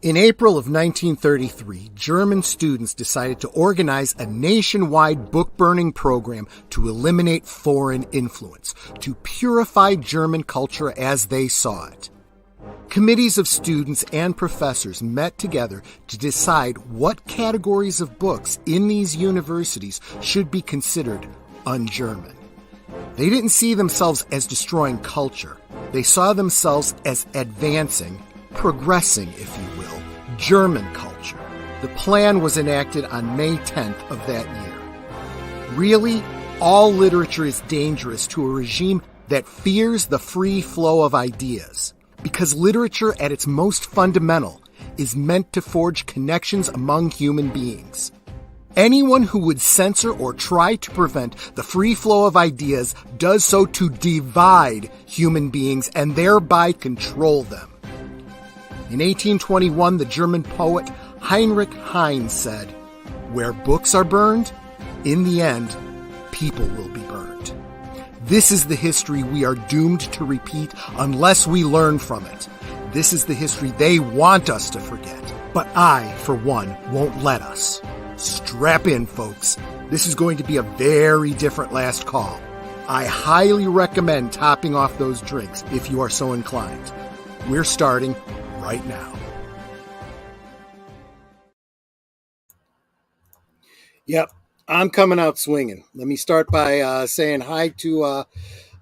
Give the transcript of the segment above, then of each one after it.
In April of 1933, German students decided to organize a nationwide book-burning program to eliminate foreign influence, to purify German culture as they saw it. Committees of students and professors met together to decide what categories of books in these universities should be considered un-German. They didn't see themselves as destroying culture. They saw themselves as advancing, progressing, if you will, German culture. The plan was enacted on May 10th of that year. Really, all literature is dangerous to a regime that fears the free flow of ideas, because literature at its most fundamental is meant to forge connections among human beings. Anyone who would censor or try to prevent the free flow of ideas does so to divide human beings and thereby control them. In 1821, the German poet Heinrich Heine said, "Where books are burned, in the end, people will be burned." This is the history we are doomed to repeat unless we learn from it. This is the history they want us to forget. But I, for one, won't let us. Strap in, folks. This is going to be a very different last call. I highly recommend topping off those drinks if you are so inclined. We're starting right now. Yep, I'm coming out swinging. Let me start by saying hi to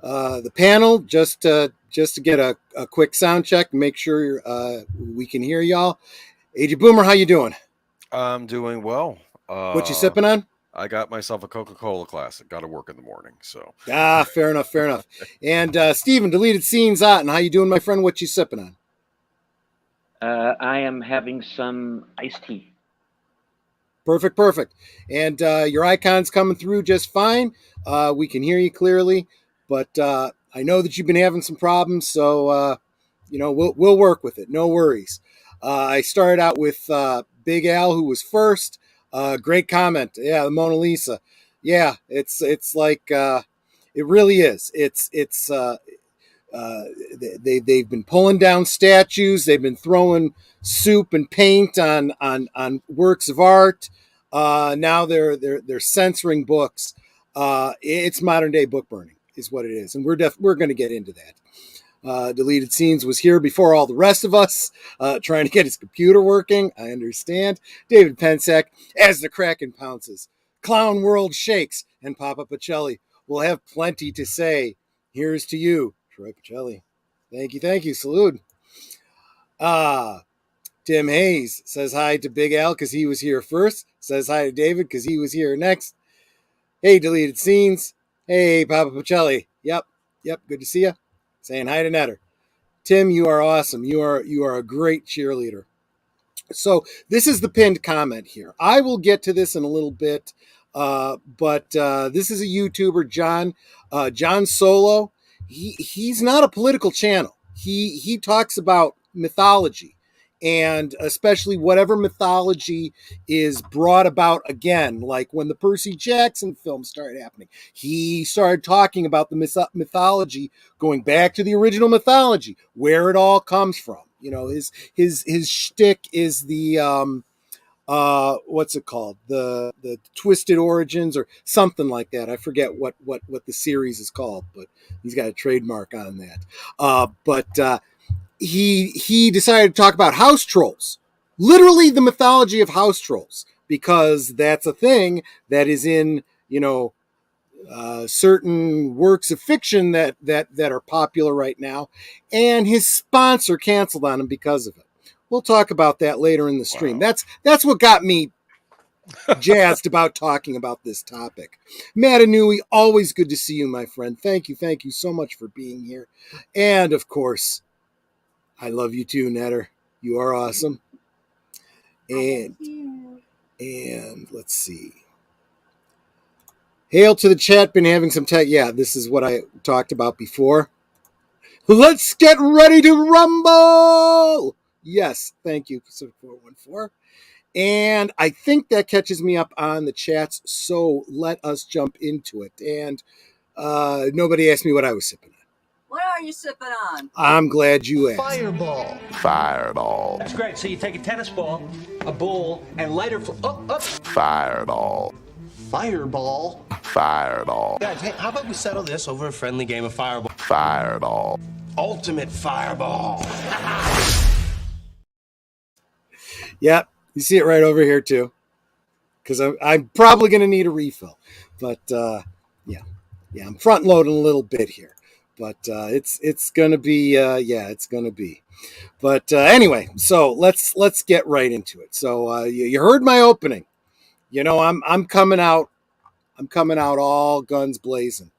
the panel, just to get a quick sound check and make sure we can hear y'all. AJ Boomer, how you doing? I'm doing well. What you sipping on? I got myself a Coca-Cola Classic. Got to work in the morning, so. Fair enough. And Steven, Deleted Scenes Otten, how you doing, my friend? What you sipping on? I am having some iced tea. Perfect. And your icon's coming through just fine. We can hear you clearly, but I know that you've been having some problems, so we'll work with it. No worries. I started out with Big Al, who was first. Great comment. Yeah, the Mona Lisa. Yeah, it's like it really is. They've been pulling down statues. They've been throwing soup and paint on works of art. Now they're censoring books. It's modern day book burning is what it is, and we're going to get into that. Deleted Scenes was here before all the rest of us, trying to get his computer working. I understand. David Pensack, as the Kraken pounces, Clown World shakes, and Papa Pacelli will have plenty to say. Here's to you, Troy Pacelli. Thank you. Salute. Tim Hayes says hi to Big Al because he was here first. Says hi to David because he was here next. Hey, Deleted Scenes. Hey, Papa Pacelli. Yep. Good to see you. Saying hi to Netter. Tim, you are awesome. You are a great cheerleader. So this is the pinned comment here. I will get to this in a little bit, but this is a YouTuber, John Solo. He's not a political channel. He talks about mythology, and especially whatever mythology is brought about again, like when the Percy Jackson films started happening. He started talking about the mythology, going back to the original mythology, where it all comes from. You know, his shtick is the what's it called? The Twisted Origins or something like that. I forget what the series is called, but he's got a trademark on that. He decided to talk about house trolls, literally the mythology of house trolls, because that's a thing that is in, certain works of fiction that are popular right now, and his sponsor canceled on him because of it. We'll talk about that later in the stream. Wow. That's what got me jazzed about talking about this topic. Matt Anui, always good to see you, my friend. Thank you so much for being here. And of course, I love you too, Netter. You are awesome. And let's see. Hail to the chat. Been having some tech. Yeah, this is what I talked about before. Let's get ready to rumble. Yes, thank you, 414. And I think that catches me up on the chats, so let us jump into it. And nobody asked me what I was sipping on. What are you sipping on? I'm glad you asked. Fireball. Fireball. That's great. So you take a tennis ball, a bowl, and lighter. Fireball. Fireball. Fireball. Guys, hey, how about we settle this over a friendly game of fireball? Fireball. Ultimate fireball. Yep, you see it right over here too. Because I'm probably going to need a refill, but yeah, I'm front loading a little bit here, but it's going to be it's going to be. But anyway, so let's get right into it. So you heard my opening. You know, I'm coming out all guns blazing,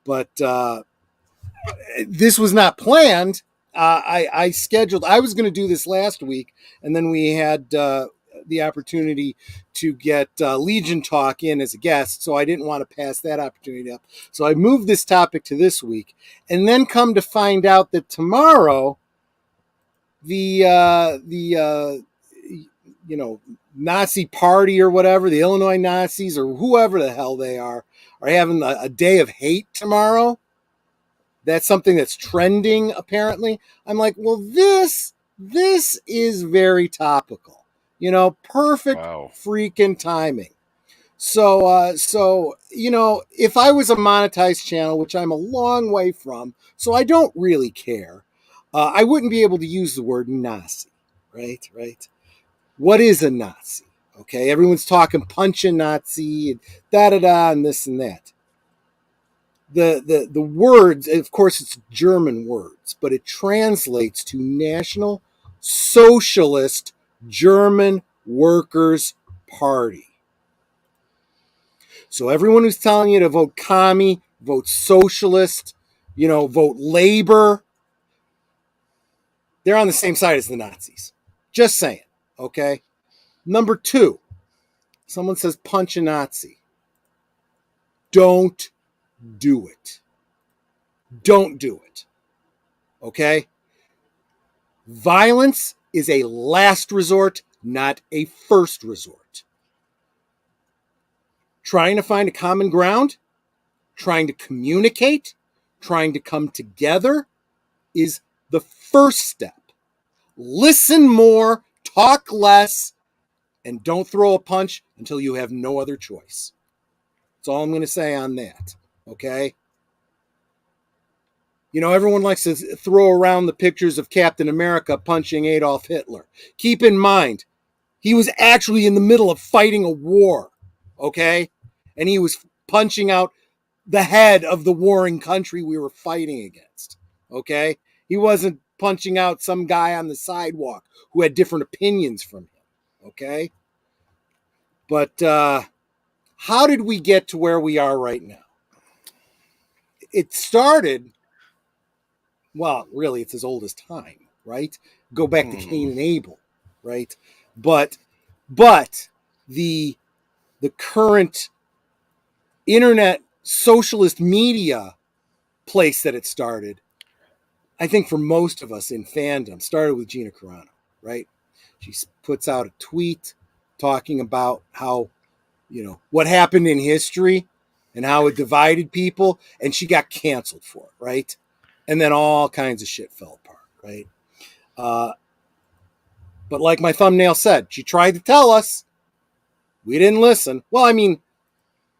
but this was not planned. I scheduled. I was going to do this last week, and then we had the opportunity to get Legion Talk in as a guest, so I didn't want to pass that opportunity up. So I moved this topic to this week, and then come to find out that tomorrow, the Nazi party or whatever, the Illinois Nazis or whoever the hell they are having a day of hate tomorrow. That's something that's trending, apparently. I'm like, well, this is very topical. You know, perfect freaking timing. So you know, if I was a monetized channel, which I'm a long way from, so I don't really care, I wouldn't be able to use the word Nazi, right? What is a Nazi? Okay, everyone's talking punch a Nazi, and da-da-da, and this and that. The words, of course, it's German words, but it translates to National Socialist German Workers' Party. So everyone who's telling you to vote commie, vote socialist, you know, vote labor, they're on the same side as the Nazis. Just saying, okay? Number two, someone says punch a Nazi. Don't do it. Don't do it. Okay? Violence is a last resort, not a first resort. Trying to find a common ground, trying to communicate, trying to come together is the first step. Listen more, talk less, and don't throw a punch until you have no other choice. That's all I'm going to say on that. Okay? You know, everyone likes to throw around the pictures of Captain America punching Adolf Hitler. Keep in mind, he was actually in the middle of fighting a war, okay? And he was punching out the head of the warring country we were fighting against, okay? He wasn't punching out some guy on the sidewalk who had different opinions from him, okay? But how did we get to where we are right now? It started... Well, really, it's as old as time, right? Go back to Cain and Abel, right? But the current internet socialist media place that it started, I think for most of us in fandom, started with Gina Carano, right? She puts out a tweet talking about how, you know, what happened in history and how it divided people, and she got canceled for it, right? And then all kinds of shit fell apart, right? But like my thumbnail said, she tried to tell us. We didn't listen. Well, I mean,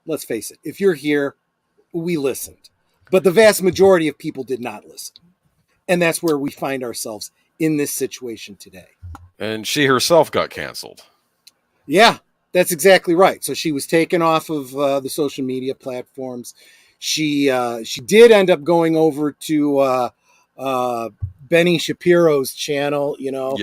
let's face it. If you're here, we listened. But the vast majority of people did not listen. And that's where we find ourselves in this situation today. And she herself got canceled. Yeah, that's exactly right. So she was taken off of the social media platforms. She did end up going over to Benny Shapiro's channel, you know,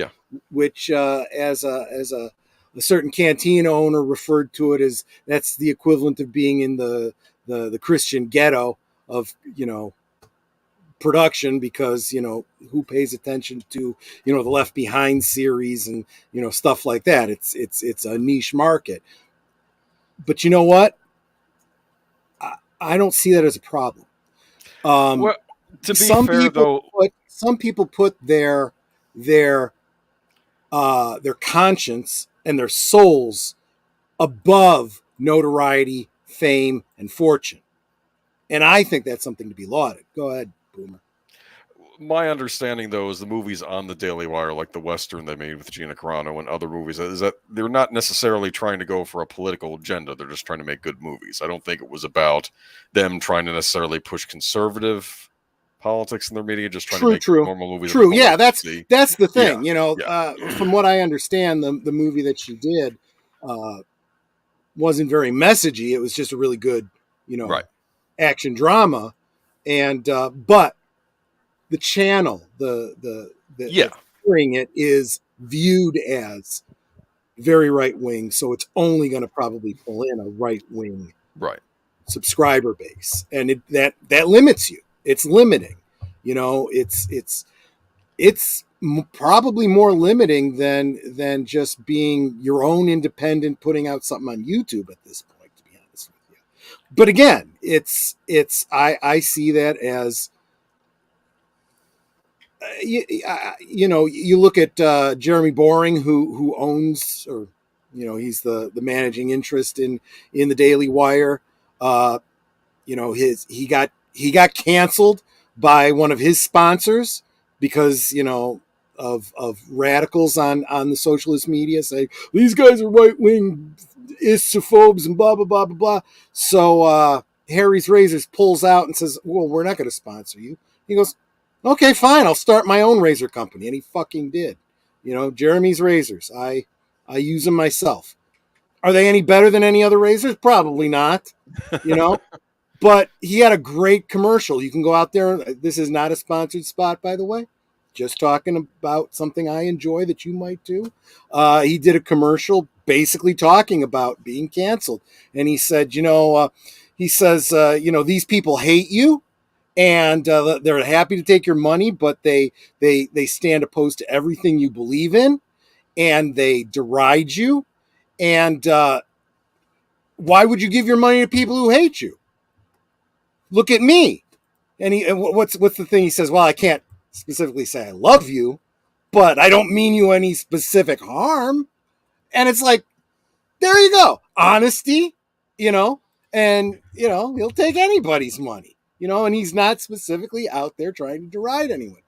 which as a certain cantina owner referred to it as that's the equivalent of being in the Christian ghetto of, you know, production, because, you know, who pays attention to, you know, the Left Behind series and, you know, stuff like that. It's a niche market. But you know what? I don't see that as a problem. Well, to be fair, though, some people put their conscience and their souls above notoriety, fame, and fortune, and I think that's something to be lauded. Go ahead, Boomer. My understanding, though, is the movies on the Daily Wire, like the Western they made with Gina Carano and other movies, is that they're not necessarily trying to go for a political agenda. They're just trying to make good movies. I don't think it was about them trying to necessarily push conservative politics in their media, just trying to make normal movies. True. Yeah, that's the thing. Yeah. From what I understand, the movie that she did wasn't very messagey. It was just a really good, Right. action drama, and but the channel, that's hearing it is viewed as very right wing, so it's only going to probably pull in a right wing subscriber base, and that limits you. It's limiting, it's probably more limiting than just being your own independent, putting out something on YouTube at this point, to be honest with you. But again, I see that as you look at Jeremy Boring, who owns, or he's the managing interest in the Daily Wire. He got canceled by one of his sponsors because of radicals on the socialist media saying these guys are right wing istophobes and blah blah blah blah blah. So Harry's Razors pulls out and says, "Well, we're not going to sponsor you." He goes, "Okay, fine. I'll start my own razor company." And he fucking did. Jeremy's Razors. I use them myself. Are they any better than any other razors? Probably not. But he had a great commercial. You can go out there. This is not a sponsored spot, by the way. Just talking about something I enjoy that you might too. He did a commercial basically talking about being canceled. And he said, these people hate you. And they're happy to take your money, but they stand opposed to everything you believe in, and they deride you. And why would you give your money to people who hate you? Look at me. And what's the thing he says? Well, I can't specifically say I love you, but I don't mean you any specific harm. And it's like, there you go, honesty. And he'll take anybody's money. And he's not specifically out there trying to deride anyone.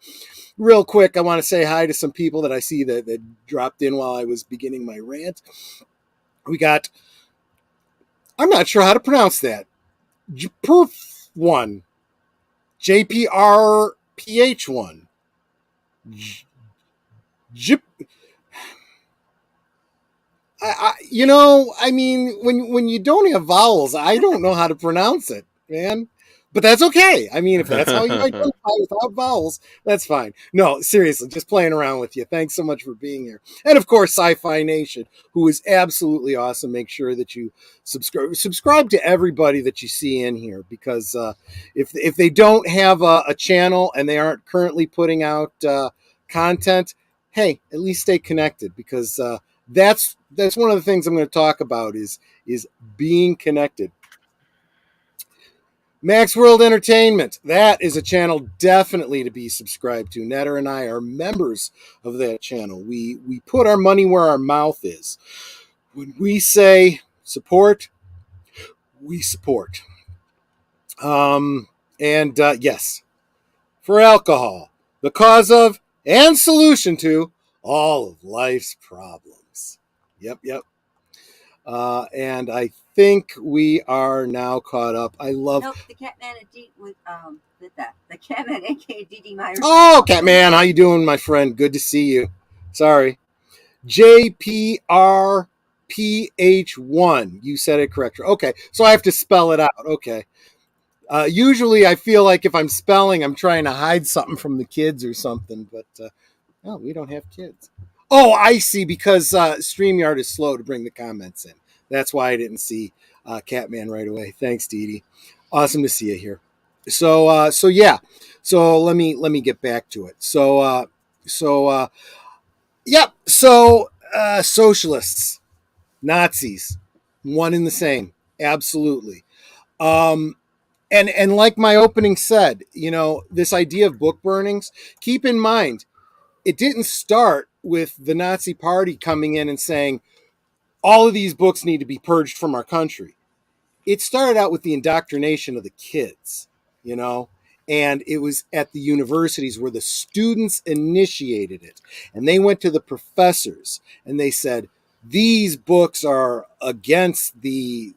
Real quick, I want to say hi to some people that I see that dropped in while I was beginning my rant. We got, I'm not sure how to pronounce that. JPRPH1. JPRPH1. When you don't have vowels, I don't know how to pronounce it, man. But that's okay. If that's how you identify without vowels, that's fine. No, seriously, just playing around with you. Thanks so much for being here. And of course, Sci-Fi Nation, who is absolutely awesome. Make sure that you subscribe to everybody that you see in here, because if they don't have a channel and they aren't currently putting out content, hey, at least stay connected, because that's one of the things I'm going to talk about is being connected. Max World Entertainment, that is a channel definitely to be subscribed to. Netter and I are members of that channel. We put our money where our mouth is. When we say support, we support. Yes, for alcohol, the cause of and solution to all of life's problems. Yep. And I think we are now caught up. I love the Catman with the Catman, aka DD Myers. Oh, Catman, how you doing, my friend? Good to see you. Sorry, JPRPH1. You said it correct. Okay, so I have to spell it out. Okay. Usually, I feel like if I'm spelling, I'm trying to hide something from the kids or something. But no, we don't have kids. Oh, I see, because StreamYard is slow to bring the comments in. That's why I didn't see Catman right away. Thanks, Dee Dee. Awesome to see you here. So yeah. So let me get back to it. Socialists, Nazis, one and the same. Absolutely. And like my opening said, this idea of book burnings, keep in mind, it didn't start with the Nazi Party coming in and saying, all of these books need to be purged from our country. It started out with the indoctrination of the kids, And it was at the universities where the students initiated it. And they went to the professors and they said, these books are against the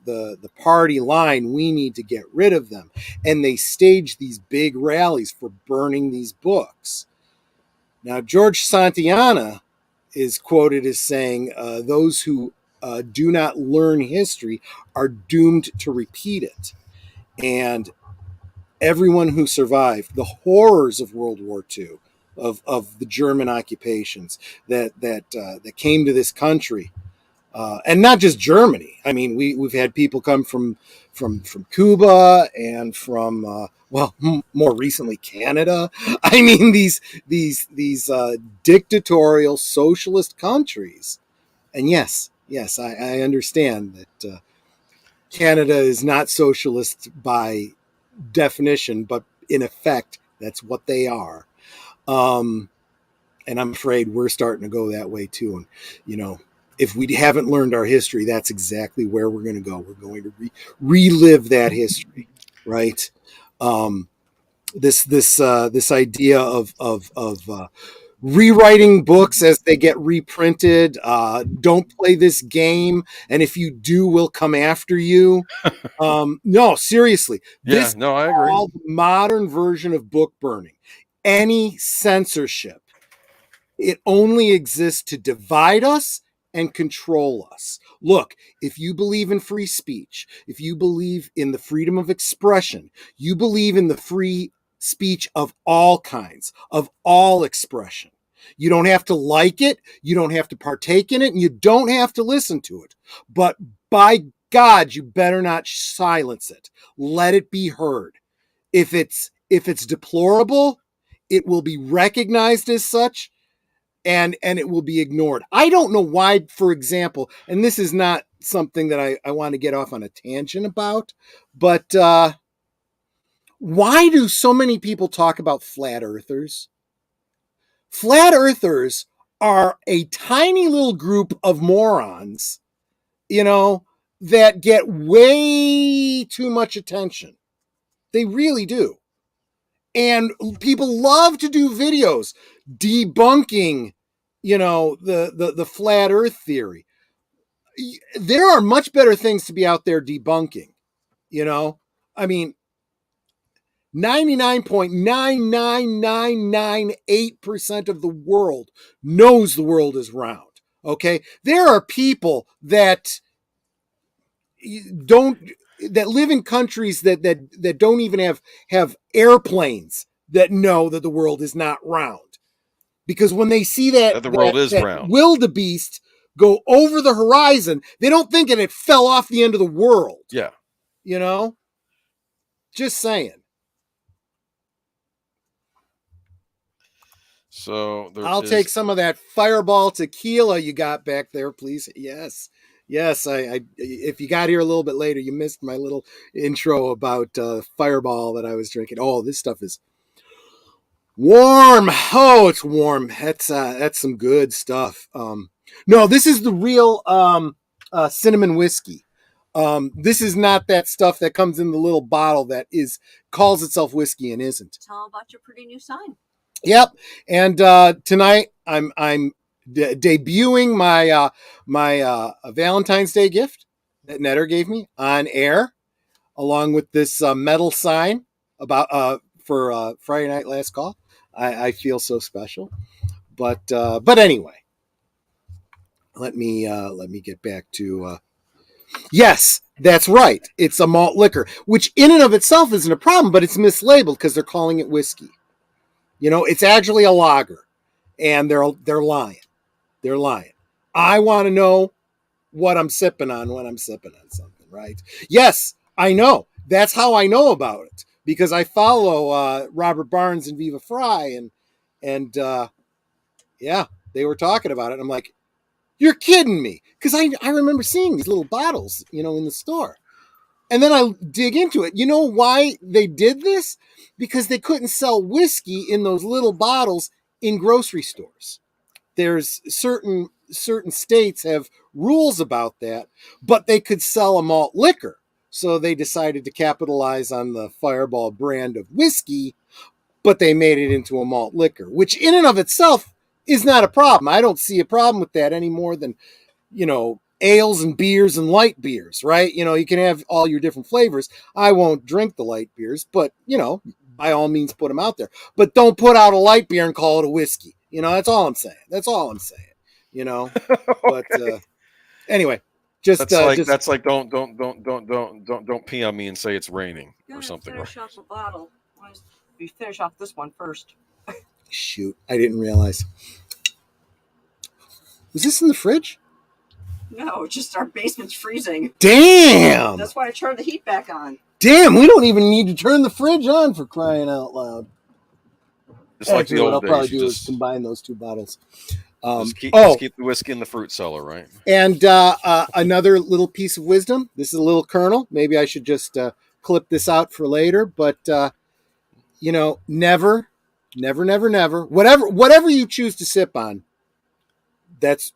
party line. We need to get rid of them. And they staged these big rallies for burning these books. Now, George Santayana is quoted as saying, those who do not learn history are doomed to repeat it. And everyone who survived the horrors of World War II, of the German occupations that came to this country, and not just Germany. I mean, we've had people come from Cuba and from more recently Canada. I mean, these dictatorial socialist countries. And yes, I understand that Canada is not socialist by definition, but in effect, that's what they are. And I'm afraid we're starting to go that way too. And, you know, if we haven't learned our history, that's exactly where we're going to go. We're going to relive that history, right? This idea of rewriting books as they get reprinted. Don't play this game, and if you do, we'll come after you. No, seriously. This I agree. All the modern version of book burning. Any censorship, it only exists to divide us and control us. Look, if you believe in free speech, if you believe in the freedom of expression, you believe in the free speech of all kinds, of all expression. You don't have to like it, you don't have to partake in it, and you don't have to listen to it. But by God, you better not silence it. Let it be heard. If it's deplorable, it will be recognized as such, and it will be ignored. I don't know why, for example, and this is not something that I want to get off on a tangent about, but why do so many people talk about flat earthers? Flat earthers are a tiny little group of morons, you know, that get way too much attention. They really do. And people love to do videos debunking, you know, the flat earth theory. There are much better things to be out there debunking, you know? I mean, 99.99998% of the world knows the world is round. Okay. There are people that live in countries that don't even have airplanes that know that the world is not round. Because when they see that the world is round, wildebeest go over the horizon, they don't think that it fell off the end of the world. Yeah. You know? Just saying. So I'll take some of that Fireball tequila you got back there, please. Yes. I if you got here a little bit later, you missed my little intro about Fireball that I was drinking. Oh, this stuff is warm. Oh, it's warm. That's some good stuff. No, this is the real cinnamon whiskey. This is not that stuff that comes in the little bottle that calls itself whiskey and isn't. Tell them about your pretty new sign. Yep. And tonight I'm debuting my Valentine's Day gift that Netter gave me on air, along with this metal sign about for Friday Night Last Call. I feel so special, but anyway, let me get back to. Yes, that's right. It's a malt liquor, which in and of itself isn't a problem, but it's mislabeled because they're calling it whiskey. You know, it's actually a lager, and they're lying. They're lying. I want to know what I'm sipping on when I'm sipping on something, right? Yes, I know. That's how I know about it, because I follow Robert Barnes and Viva Fry, and yeah, they were talking about it. I'm like, you're kidding me, because I remember seeing these little bottles, you know, in the store. And then I dig into it. You know why they did this? Because they couldn't sell whiskey in those little bottles in grocery stores. There's certain states have rules about that, but they could sell a malt liquor. So they decided to capitalize on the Fireball brand of whiskey, but they made it into a malt liquor, which in and of itself is not a problem. I don't see a problem with that any more than, ales and beers and light beers, right? You can have all your different flavors. I won't drink the light beers, but, by all means put them out there. But don't put out a light beer and call it a whiskey. That's all I'm saying. But anyway, That's like don't pee on me and say it's raining or something. Finish off the bottle. We finish off this one first. Shoot, I didn't realize. Was this in the fridge? No, it's just our basement's freezing. Damn! That's why I turned the heat back on. Damn, we don't even need to turn the fridge on for crying out loud. Just like the old what I'll days, probably you do just is combine those two bottles. just keep the whiskey in the fruit cellar, right? And another little piece of wisdom. This is a little kernel. Maybe I should just clip this out for later. But, never. Whatever you choose to sip on, that's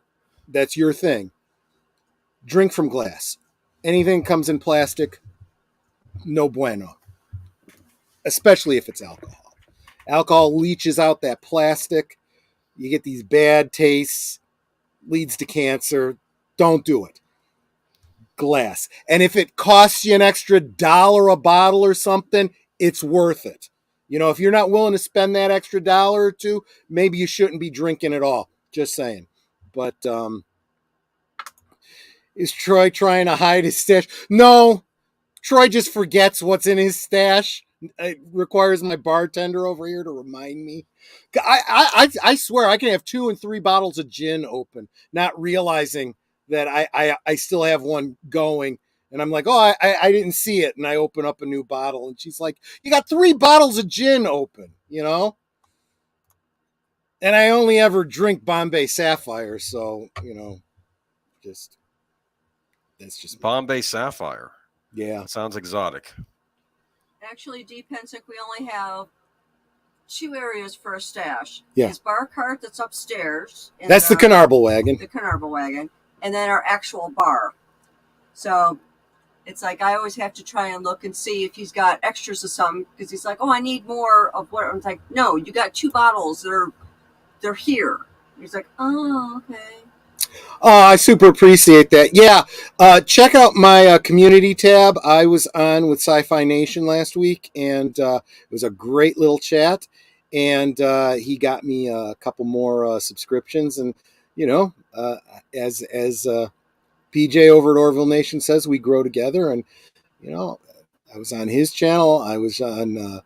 your thing. Drink from glass. Anything comes in plastic, no bueno. Especially if it's alcohol. Alcohol leaches out that plastic. You get these bad tastes, leads to cancer. Don't do it. Glass. And if it costs you an extra $1 a bottle or something, it's worth it. If you're not willing to spend that extra $1 or $2, maybe you shouldn't be drinking at all. Just saying. But is Troy trying to hide his stash? No. Troy just forgets what's in his stash. It requires my bartender over here to remind me. I swear I can have 2 and 3 bottles of gin open, not realizing that I still have one going. And I'm like, oh, I didn't see it. And I open up a new bottle. And she's like, you got 3 bottles of gin open, And I only ever drink Bombay Sapphire. So, that's just Bombay Sapphire. Yeah. Sounds exotic. Actually, D. Pensick, we only have 2 areas for a stash. Yeah. His bar cart that's upstairs. That's the Canarble Wagon. The Canarble Wagon. And then our actual bar. So it's like I always have to try and look and see if he's got extras of something, because he's like, oh, I need more of what. I'm like, no, you got 2 bottles. They're here. He's like, oh, okay. Oh, I super appreciate that. Yeah, check out my community tab. I was on with Sci-Fi Nation last week, and it was a great little chat. And he got me a couple more subscriptions. And, as PJ over at Orville Nation says, we grow together. And, I was on his channel. I was on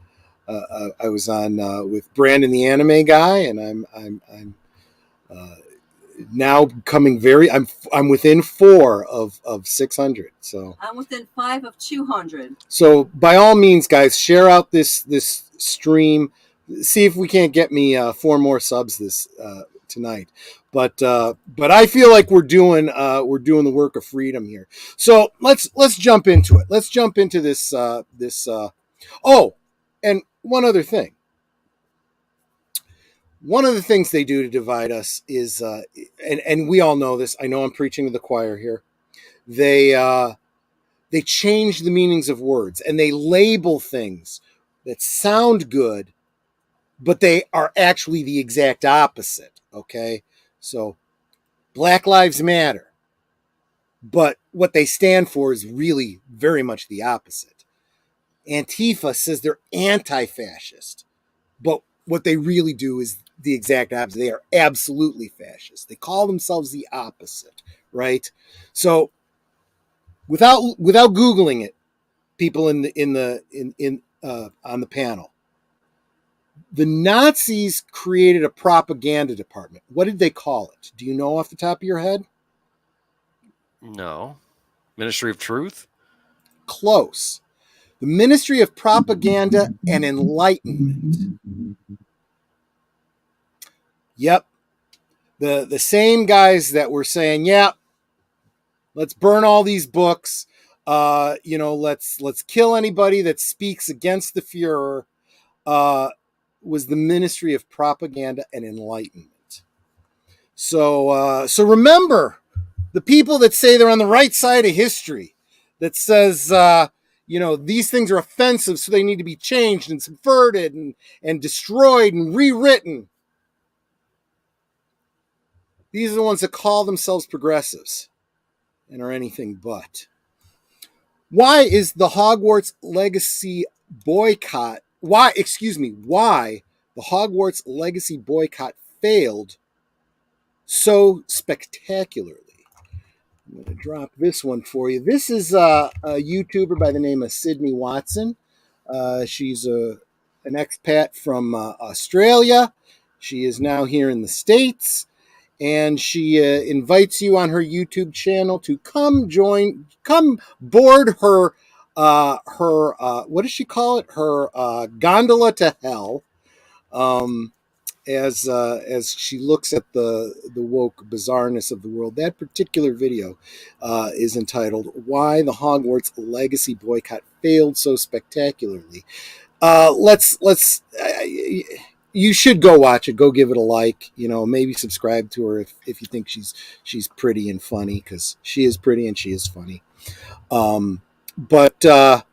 with Brandon the Anime Guy, and I'm now coming I'm within 4 of 600. So I'm within 5 of 200. So by all means, guys, share out this stream. See if we can't get me 4 more subs this tonight. But I feel like we're doing the work of freedom here. So let's jump into it. Let's jump into this. Oh, and one other thing. One of the things they do to divide us is, and we all know this. I know I'm preaching to the choir here. They change the meanings of words, and they label things that sound good, but they are actually the exact opposite. Okay, so Black Lives Matter, but what they stand for is really very much the opposite. Antifa says they're anti-fascist, but what they really do is the exact opposite. They are absolutely fascist. They call themselves the opposite, right? So without Googling it, people on the panel, the Nazis created a propaganda department. What did they call it? Do you know off the top of your head? No. Ministry of Truth? Close. The Ministry of Propaganda and Enlightenment. Yep. The same guys that were saying, yeah, let's burn all these books. Let's kill anybody that speaks against the Fuhrer, was the Ministry of Propaganda and Enlightenment. So remember, the people that say they're on the right side of history, that says, these things are offensive, so they need to be changed and subverted and destroyed and rewritten. These are the ones that call themselves progressives and are anything but. Why is the Hogwarts Legacy boycott, why the Hogwarts Legacy boycott failed so spectacularly? I'm going to drop this one for you. This is a YouTuber by the name of Sydney Watson. She's an expat from Australia. She is now here in the States. And she invites you on her YouTube channel to come board her, what does she call it? Her gondola to hell, as she looks at the woke bizarreness of the world. That particular video is entitled "Why the Hogwarts Legacy Boycott Failed So Spectacularly." You should go watch it. Go give it a like. Maybe subscribe to her if you think she's pretty and funny, because she is pretty and she is funny. But the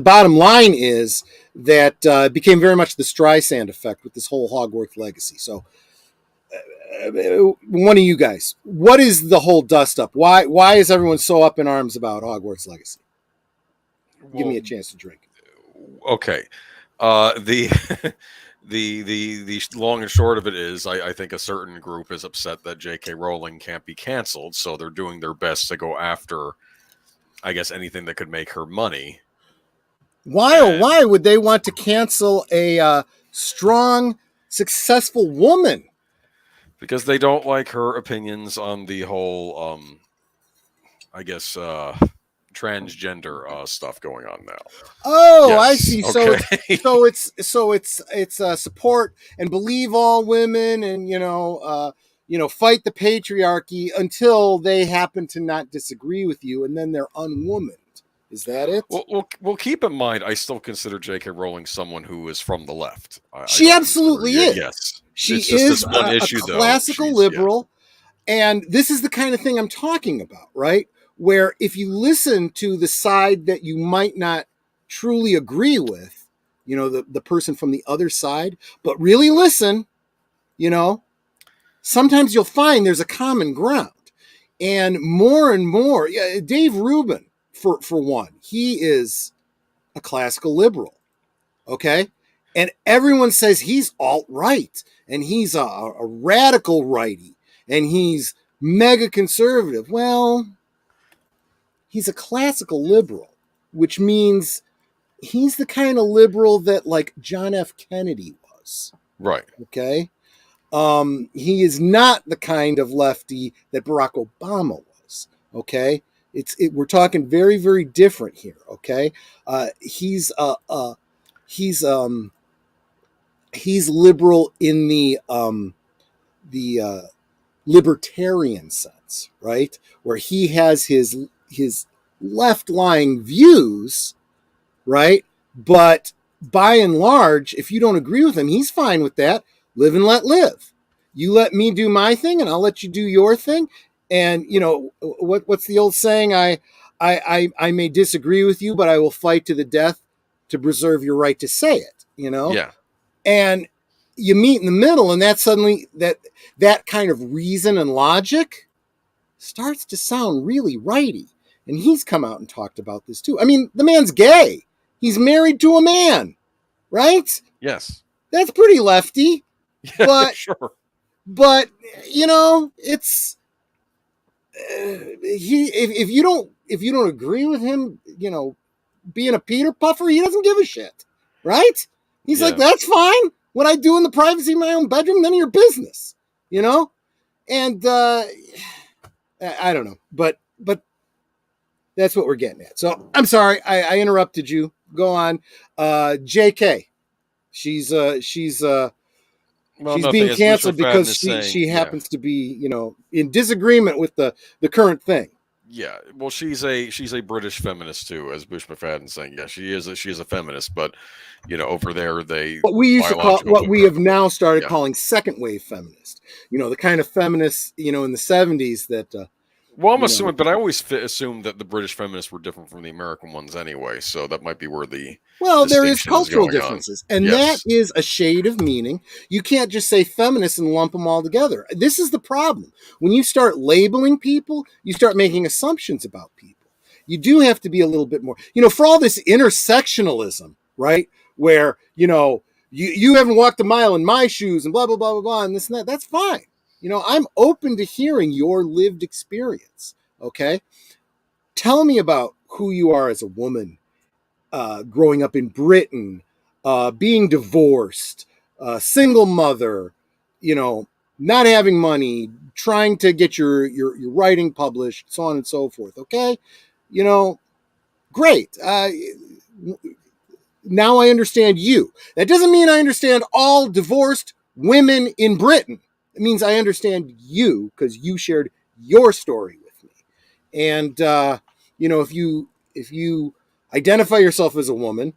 bottom line is that it became very much the Streisand effect with this whole Hogwarts Legacy. So, one of you guys, what is the whole dust up? Why is everyone so up in arms about Hogwarts Legacy? Give me a chance to drink. Okay. The long and short of it is, I think a certain group is upset that J.K. Rowling can't be canceled, so they're doing their best to go after, I guess, anything that could make her money. Why would they want to cancel a strong, successful woman? Because they don't like her opinions on the whole, transgender stuff going on now. Oh, yes. I see. Okay. So it's support and believe all women, and fight the patriarchy until they happen to not disagree with you, and then they're unwomaned. Is that it? Well, keep in mind, I still consider J.K. Rowling someone who is from the left. She absolutely is. Yes, she is a classical liberal, and this is the kind of thing I'm talking about, right? Where if you listen to the side that you might not truly agree with, the person from the other side, but really listen, sometimes you'll find there's a common ground. And more, Dave Rubin, for one, he is a classical liberal, okay? And everyone says he's alt-right, and he's a radical righty, and he's mega conservative. Well, he's a classical liberal, which means he's the kind of liberal that, like, John F. Kennedy was. Right. Okay? He is not the kind of lefty that Barack Obama was. Okay? We're talking very, very different here. Okay? He's liberal in the libertarian sense, right? Where he has his left-lying views, right? But by and large, if you don't agree with him, he's fine with that. Live and let live. You let me do my thing, and I'll let you do your thing. And what's the old saying? I may disagree with you, but I will fight to the death to preserve your right to say it. Yeah. And you meet in the middle, and that suddenly that kind of reason and logic starts to sound really righty. And he's come out and talked about this too. I mean, the man's gay. He's married to a man, right? Yes. That's pretty lefty. Yeah, but sure. But it's if you don't agree with him, being a Peter Puffer, he doesn't give a shit, right? He's like, that's fine. What I do in the privacy of my own bedroom, none of your business, And I don't know, but that's what we're getting at. So I'm sorry, I interrupted you. Go on. JK. She's being canceled because she happens to be, in disagreement with the current thing. Yeah, well, she's a British feminist too, as Bush McFadden's saying. Yeah, she is a feminist, but over there what we used to call, what we have now started calling second wave feminist. The kind of feminists in the 70s that Well, I'm You know? assuming, but I always assumed that the British feminists were different from the American ones anyway. So that might be where the Well, there is distinction is cultural going on. differences, and that Yes. is a shade of meaning. You can't just say feminists and lump them all together. This is the problem. When you start labeling people, you start making assumptions about people. You do have to be a little bit more, for all this intersectionalism, right? Where, you haven't walked a mile in my shoes and blah, blah, blah, blah, blah, and this and that. That's fine. I'm open to hearing your lived experience. Okay. Tell me about who you are as a woman, growing up in Britain, being divorced, single mother, not having money, trying to get your writing published, so on and so forth. Okay. Great. Now I understand you. That doesn't mean I understand all divorced women in Britain. It means I understand you because you shared your story with me. And, if you identify yourself as a woman,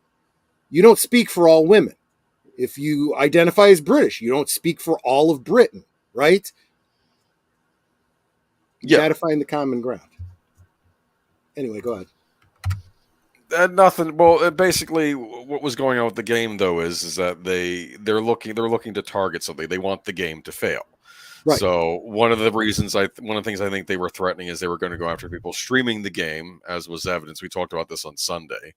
you don't speak for all women. If you identify as British, you don't speak for all of Britain, right? You got to find the common ground. Anyway, go ahead. Nothing. Well, basically, what was going on with the game though is that they're looking to target something. They want the game to fail. Right. So one of the things I think they were threatening is they were going to go after people streaming the game, as was evidence. We talked about this on Sunday,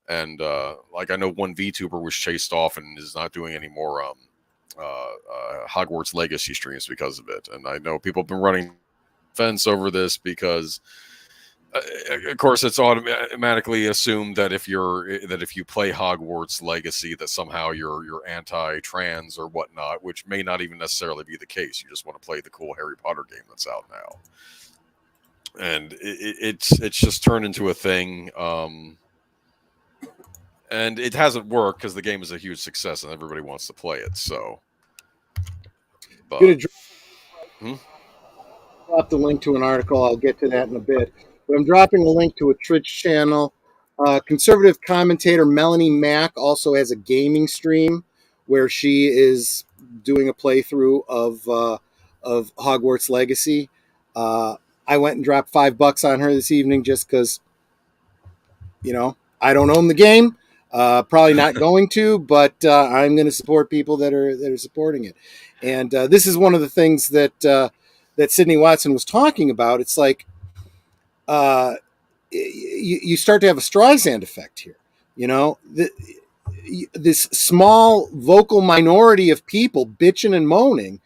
and I know one VTuber was chased off and is not doing any more Hogwarts Legacy streams because of it. And I know people have been running fence over this because. Of course, it's automatically assumed that if you play Hogwarts Legacy, that somehow you're anti-trans or whatnot, which may not even necessarily be the case. You just want to play the cool Harry Potter game that's out now, and it's just turned into a thing. And it hasn't worked because the game is a huge success and everybody wants to play it. So, but, drop the link to an article. I'll get to that in a bit. But I'm dropping a link to a Twitch channel. Conservative commentator Melanie Mack also has a gaming stream where she is doing a playthrough of Hogwarts Legacy. I went and dropped $5 on her this evening just because, I don't own the game. Probably not going to, but I'm going to support people that are supporting it. And this is one of the things that Sydney Watson was talking about. It's like, you start to have a Streisand effect here. This small vocal minority of people bitching and moaning.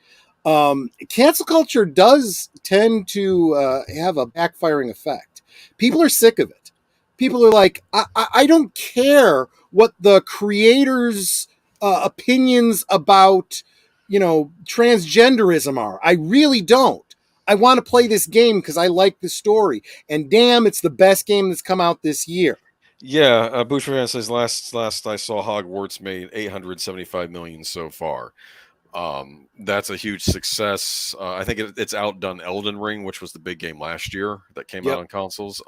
Cancel culture does tend to have a backfiring effect. People are sick of it. People are like, I don't care what the creators' opinions about, transgenderism are. I really don't. I want to play this game because I like the story. And damn, it's the best game that's come out this year. Yeah, Boucher says last I saw Hogwarts made $875 million so far. That's a huge success. I think it's outdone Elden Ring, which was the big game last year that came out on consoles.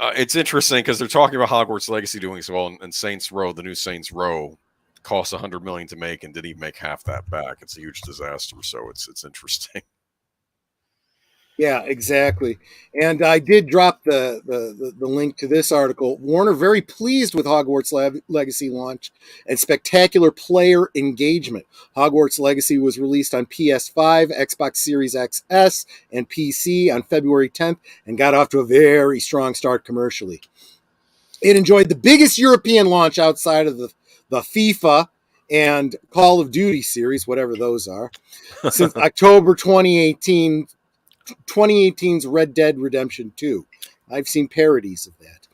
It's interesting because they're talking about Hogwarts Legacy doing so well, and Saints Row, the new Saints Row, cost $100 million to make and didn't even make half that back. It's a huge disaster. So it's interesting. Yeah, exactly. And I did drop the link to this article. Warner very pleased with Hogwarts Legacy launch and spectacular player engagement. Hogwarts Legacy was released on PS5, Xbox Series XS, and PC on February 10th and got off to a very strong start commercially. It enjoyed the biggest European launch outside of the FIFA and Call of Duty series, whatever those are, since October 2018's Red Dead Redemption 2. I've seen parodies of that.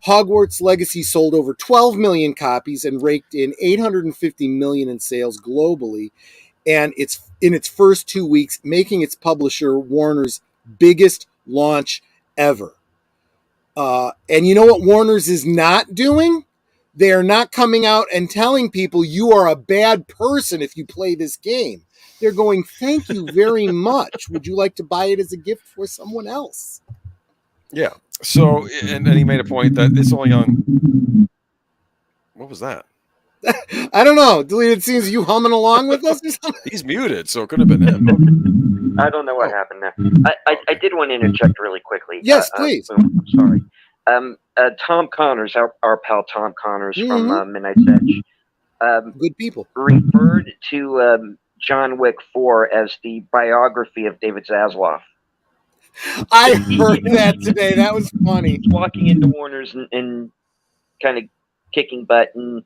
Hogwarts Legacy sold over 12 million copies and raked in $850 million in sales globally, and it's in its first 2 weeks, making its publisher Warner's biggest launch ever. And you know what Warner's is not doing? They are not coming out and telling people you are a bad person if you play this game. They're going, thank you very much. Would you like to buy it as a gift for someone else? Yeah. So, and he made a point that it's only on. What was that? I don't know. Deleted scenes, you humming along with us or something? He's muted, so it could have been him. I don't know what happened there. I did want to interject really quickly. Yes, please. I'm sorry. Tom Connors, our pal Tom Connors from Midnight's Edge, Good people. referred to John Wick 4 as the biography of David Zaslav. I heard that today. That was funny. Walking into Warner's and kind of kicking butt and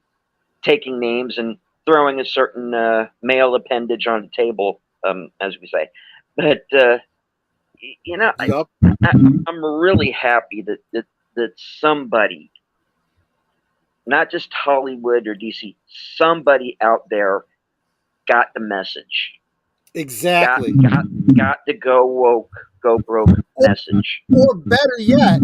taking names and throwing a certain male appendage on the table, as we say. But you know, Yup. I'm really happy that somebody, not just Hollywood or DC, somebody out there got the message. Exactly. Got the go woke, go broke message. Or better yet,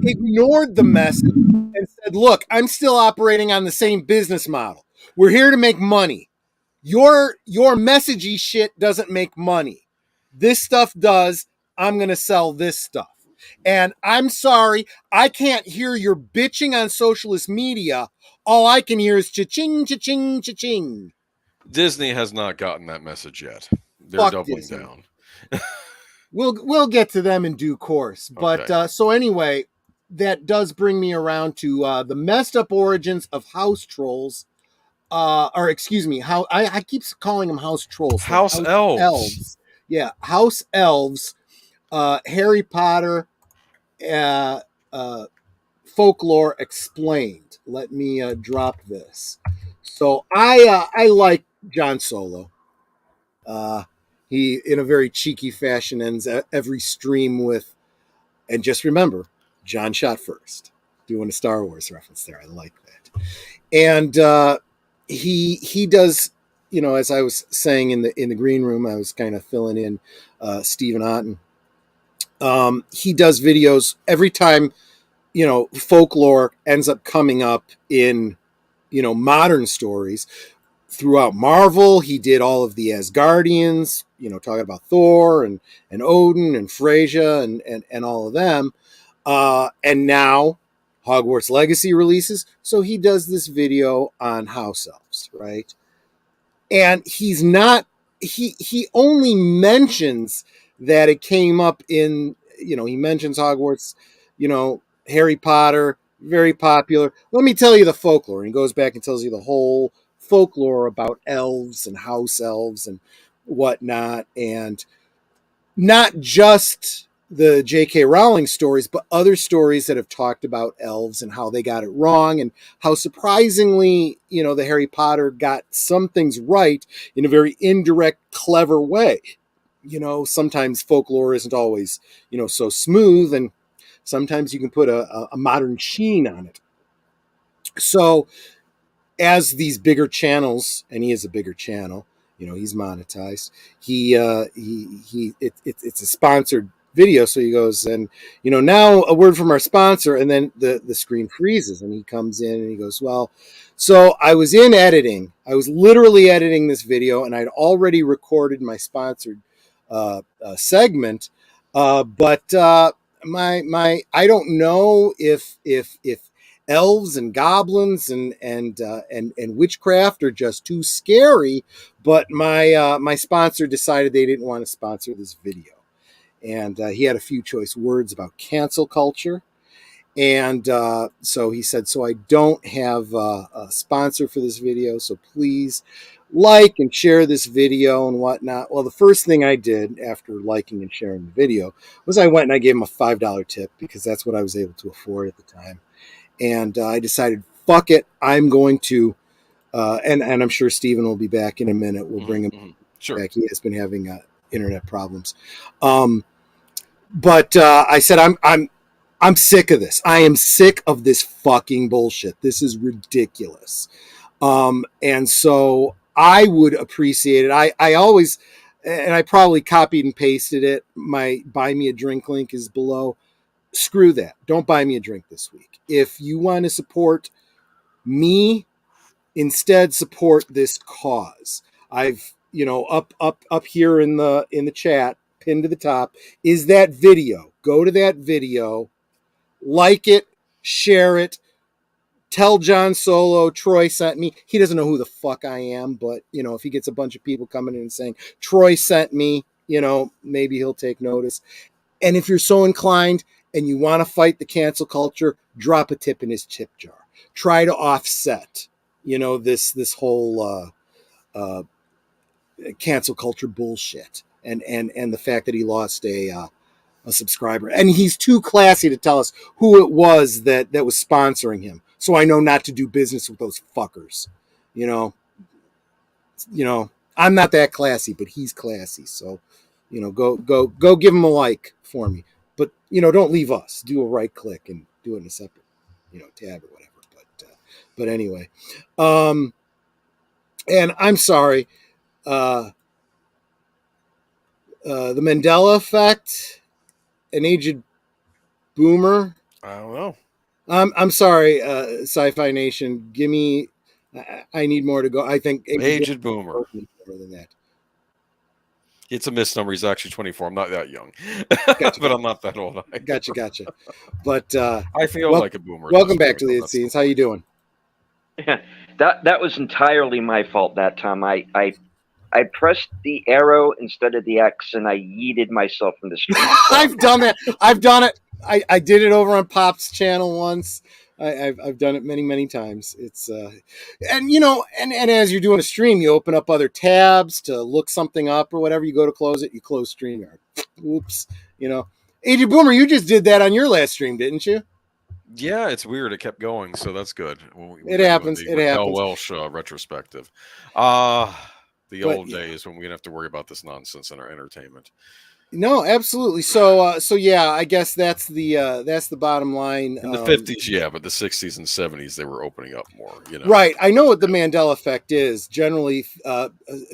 ignored the message and said, look, I'm still operating on the same business model. We're here to make money. Your messagey shit doesn't make money. This stuff does. I'm going to sell this stuff. And I'm sorry, I can't hear your bitching on socialist media. All I can hear is cha-ching, cha-ching, cha-ching. Disney has not gotten that message yet. They're Fuck doubling Disney. down. We'll get to them in due course. But Okay. so anyway, that does bring me around to the messed up origins of house trolls. Or excuse me, how I keep calling them house trolls. House elves. Yeah, house elves. Harry Potter, folklore explained. Let me drop this. So I like John Solo. He, in a very cheeky fashion, ends every stream with, and just remember, John shot first. Doing a Star Wars reference there. I like that. And he does, you know, as I was saying in the green room, I was kind of filling in Stephen Otten. He does videos every time, you know, folklore ends up coming up in, you know, modern stories. Throughout Marvel, he did all of the Asgardians, you know, talking about Thor and Odin and Freyja and all of them. And now Hogwarts Legacy releases, so he does this video on house elves, right? And he's not, he only mentions that it came up in, you know, he mentions Hogwarts, you know, Harry Potter, very popular. Let me tell you the folklore. And he goes back and tells you the whole folklore about elves and house elves and whatnot. And not just the J.K. Rowling stories, but other stories that have talked about elves and how they got it wrong and how surprisingly, you know, the Harry Potter got some things right in a very indirect, clever way. You know, sometimes folklore isn't always, you know, so smooth, and sometimes you can put a modern sheen on it. So as these bigger channels, and he is a bigger channel, you know, he's monetized. It's a sponsored video, so he goes, and you know, now a word from our sponsor, and then the screen freezes, and he comes in and he goes, well, so I was in editing. I was literally editing this video, and I'd already recorded my sponsored segment, but my I don't know if elves and goblins and witchcraft are just too scary, but my sponsor decided they didn't want to sponsor this video, and he had a few choice words about cancel culture, and so he said, so I don't have a sponsor for this video, so please like and share this video and whatnot. Well, the first thing I did after liking and sharing the video was I went and I gave him a $5 tip, because that's what I was able to afford at the time. And I decided, fuck it, I'm going to, and I'm sure Stephen will be back in a minute. We'll bring him back. He has been having internet problems. But I said, I'm sick of this. I am sick of this fucking bullshit. This is ridiculous. And so I would appreciate it. I always, and I probably copied and pasted it. My buy me a drink link is below. Screw that. Don't buy me a drink this week. If you want to support me, instead support this cause. I've, you know, up here in the chat, pinned to the top, is that video. Go to that video, like it, share it, tell John Solo Troy sent me. He doesn't know who the fuck I am, but you know, if he gets a bunch of people coming in and saying Troy sent me, maybe he'll take notice. And if you're so inclined and you want to fight the cancel culture, drop a tip in his tip jar. Try to offset, this whole cancel culture bullshit and the fact that he lost a subscriber. And he's too classy to tell us who it was that was sponsoring him. So I know not to do business with those fuckers. I'm not that classy, but he's classy. So, go give him a like for me. But, don't leave us. Do a right click and do it in a separate, tab or whatever. But anyway, and I'm sorry, the Mandela effect, an aged boomer. I don't know. I'm sorry, Sci-Fi Nation. Give me. I need more to go. I think aged boomer. More than that. It's a misnomer. He's actually 24. I'm not that young, Gotcha. but I'm not that old. Gotcha. But I feel like a boomer. Welcome back to the Scenes. How you doing? Yeah, that was entirely my fault that time. I pressed the arrow instead of the X, and I yeeted myself from the screen. I've done that. I've done it. I did it over on Pop's channel once. I've done it many times. It's and as you're doing a stream, you open up other tabs to look something up or whatever. You go to close it, you close StreamYard. Oops, AJ Boomer, you just did that on your last stream, didn't you? Yeah, it's weird. It kept going, so that's good. It happens. It happens. Welsh retrospective. Old days when we didn't have to worry about this nonsense in our entertainment. No, absolutely. So yeah, I guess that's the bottom line. In the 50s, yeah, but the 60s and 70s, they were opening up more. Right. I know what the Mandela effect is. Generally,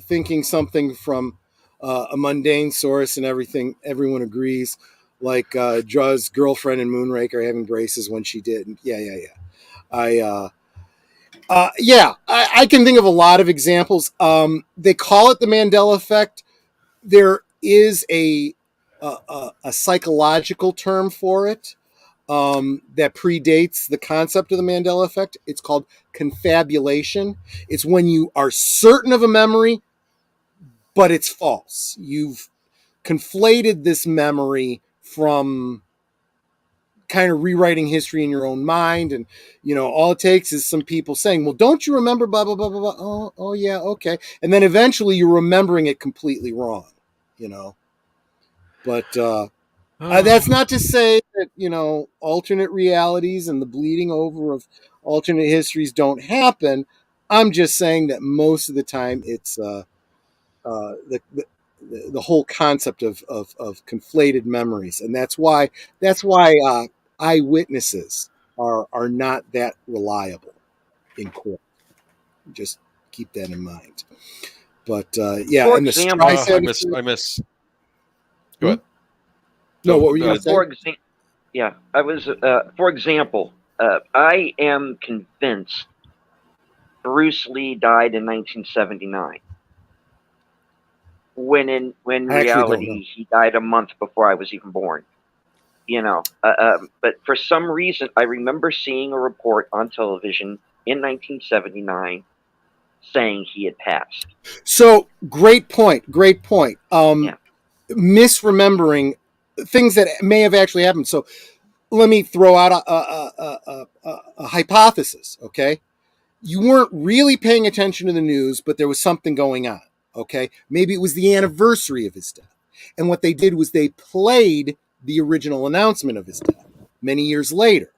thinking something from a mundane source and everyone agrees. Like Draw's girlfriend in Moonraker having braces when she didn't. Yeah. I can think of a lot of examples. They call it the Mandela effect. There is a psychological term for it that predates the concept of the Mandela effect. It's called confabulation. It's when you are certain of a memory, but it's false. You've conflated this memory from kind of rewriting history in your own mind. And, all it takes is some people saying, well, don't you remember blah, blah, blah, blah, blah. Oh yeah. Okay. And then eventually you're remembering it completely wrong, but, that's not to say that, alternate realities and the bleeding over of alternate histories don't happen. I'm just saying that most of the time it's, the whole concept of conflated memories. And that's why eyewitnesses are not that reliable in court. Just keep that in mind. But yeah, for and example, I miss. Go ahead. No, what were you going to say? I was. For example, I am convinced Bruce Lee died in 1979. When in reality he died a month before I was even born. But for some reason, I remember seeing a report on television in 1979 saying he had passed. So great point. Misremembering things that may have actually happened. So let me throw out a hypothesis. Okay, you weren't really paying attention to the news, but there was something going on. Okay, maybe it was the anniversary of his death, and what they did was they played the original announcement of his death many years later.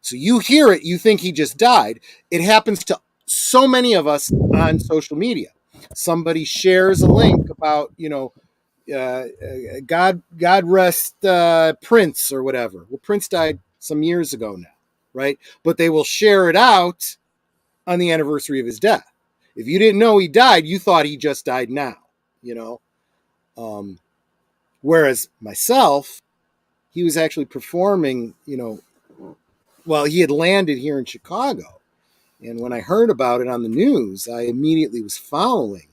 So you hear it, you think he just died. It happens to so many of us on social media. Somebody shares a link about, God rest Prince or whatever. Well, Prince died some years ago now, right? But they will share it out on the anniversary of his death. If you didn't know he died, you thought he just died now, whereas myself, he was actually performing, he had landed here in Chicago. And when I heard about it on the news, I immediately was following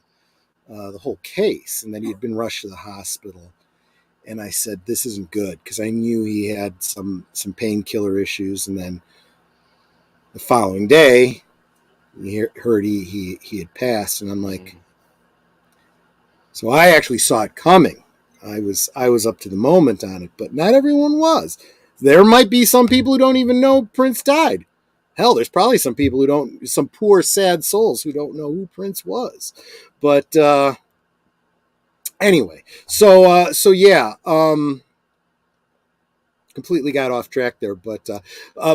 the whole case, and then he had been rushed to the hospital. And I said, this isn't good, because I knew he had some painkiller issues. And then the following day, we heard he had passed, and I'm like, So I actually saw it coming. I was up to the moment on it, but not everyone was. There might be some people who don't even know Prince died. Hell, there's probably some people who don't, some poor, sad souls who don't know who Prince was. But anyway, so yeah, completely got off track there. But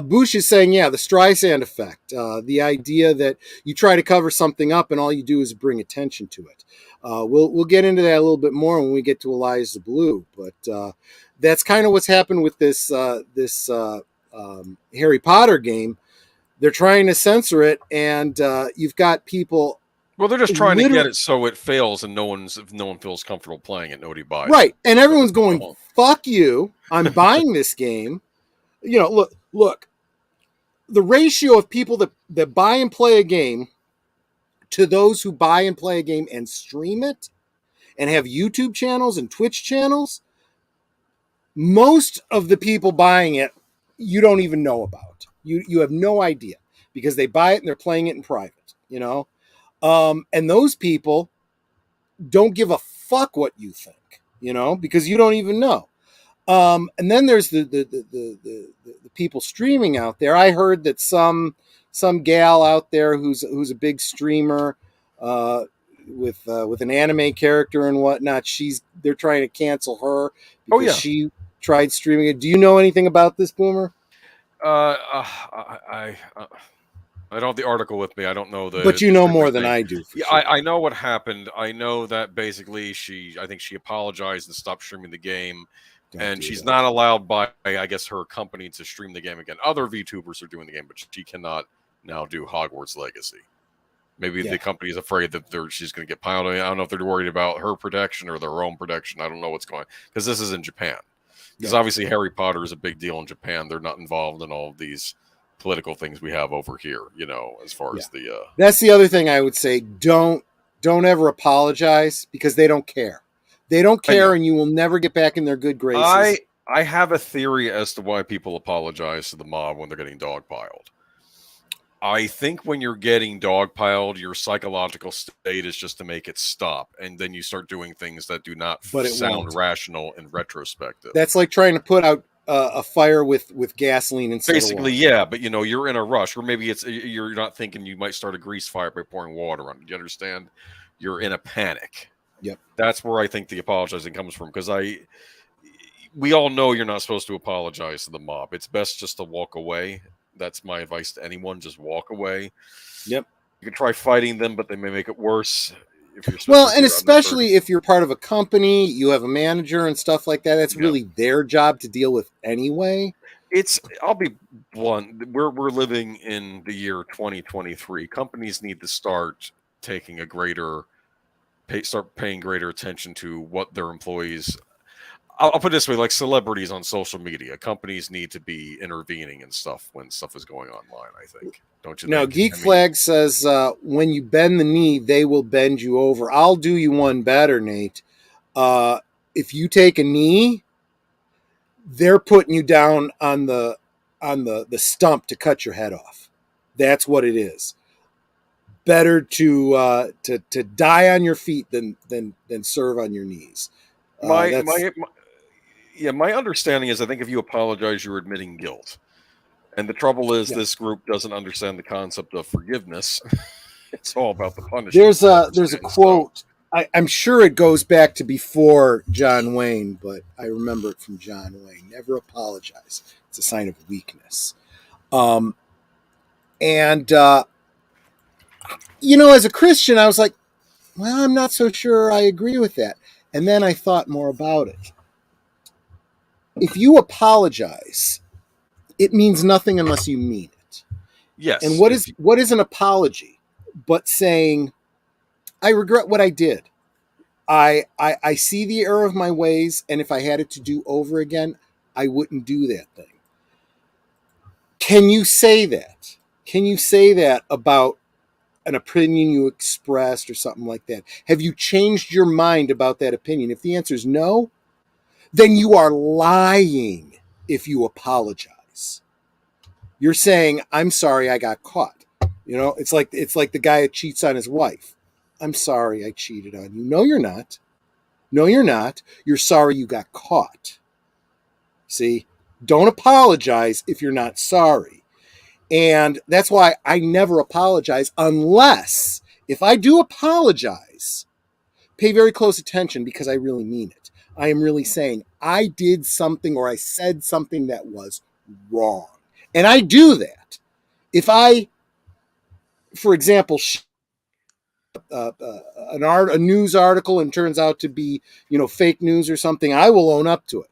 Bush is saying, yeah, the Streisand effect, the idea that you try to cover something up and all you do is bring attention to it. We'll get into that a little bit more when we get to Eliza Blue, but that's kind of what's happened with this Harry Potter game. They're trying to censor it, and you've got people. Well, they're just trying to get it so it fails, and if no one feels comfortable playing it, nobody buys it. Right, and everyone's going, "Fuck you! I'm buying this game." You know, look. The ratio of people that buy and play a game to those who buy and play a game and stream it, and have YouTube channels and Twitch channels, most of the people buying it, you don't even know about. You have no idea because they buy it and they're playing it in private, you know? And those people don't give a fuck what you think, you know, because you don't even know. And then there's the people streaming out there. I heard that some gal out there who's a big streamer with an anime character and whatnot, they're trying to cancel her because she tried streaming it. Do you know anything about this, Boomer? I don't have the article with me. I don't know but you know more than I do. Yeah, sure. I know what happened. I know that basically I think she apologized and stopped streaming the game. And she's not allowed by, I guess, her company to stream the game again. Other VTubers are doing the game, but she cannot now do Hogwarts Legacy. Maybe the company is afraid that she's going to get piled on. I don't know if they're worried about her protection or their own protection. I don't know what's going on. Because this is in Japan. Because obviously Harry Potter is a big deal in Japan. They're not involved in all of these political things we have over here, you know, as far as the... That's the other thing I would say. Don't ever apologize because they don't care. They don't care, and you will never get back in their good graces. I have a theory as to why people apologize to the mob when they're getting dogpiled. I think when you're getting dogpiled, your psychological state is just to make it stop, and then you start doing things that do not sound rational in retrospective. That's like trying to put out a fire with gasoline instead Basically, of water. yeah, but you know, you're in a rush, or maybe you're not thinking you might start a grease fire by pouring water on it. Do you understand? You're in a panic. Yep. That's where I think the apologizing comes from, because we all know you're not supposed to apologize to the mob. It's best just to walk away. That's my advice to anyone. Just walk away. Yep. You can try fighting them, but they may make it worse. Especially if you're part of a company, you have a manager and stuff like that. That's really their job to deal with anyway. I'll be blunt. We're living in the year 2023. Companies need to start taking start paying greater attention to what their employees. I'll put it this way: like celebrities on social media, companies need to be intervening and stuff when stuff is going online. I think, don't you? Now, Geek Flag says, "When you bend the knee, they will bend you over." I'll do you one better, Nate. If you take a knee, they're putting you down on the stump to cut your head off. That's what it is. Better to die on your feet than serve on your knees. My understanding is I think if you apologize, you're admitting guilt. And the trouble is this group doesn't understand the concept of forgiveness. It's all about the punishment. There's a quote. I'm sure it goes back to before John Wayne, but I remember it from John Wayne. Never apologize. It's a sign of weakness. You know, as a Christian, I was like, well, I'm not so sure I agree with that. And then I thought more about it. If you apologize, it means nothing unless you mean it. Yes. And what is an apology but saying, I regret what I did. I see the error of my ways, and if I had it to do over again, I wouldn't do that thing. Can you say that? Can you say that about an opinion you expressed or something like that? Have you changed your mind about that opinion? If the answer is no, then you are lying if you apologize. You're saying, I'm sorry I got caught. You know, it's like the guy that cheats on his wife. I'm sorry I cheated on you. No, you're not. No, you're not. You're sorry you got caught. See? Don't apologize if you're not sorry. And that's why I never apologize unless, if I do apologize, pay very close attention because I really mean it. I am really saying I did something or I said something that was wrong. And I do that. If I, for example, a news article and turns out to be, fake news or something, I will own up to it.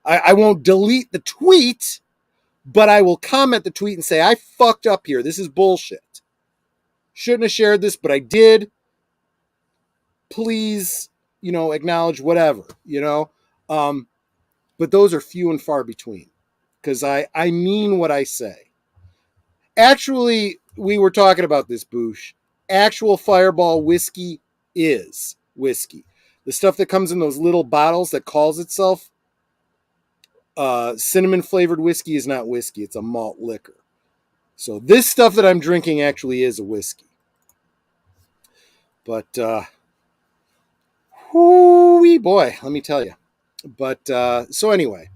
I won't delete the tweet, but I will comment the tweet and say, I fucked up here. This is bullshit. Shouldn't have shared this, but I did. Please, acknowledge whatever, but those are few and far between because I mean what I say. Actually, we were talking about this, Boosh. Actual Fireball whiskey is whiskey. The stuff that comes in those little bottles that calls itself cinnamon flavored whiskey is not whiskey. It's a malt liquor. So this stuff that I'm drinking actually is a whiskey. But, whoo-wee boy, let me tell you. But, so anyway,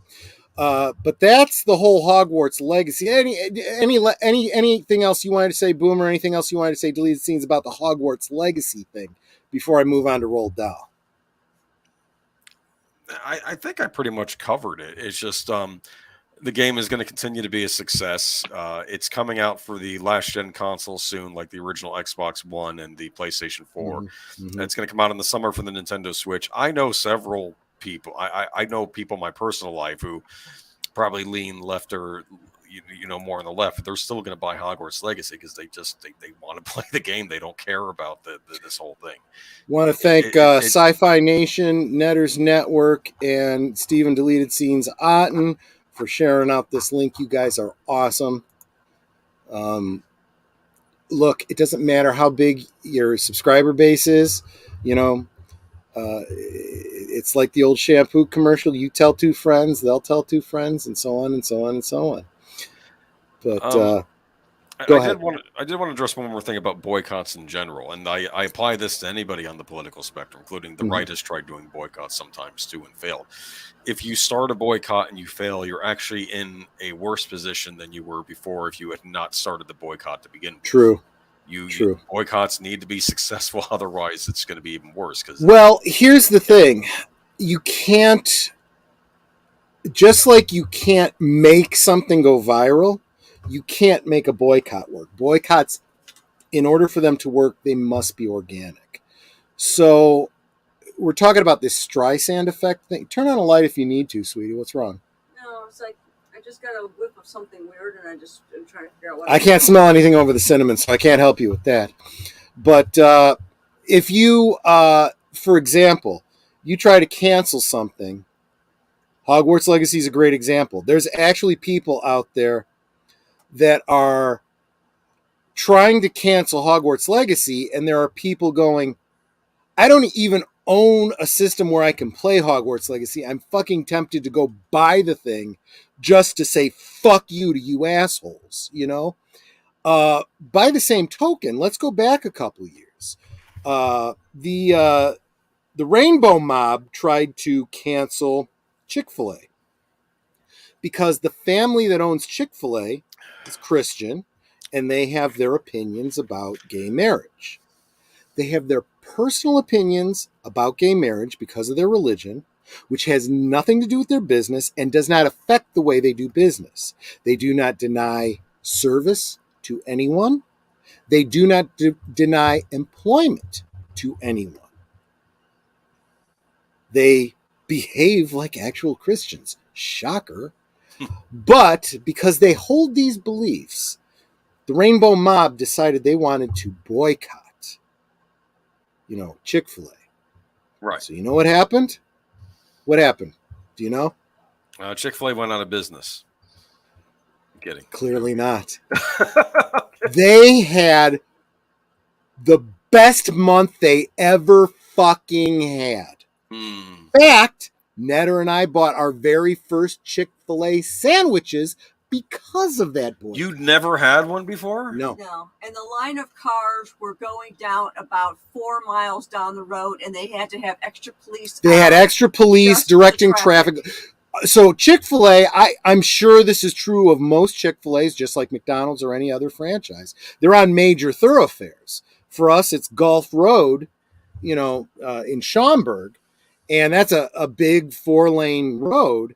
but that's the whole Hogwarts Legacy. Anything else you wanted to say, Boomer? Anything else you wanted to say, Deleted Scenes, about the Hogwarts Legacy thing before I move on to Roald Dahl? I think I pretty much covered it. It's just the game is going to continue to be a success. It's coming out for the last gen console soon, like the original Xbox One and the PlayStation 4. Mm-hmm. And it's going to come out in the summer for the Nintendo Switch. I know several people. I know people in my personal life who probably lean left or more on the left. They're still going to buy Hogwarts Legacy because they want to play the game. They don't care about this whole thing. Want to thank Sci-Fi Nation, Netters Network, and Steven Deleted Scenes Otten for sharing out this link. You guys are awesome. Look, it doesn't matter how big your subscriber base is. It's like the old shampoo commercial. You tell two friends, they'll tell two friends, and so on and so on and so on. But go ahead. I did want to address one more thing about boycotts in general, and I apply this to anybody on the political spectrum, including the right has tried doing boycotts sometimes too and failed. If you start a boycott and you fail, you're actually in a worse position than you were before if you had not started the boycott to begin with. True. True. Boycotts need to be successful, otherwise it's going to be even worse. Well, here's the thing. You can't, just like you can't make something go viral, you can't make a boycott work. Boycotts, in order for them to work, they must be organic. So we're talking about this Streisand effect thing. Turn on a light if you need to, sweetie. What's wrong? No, it's like I just got a whiff of something weird, and I'm trying to figure out what. I can't smell anything over the cinnamon, so I can't help you with that. But if you, for example, you try to cancel something, Hogwarts Legacy is a great example. There's actually people out there that are trying to cancel Hogwarts Legacy, and there are people going, I don't even own a system where I can play Hogwarts Legacy. I'm fucking tempted to go buy the thing just to say fuck you to you assholes, By the same token, let's go back a couple of years. The Rainbow Mob tried to cancel Chick-fil-A because the family that owns Chick-fil-A is Christian, and they have their opinions about gay marriage. They have their personal opinions about gay marriage because of their religion, which has nothing to do with their business and does not affect the way they do business. They do not deny service to anyone. They do not deny employment to anyone. They behave like actual Christians. Shocker. But because they hold these beliefs, the Rainbow Mob decided they wanted to boycott, Chick-fil-A. Right. So you know what happened? What happened? Do you know? Chick-fil-A went out of business. I'm kidding. Clearly not. They had the best month they ever fucking had. In fact, Netter and I bought our very first Chick-fil-A sandwiches because of that boycott. You'd never had one before? No. No. And the line of cars were going down about 4 miles down the road, and they had to have extra police. They had extra police just for the directing traffic. So Chick-fil-A, I'm sure this is true of most Chick-fil-A's, just like McDonald's or any other franchise. They're on major thoroughfares. For us, it's Gulf Road, in Schaumburg, and that's a big 4-lane road.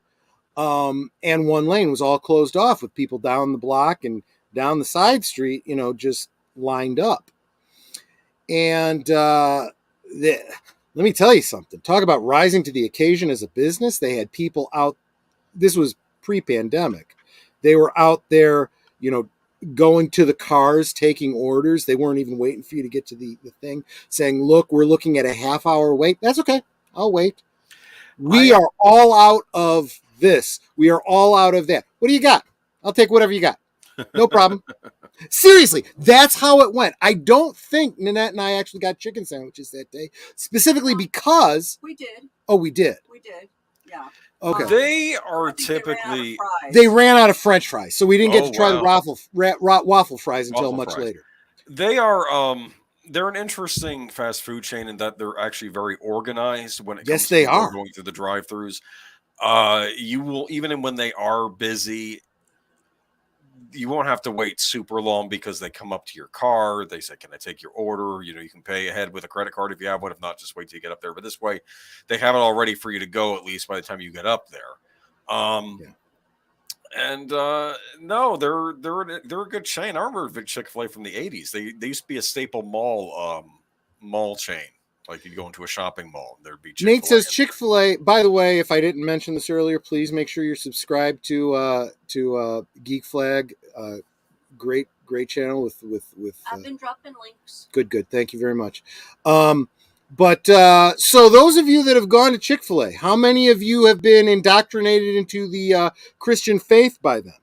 And one lane was all closed off with people down the block and down the side street, just lined up. And let me tell you something. Talk about rising to the occasion as a business. They had people out. This was pre-pandemic. They were out there, going to the cars, taking orders. They weren't even waiting for you to get to the thing, saying, look, we're looking at a half-hour wait. That's okay. I'll wait. We are all out of this. We are all out of that. What do you got? I'll take whatever you got. No problem. Seriously, that's how it went. I don't think Nanette and I actually got chicken sandwiches that day, specifically because... We did. Oh, we did? We did, yeah. Okay. They are typically... They ran out of French fries, so we didn't get to try the waffle fries until Waffle much fries. later. They are... They're an interesting fast food chain in that they're actually very organized when it comes Yes, to they people are. going through the drive-thrus. You will, even when they are busy, you won't have to wait super long because they come up to your car. They say, can I take your order? You can pay ahead with a credit card if you have one. If not, just wait till you get up there. But this way, they have it all ready for you to go, at least by the time you get up there. And no, they're a good chain. I remember Chick-fil-A from the 80s. They used to be a staple mall chain. Like you'd go into a shopping mall, and there'd be Chick-fil-A. Nate says Chick-fil-A. By the way, if I didn't mention this earlier, please make sure you're subscribed to Geek Flag. Great channel with. I've been dropping links. Good. Thank you very much. But so those of you that have gone to Chick-fil-A, how many of you have been indoctrinated into the Christian faith by them?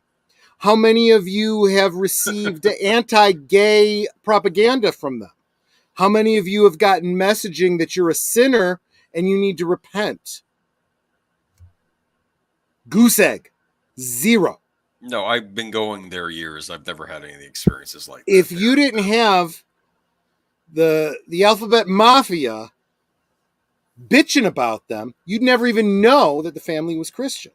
How many of you have received anti-gay propaganda from them? How many of you have gotten messaging that you're a sinner and you need to repent? Goose egg. 0. No, I've been going there years. I've never had any of the experiences like that. If you didn't have the alphabet mafia bitching about them, you'd never even know that the family was Christian.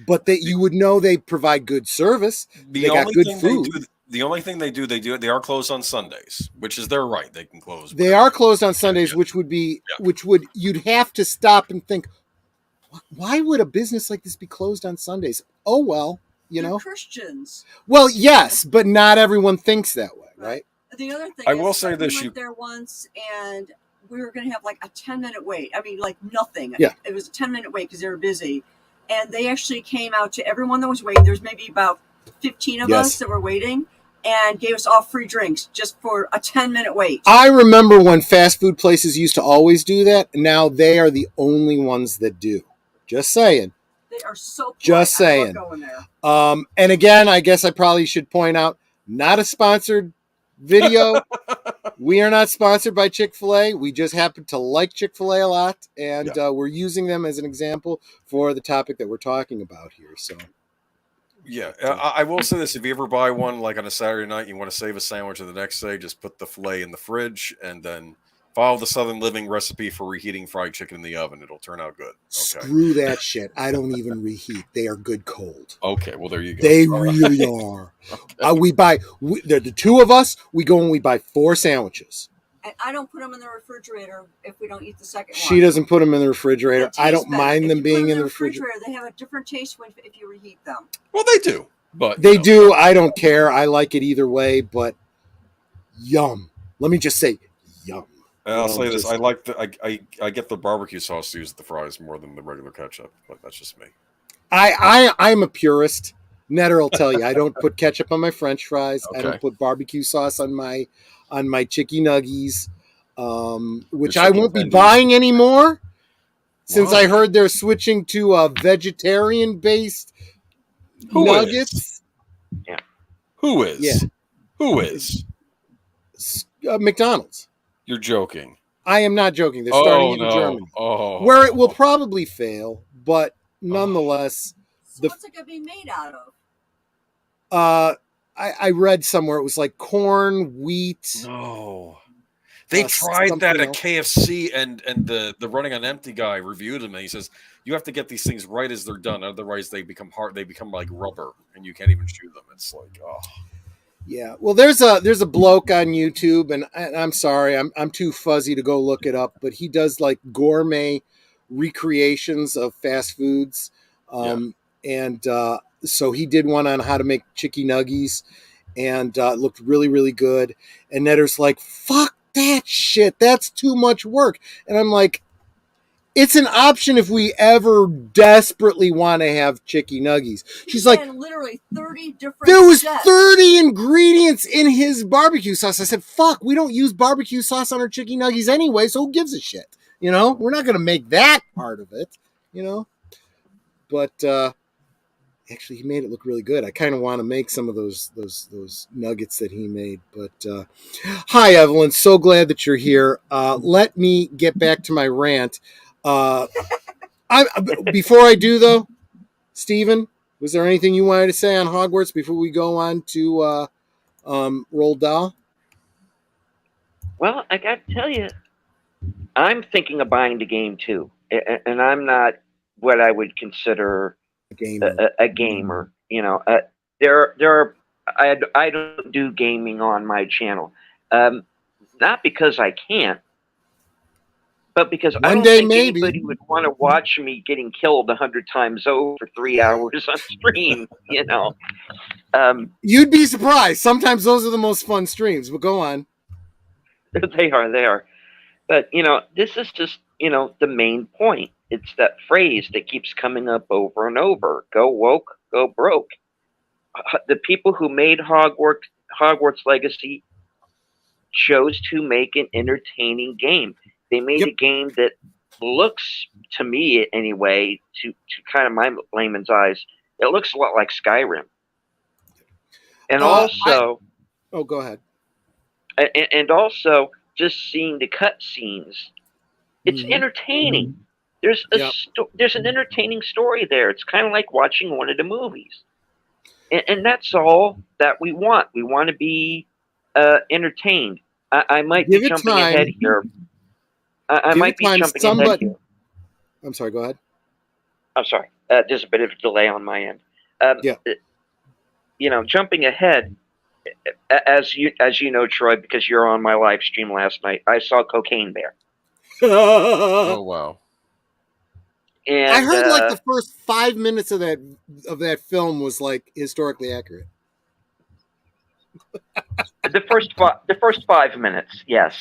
But that you would know they provide good service. They got good food. The only thing they are closed on Sundays, which is their right. They can close. They are closed on Sundays, which would you'd have to stop and think, why would a business like this be closed on Sundays? Oh, well, They're Christians. Well, yes, but not everyone thinks that way, right? The other thing I will say this: we went there once, and we were going to have like a 10-minute wait. I mean, like nothing. Yeah. It was a 10-minute wait because they were busy, and they actually came out to everyone that was waiting. There's maybe about 15 of us that were waiting, and gave us all free drinks just for a 10-minute wait. I remember when fast food places used to always do that. Now they are the only ones that do. Just saying. They are so polite. Just saying. I love going there. And again, I guess I probably should point out, not a sponsored video. We are not sponsored by Chick-fil-A. We just happen to like Chick-fil-A a lot, and we're using them as an example for the topic that we're talking about here. So, yeah, I will say this: if you ever buy one like on a Saturday night, you want to save a sandwich of the next day, just put the filet in the fridge and then follow the Southern Living recipe for reheating fried chicken in the oven. It'll turn out good. Okay. Screw that shit. I don't even reheat. They are good cold. Okay, well, there you go. They really are. Okay. The two of us, we go and we buy 4 sandwiches. And I don't put them in the refrigerator if we don't eat the second one. She doesn't put them in the refrigerator. I don't mind them being in the refrigerator. They have a different taste if you reheat them. Well, they do. But they do. I don't care. I like it either way, but yum. Let me just say yum. And I'll say this: I get the barbecue sauce to use with the fries more than the regular ketchup, but that's just me. I'm a purist. Netter will tell you I don't put ketchup on my French fries. Okay. I don't put barbecue sauce on my chicky nuggies, which I won't be buying anymore since I heard they're switching to vegetarian based nuggets. Yeah. Who is? Yeah. Who is? McDonald's. You're joking. I am not joking. They're starting in Germany. Where it will probably fail, but nonetheless. So what's it going to be made out of? I read somewhere it was like corn, wheat. No. They tried that something at else. KFC, and the running on empty guy reviewed them, and he says you have to get these things right as they're done, otherwise they become hard. They become like rubber, and you can't even chew them. It's like, oh, Yeah. Well, there's a bloke on YouTube, and I'm sorry, I'm too fuzzy to go look it up, but he does like gourmet recreations of fast foods. And so he did one on how to make chicky nuggies, and it looked really, really good. And Netter's like, fuck that shit. That's too much work. And I'm like, it's an option if we ever desperately want to have chicky nuggies. She's like, literally 30 different there was sets. 30 ingredients in his barbecue sauce. I said, fuck, we don't use barbecue sauce on our chicky nuggies anyway, so who gives a shit? You know, we're not going to make that part of it, you know? But actually, he made it look really good. I kind of want to make some of those nuggets that he made. But hi, Evelyn. So glad that you're here. Let me get back to my rant. Before I do, though, Stephen, was there anything you wanted to say on Hogwarts before we go on to Roald Dahl? Well, I got to tell you, I'm thinking of buying the game too, and I'm not what I would consider a gamer. You know, there are I don't do gaming on my channel, not because I can't, but because I don't think anybody would want to watch me getting killed 100 times over for 3 hours on stream. You know, you'd be surprised. Sometimes those are the most fun streams. But go on. They are. But, you know, this is just, you know, the main point. It's that phrase that keeps coming up over and over. Go woke, go broke. The people who made Hogwarts Legacy chose to make an entertaining game. They made a game that looks, to me anyway, to kind of my layman's eyes, it looks a lot like Skyrim. And also... go ahead. And also, just seeing the cutscenes, it's entertaining. There's there's an entertaining story there. It's kind of like watching one of the movies, and that's all that we want. We want to be entertained. I might be jumping ahead here. I might be jumping ahead here. I'm sorry. Go ahead. I'm sorry. There's a bit of a delay on my end. You know, jumping ahead. As you know, Troy, because you're on my live stream last night, I saw Cocaine Bear. Oh wow! And I heard like the first 5 minutes of that film was like historically accurate. the first 5 minutes, yes,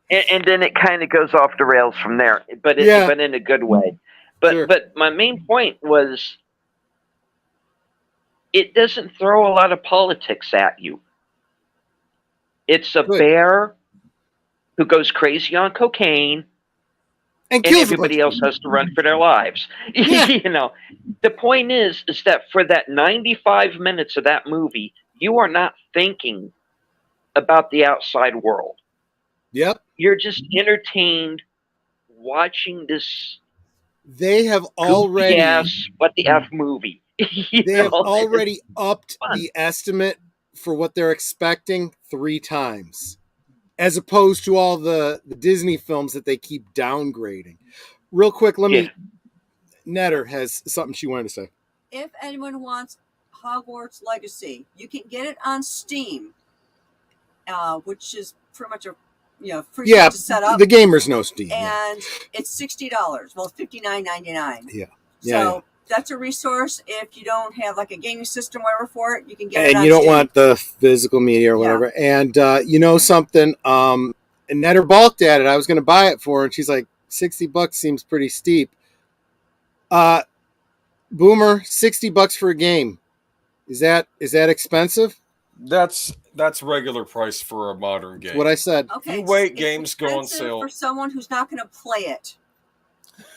and then it kind of goes off the rails from there, but in a good way. But my main point was, it doesn't throw a lot of politics at you. It's a bear who goes crazy on cocaine, and everybody else has to run for their lives. Yeah. You know, the point is that for that 95 minutes of that movie, you are not thinking about the outside world. Yep. You're just entertained watching this. They have already what the F movie. They have already upped the estimate for what they're expecting 3 times, as opposed to all the Disney films that they keep downgrading. Real quick, Netter has something she wanted to say. If anyone wants Hogwarts Legacy, you can get it on Steam, which is pretty much a free to set up. The gamers know Steam, and it's $60. Well, $59.99. Yeah. So that's a resource. If you don't have like a gaming system, whatever for it, you can get it on and you don't Steam. want the physical media or whatever. And you know something? And Netter balked at it. I was going to buy it for her, and she's like, $60 seems pretty steep. Boomer, $60 for a game. Is that expensive? That's regular price for a modern game. That's what I said. Okay, you wait, it's games go on sale for someone who's not going to play it.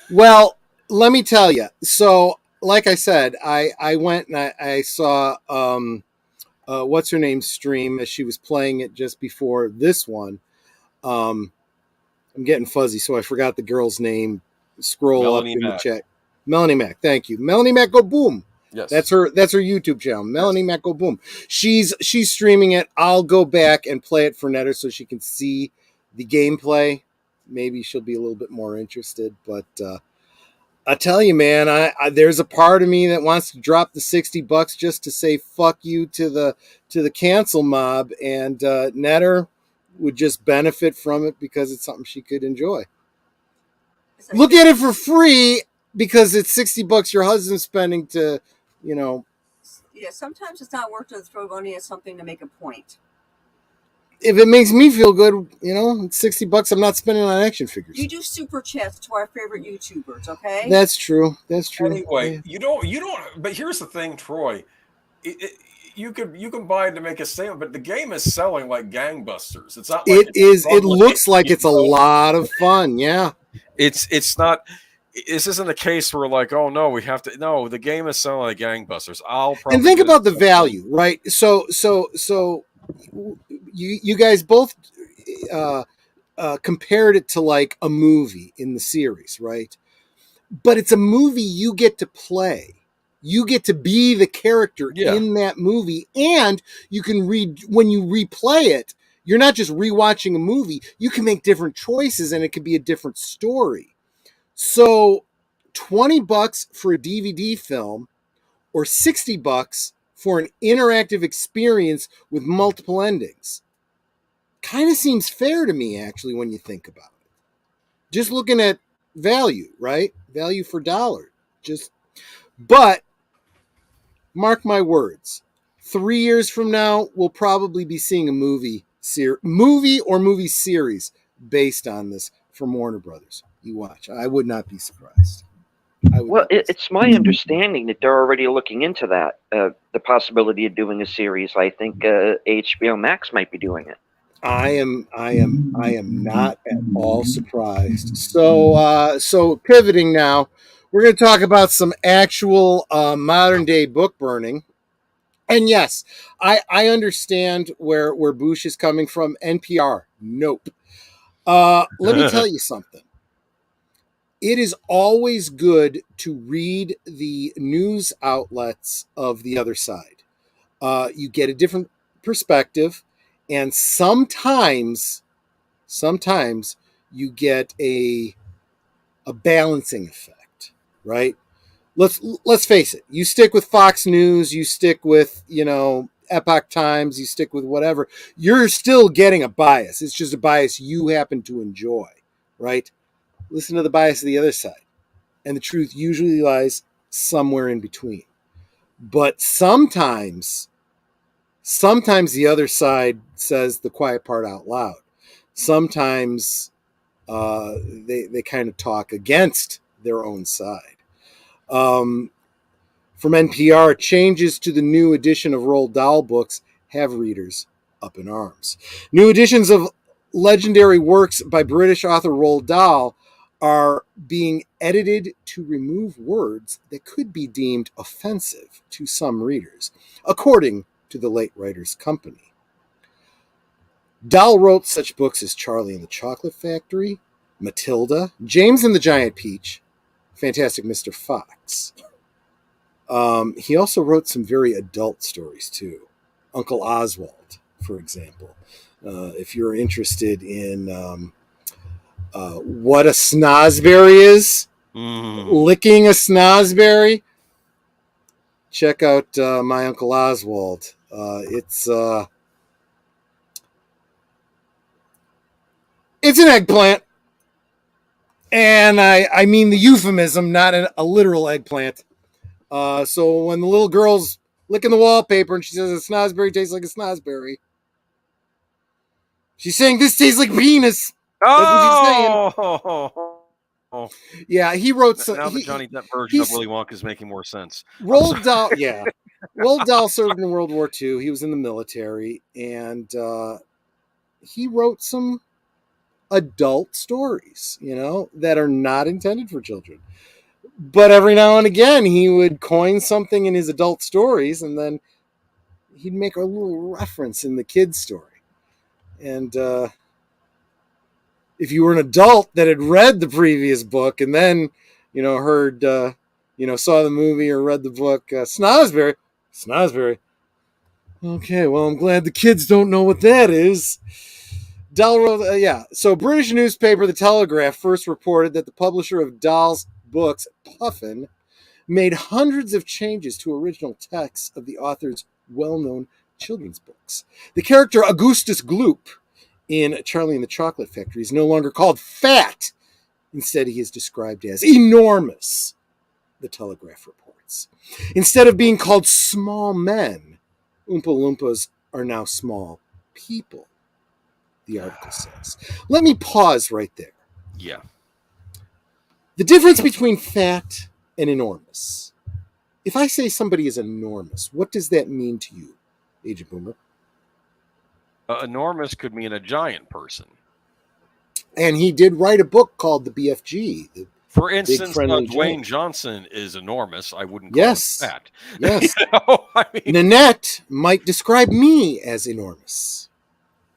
Well, let me tell you. So, like I said, I went and I saw what's her name stream as she was playing it just before this one. I'm getting fuzzy, so I forgot the girl's name. Scroll Melanie up in Mac. the chat. Melanie Mac, thank you. Melanie Mac, go boom. Yes. That's her YouTube channel, Melanie Mecco Boom. She's streaming it. I'll go back and play it for Netter so she can see the gameplay. Maybe she'll be a little bit more interested. But I tell you, man, I there's a part of me that wants to drop the $60 just to say fuck you to the cancel mob, and Netter would just benefit from it because it's something she could enjoy. Look at it for free because it's $60 your husband's spending to, you know. Yeah, sometimes it's not worth to throw money at something to make a point. If it makes me feel good, you know, it's $60 I'm not spending on action figures. You do super chats to our favorite YouTubers, okay? That's true. Anyway, Yeah. you don't. But here's the thing, Troy. You can buy it to make a statement, but the game is selling like gangbusters. It's not. Like It looks like it's a lot of fun. Yeah. It's not. This isn't a case where like, oh no, we have to. No, the game is selling like gangbusters. And think about the value, right? So you guys both compared it to like a movie in the series, right? But it's a movie you get to play. You get to be the character in that movie, and you can read when you replay it. You're not just rewatching a movie. You can make different choices, and it could be a different story. So, $20 for a DVD film, or $60 for an interactive experience with multiple endings, kind of seems fair to me, actually, when you think about it. Just looking at value, right? Value for dollar. But mark my words. 3 years from now, we'll probably be seeing a movie or movie series based on this from Warner Brothers. You watch. I would not be surprised. Well, it's my understanding that they're already looking into that, the possibility of doing a series. I think HBO Max might be doing it. I am not at all surprised. So pivoting now, we're going to talk about some actual modern day book burning. And yes, I understand where Bush is coming from. NPR, nope. Let me tell you something. It is always good to read the news outlets of the other side. You get a different perspective, and sometimes you get a balancing effect, right? Let's face it. You stick with Fox News, you stick with, Epoch Times, you stick with whatever. You're still getting a bias. It's just a bias you happen to enjoy, right? Listen to the bias of the other side. And the truth usually lies somewhere in between. But sometimes the other side says the quiet part out loud. Sometimes they kind of talk against their own side. From NPR, changes to the new edition of Roald Dahl books have readers up in arms. New editions of legendary works by British author Roald Dahl are being edited to remove words that could be deemed offensive to some readers, according to the late writers' company. Dahl wrote such books as Charlie and the Chocolate Factory, Matilda, James and the Giant Peach, Fantastic Mr. Fox. He also wrote some very adult stories, too. Uncle Oswald, for example. If you're interested in what a snozberry is, licking a snozberry, check out My Uncle Oswald. It's an eggplant. And I mean the euphemism, not a literal eggplant. So when the little girl's licking the wallpaper and she says a snozberry tastes like a snozberry, she's saying this tastes like penis. That's what she's saying. Yeah, he wrote some. Now the Johnny Depp version of Willy Wonka is making more sense. Roald Dahl, yeah. Roald Dahl served in World War II. He was in the military, and he wrote some adult stories, that are not intended for children. But every now and again, he would coin something in his adult stories, and then he'd make a little reference in the kid's story. And if you were an adult that had read the previous book and then, heard saw the movie or read the book. Snosberry. Okay, well, I'm glad the kids don't know what that is. Dahl wrote, So British newspaper The Telegraph first reported that the publisher of Dahl's books, Puffin, made hundreds of changes to original texts of the author's well-known children's books. The character Augustus Gloop in Charlie and the Chocolate Factory is no longer called fat. Instead, he is described as enormous, the Telegraph reports. Instead of being called small men, Oompa Loompas are now small people, the article says. Let me pause right there. Yeah. The difference between fat and enormous. If I say somebody is enormous, what does that mean to you, Agent Boomer? Enormous could mean a giant person. And he did write a book called The BFG. For instance, Dwayne giant. Johnson is enormous. I wouldn't call him fat. Yes. I mean, Nanette might describe me as enormous.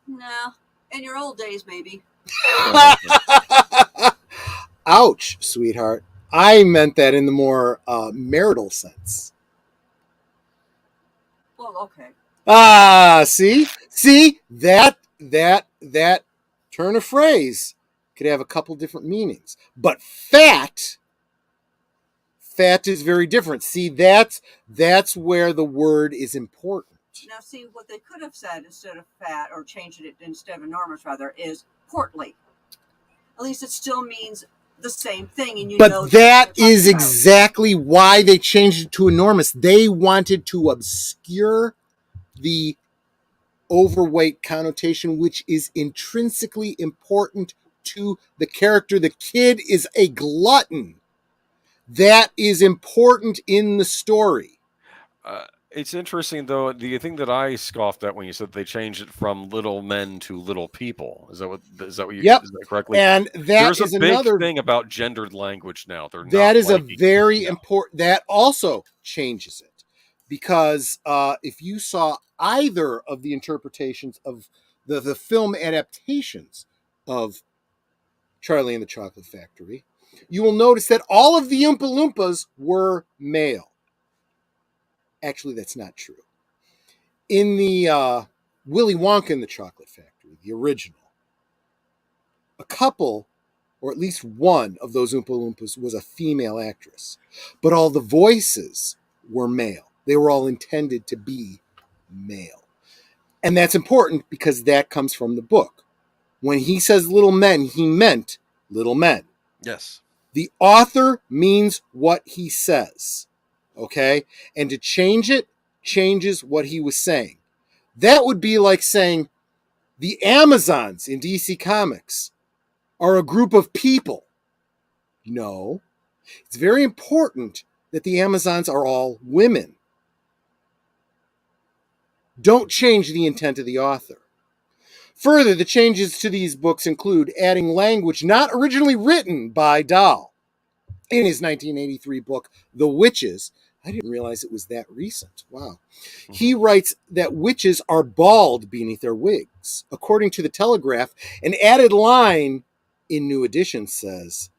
No, in your old days, maybe. Ouch, sweetheart. I meant that in the more marital sense. Well, okay. See, that turn of phrase could have a couple different meanings. But fat is very different. See, that's where the word is important. Now, see, what they could have said instead of fat, or changed it instead of enormous, rather, is portly. At least it still means the same thing, and but that is exactly why they changed it to enormous. They wanted to obscure the overweight connotation, which is intrinsically important to the character. The kid is a glutton. That is important in the story. It's interesting, though. The thing that I scoffed at when you said they changed it from little men to little people. Is that what you? Yep. Is that correctly? And there's a big thing about gendered language now. That is a very important. That also changes it, because if you saw either of the interpretations of the film adaptations of Charlie and the Chocolate Factory, you will notice that all of the Oompa Loompas were male. Actually, that's not true. In the Willy Wonka and the Chocolate Factory, the original, a couple, or at least one of those Oompa Loompas was a female actress. But all the voices were male. They were all intended to be male. And that's important because that comes from the book. When he says little men, he meant little men. Yes. The author means what he says. Okay? And to change it changes what he was saying. That would be like saying the Amazons in DC Comics are a group of people. No. It's very important that the Amazons are all women. Don't change the intent of the author. Further, the changes to these books include adding language not originally written by Dahl. In his 1983 book, The Witches, I didn't realize it was that recent. Wow. He writes that witches are bald beneath their wigs. According to the Telegraph, an added line in New Edition says,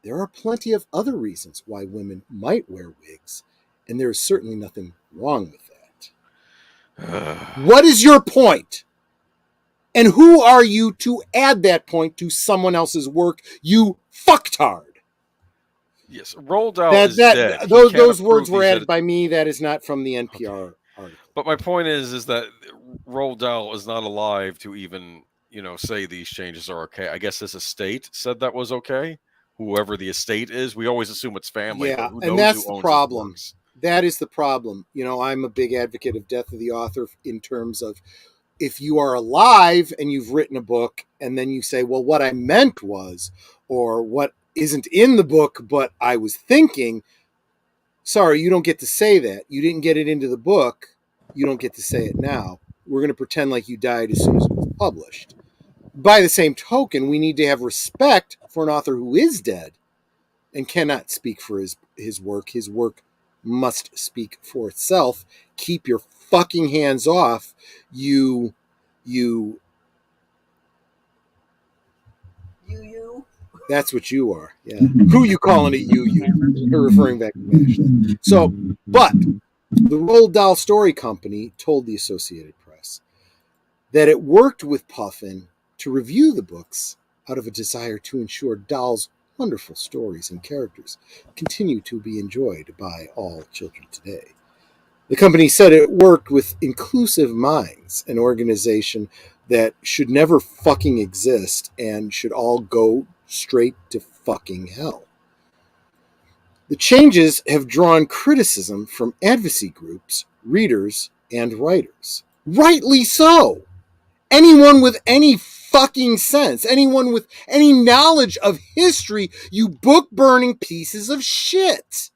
there are plenty of other reasons why women might wear wigs, and there is certainly nothing wrong with that. What is your point? And who are you to add that point to someone else's work, you fucktard? Yes, Roald Dahl is dead. Those words were added by me. That is not from the NPR article. But my point is that Roald Dahl is not alive to even, say these changes are okay. I guess this estate said that was okay. Whoever the estate is, we always assume it's family. Yeah, but and that's the problem. That is the problem. I'm a big advocate of death of the author in terms of if you are alive and you've written a book and then you say, well, what I meant was, or what isn't in the book, but I was thinking, sorry, you don't get to say that. You didn't get it into the book. You don't get to say it now. We're going to pretend like you died as soon as it was published. By the same token, we need to have respect for an author who is dead and cannot speak for his work. His work must speak for itself. Keep your fucking hands off, you That's what you are. Yeah. Who you calling it you? You're referring back to MASH. So, but the Roald Dahl Story Company told the Associated Press that it worked with Puffin to review the books out of a desire to ensure Dahl's wonderful stories and characters continue to be enjoyed by all children today. The company said it worked with Inclusive Minds, an organization that should never fucking exist and should all go straight to fucking hell. The changes have drawn criticism from advocacy groups, readers, and writers. Rightly so. Anyone with any fucking sense, anyone with any knowledge of history, you book-burning pieces of shit.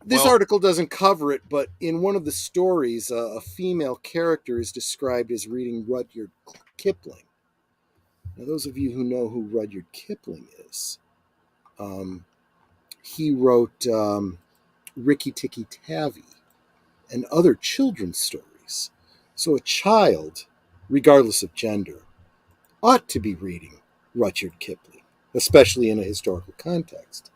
This article doesn't cover it, but in one of the stories, a female character is described as reading Rudyard Kipling. Now, those of you who know who Rudyard Kipling is, he wrote Rikki Tikki Tavi and other children's stories. So a child, regardless of gender, ought to be reading Rudyard Kipling, especially in a historical context.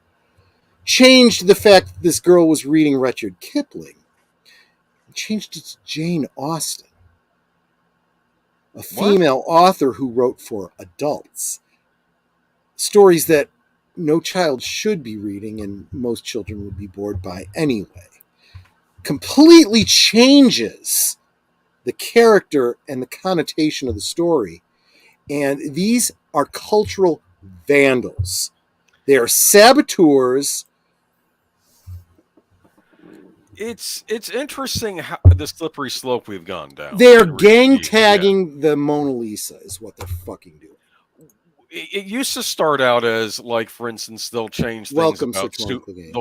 Changed the fact that this girl was reading Rudyard Kipling, and changed it to Jane Austen, a female author who wrote for adults. Stories that no child should be reading and most children would be bored by anyway. Completely changes the character and the connotation of the story. And these are cultural vandals. They are saboteurs. It's interesting how the slippery slope we've gone down. They are gang tagging the Mona Lisa is what they're fucking doing. It used to start out as, like, for instance, they'll change things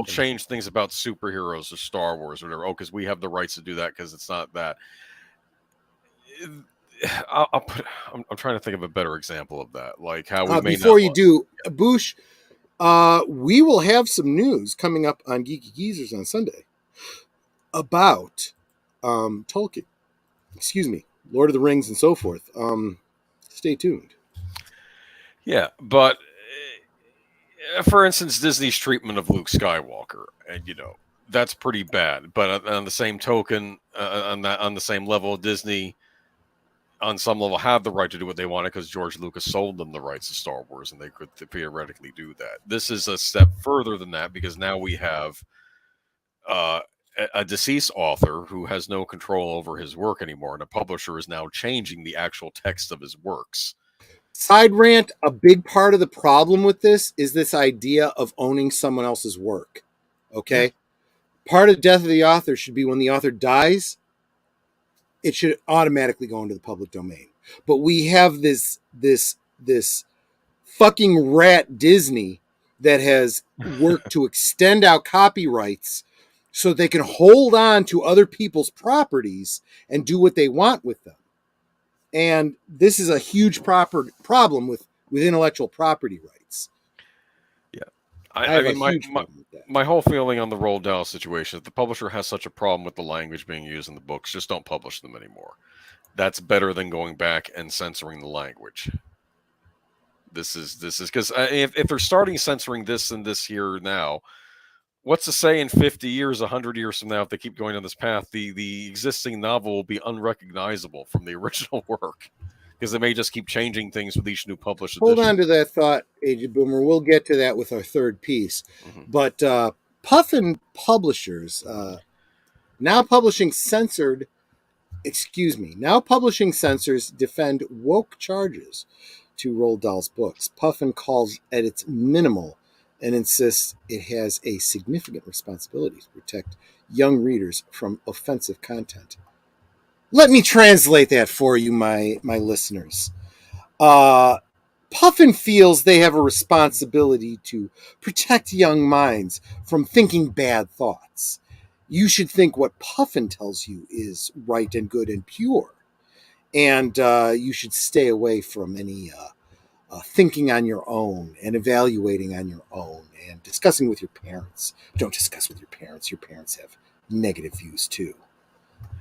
change things about superheroes or Star Wars or whatever. Oh, because we have the rights to do that because it's not that. I'm trying to think of a better example of that. Like how we before you do, Boosh, we will have some news coming up on Geeky Geezers on Sunday about Tolkien. Excuse me, Lord of the Rings and so forth. Stay tuned. Yeah, but for instance, Disney's treatment of Luke Skywalker, and that's pretty bad. But on the same token, on the same level, Disney, on some level, have the right to do what they wanted because George Lucas sold them the rights to Star Wars, and they could theoretically do that. This is a step further than that because now we have a deceased author who has no control over his work anymore, and a publisher is now changing the actual text of his works. Side rant, a big part of the problem with this is this idea of owning someone else's work. Okay? Yeah. Part of the death of the author should be when the author dies, it should automatically go into the public domain. But we have this fucking rat Disney that has worked to extend out copyrights so they can hold on to other people's properties and do what they want with them. And this is a huge problem with intellectual property rights. Yeah. I mean, my whole feeling on the Roald Dahl situation, if the publisher has such a problem with the language being used in the books, just don't publish them anymore. That's better than going back and censoring the language. This is because if they're starting censoring this and this here now, what's to say in 50 years, 100 years from now, if they keep going on this path, the existing novel will be unrecognizable from the original work because they may just keep changing things with each new published edition. Hold on to that thought, Agent Boomer. We'll get to that with our third piece. Mm-hmm. But Puffin Publishers, now publishing censors defend woke charges to Roald Dahl's books. Puffin calls at its minimal and insists it has a significant responsibility to protect young readers from offensive content. Let me translate that for you, my listeners. Puffin feels they have a responsibility to protect young minds from thinking bad thoughts. You should think what Puffin tells you is right and good and pure. And you should stay away from any thinking on your own and evaluating on your own and discussing with your parents. Don't discuss with your parents. Your parents have negative views too.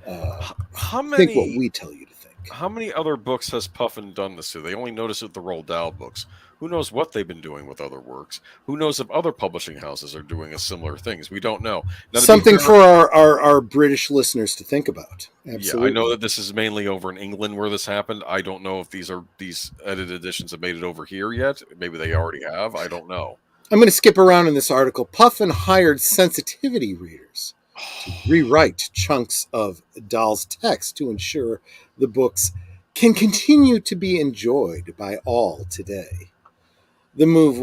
Think what we tell you to think. How many other books has Puffin done this to? They only notice it with the Roald Dahl books. Who knows what they've been doing with other works? Who knows if other publishing houses are doing a similar things? We don't know. Now, Something for our British listeners to think about. Absolutely. Yeah, I know that this is mainly over in England where this happened. I don't know if these edited editions have made it over here yet. Maybe they already have. I don't know. I'm going to skip around in this article. Puffin hired sensitivity readers to rewrite chunks of Dahl's text to ensure the books can continue to be enjoyed by all today. The move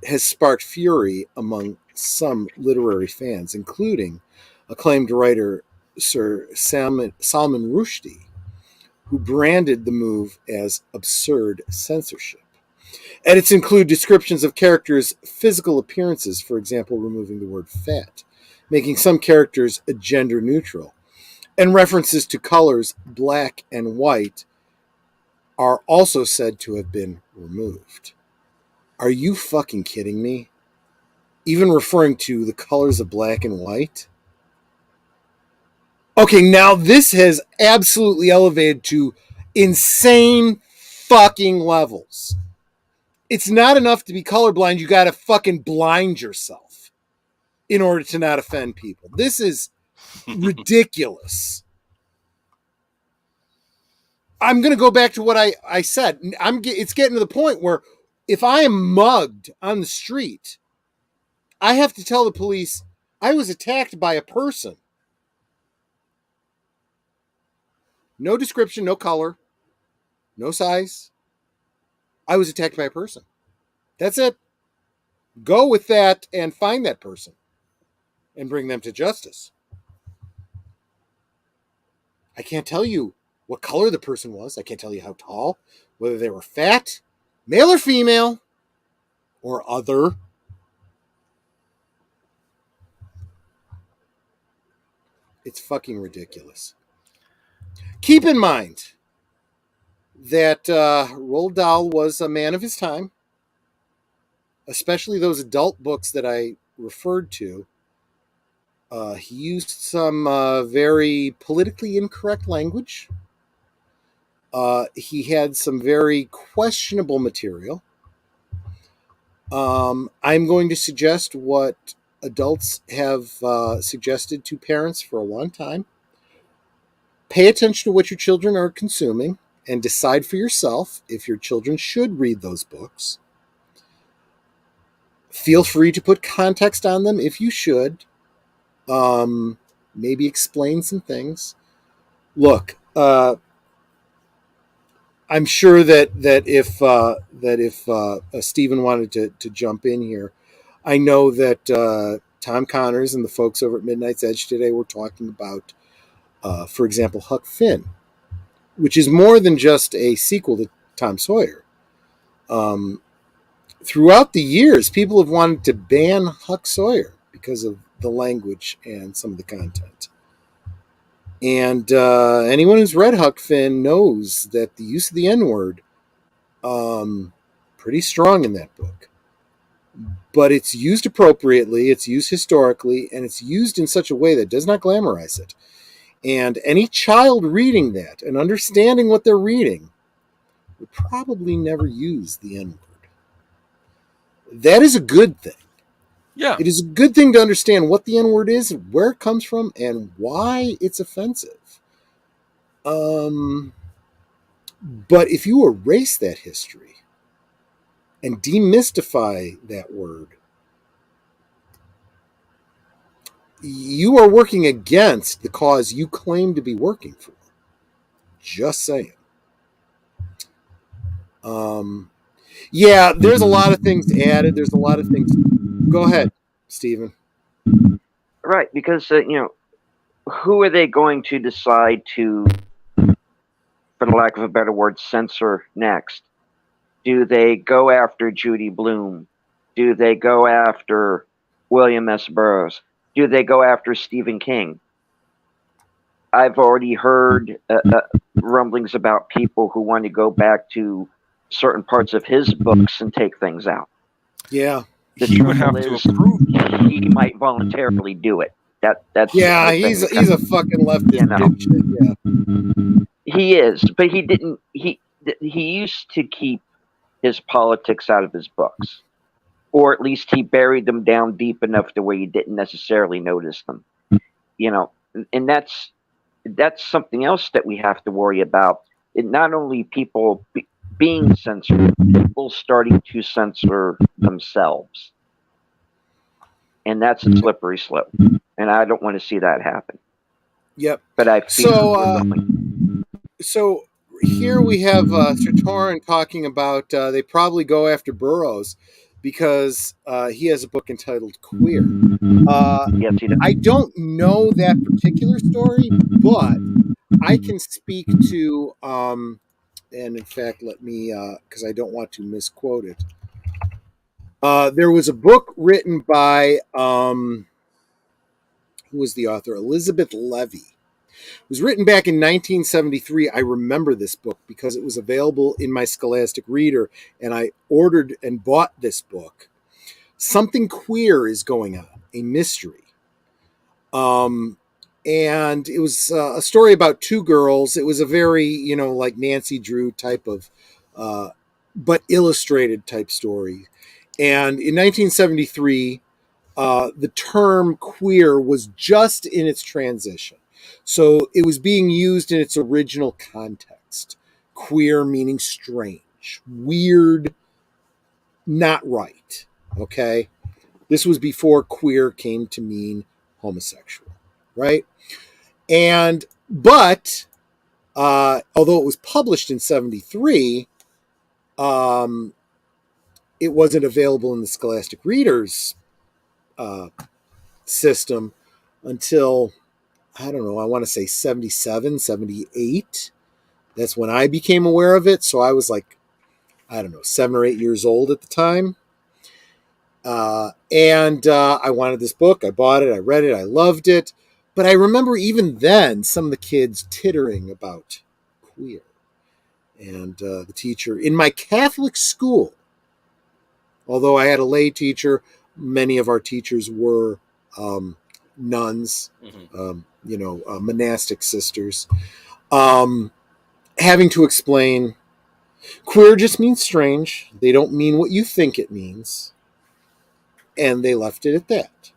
has sparked fury among some literary fans, including acclaimed writer Sir Salman Rushdie, who branded the move as absurd censorship. Edits include descriptions of characters' physical appearances, for example, removing the word fat, making some characters gender neutral, and references to colors black and white are also said to have been removed. Are you fucking kidding me? Even referring to the colors of black and white? Okay, now this has absolutely elevated to insane fucking levels. It's not enough to be colorblind. You got to fucking blind yourself in order to not offend people. This is ridiculous. I'm going to go back to what I said. It's getting to the point where if I am mugged on the street, I have to tell the police I was attacked by a person. No description, no color, no size. I was attacked by a person. That's it. Go with that and find that person and bring them to justice. I can't tell you what color the person was. I can't tell you how tall, whether they were fat, male or female, or other. It's fucking ridiculous. Keep in mind that Roald Dahl was a man of his time, especially those adult books that I referred to. He used some very politically incorrect language. He had some very questionable material. I'm going to suggest what adults have suggested to parents for a long time. Pay attention to what your children are consuming and decide for yourself if your children should read those books. Feel free to put context on them if you should. Maybe explain some things. Look, I'm sure that if Stephen wanted to jump in here, I know that Tom Connors and the folks over at Midnight's Edge today were talking about, for example, Huck Finn, which is more than just a sequel to Tom Sawyer. Throughout the years, people have wanted to ban Huck Sawyer because of the language and some of the content. And anyone who's read Huck Finn knows that the use of the N-word pretty strong in that book. But it's used appropriately, it's used historically, and it's used in such a way that does not glamorize it. And any child reading that and understanding what they're reading would probably never use the N-word. That is a good thing. Yeah. It is a good thing to understand what the N-word is, where it comes from, and why it's offensive. But if you erase that history and demystify that word, you are working against the cause you claim to be working for. Just saying. Yeah, there's a lot of things added. There's a lot of things. Go ahead, Stephen. Right, because, who are they going to decide to, for the lack of a better word, censor next? Do they go after Judy Blume? Do they go after William S. Burroughs? Do they go after Stephen King? I've already heard rumblings about people who want to go back to certain parts of his books and take things out. Yeah. He would have to approve. He might voluntarily do it. That's he's a fucking leftist dipshit. Yeah. He is, but he didn't. He used to keep his politics out of his books, or at least he buried them down deep enough to where you didn't necessarily notice them. You know, and that's something else that we have to worry about. Not only people being censored, people starting to censor themselves, and that's a slippery slope. And I don't want to see that happen. Yep. But I feel we're going. So here we have Tritorin talking about they probably go after Burroughs because he has a book entitled Queer. Yes, he does. I don't know that particular story, but I can speak to, and in fact, let me, because I don't want to misquote it. There was a book written by, who was the author? Elizabeth Levy. It was written back in 1973. I remember this book because it was available in my Scholastic Reader, and I ordered and bought this book. Something queer is going on, a mystery. And it was a story about two girls. It was a very, like Nancy Drew type of, but illustrated type story. And in 1973, the term queer was just in its transition. So it was being used in its original context. Queer meaning strange, weird, not right. Okay? This was before queer came to mean homosexual, right? But although it was published in 73, it wasn't available in the Scholastic Readers system until, I don't know, I want to say 77, 78. That's when I became aware of it. So I was like, I don't know, 7 or 8 years old at the time. And I wanted this book. I bought it. I read it. I loved it. But I remember even then, some of the kids tittering about queer. And the teacher in my Catholic school, although I had a lay teacher, many of our teachers were nuns, monastic sisters, having to explain queer just means strange. They don't mean what you think it means. And they left it at that.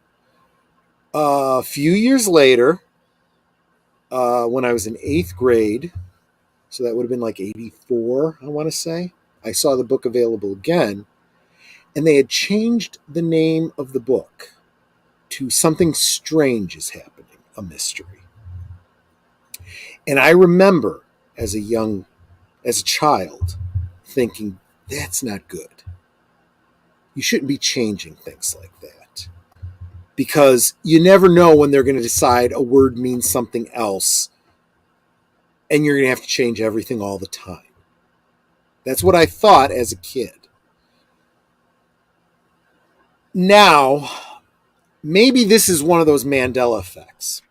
A few years later, when I was in 8th grade, so that would have been like 84, I want to say, I saw the book available again, and they had changed the name of the book to Something Strange is Happening, a Mystery. And I remember as a child, thinking, that's not good. You shouldn't be changing things like that. Because you never know when they're going to decide a word means something else, and you're going to have to change everything all the time. That's what I thought as a kid. Now, maybe this is one of those Mandela effects,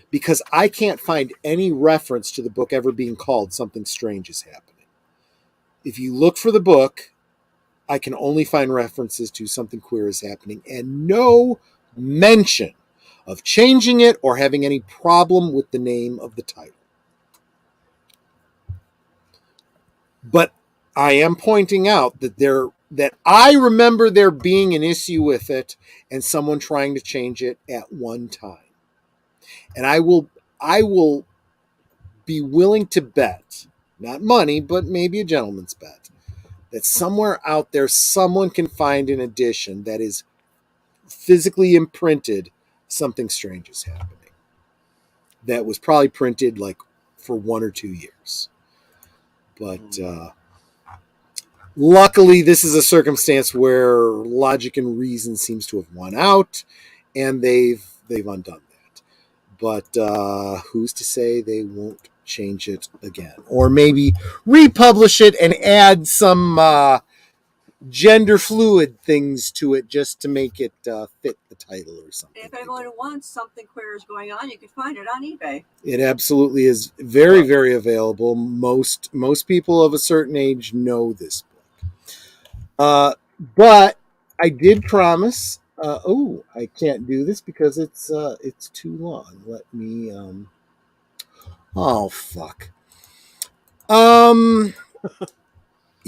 because I can't find any reference to the book ever being called Something Strange is Happening. If you look for the book, I can only find references to Something Queer is Happening and no mention of changing it or having any problem with the name of the title. But I am pointing out that I remember there being an issue with it and someone trying to change it at one time. And I will be willing to bet, not money, but maybe a gentleman's bet, that somewhere out there someone can find an edition that is physically imprinted Something Strange is Happening. That was probably printed like for 1 or 2 years. But luckily, this is a circumstance where logic and reason seems to have won out, and they've undone that. But who's to say they won't change it again? Or maybe republish it and add some gender fluid things to it just to make it fit the title or something. If anyone wants Something Queer is Going On, you can find it on eBay. It absolutely is very, very available. Most people of a certain age know this book. But I did promise. I can't do this because it's too long. Let me. Oh fuck.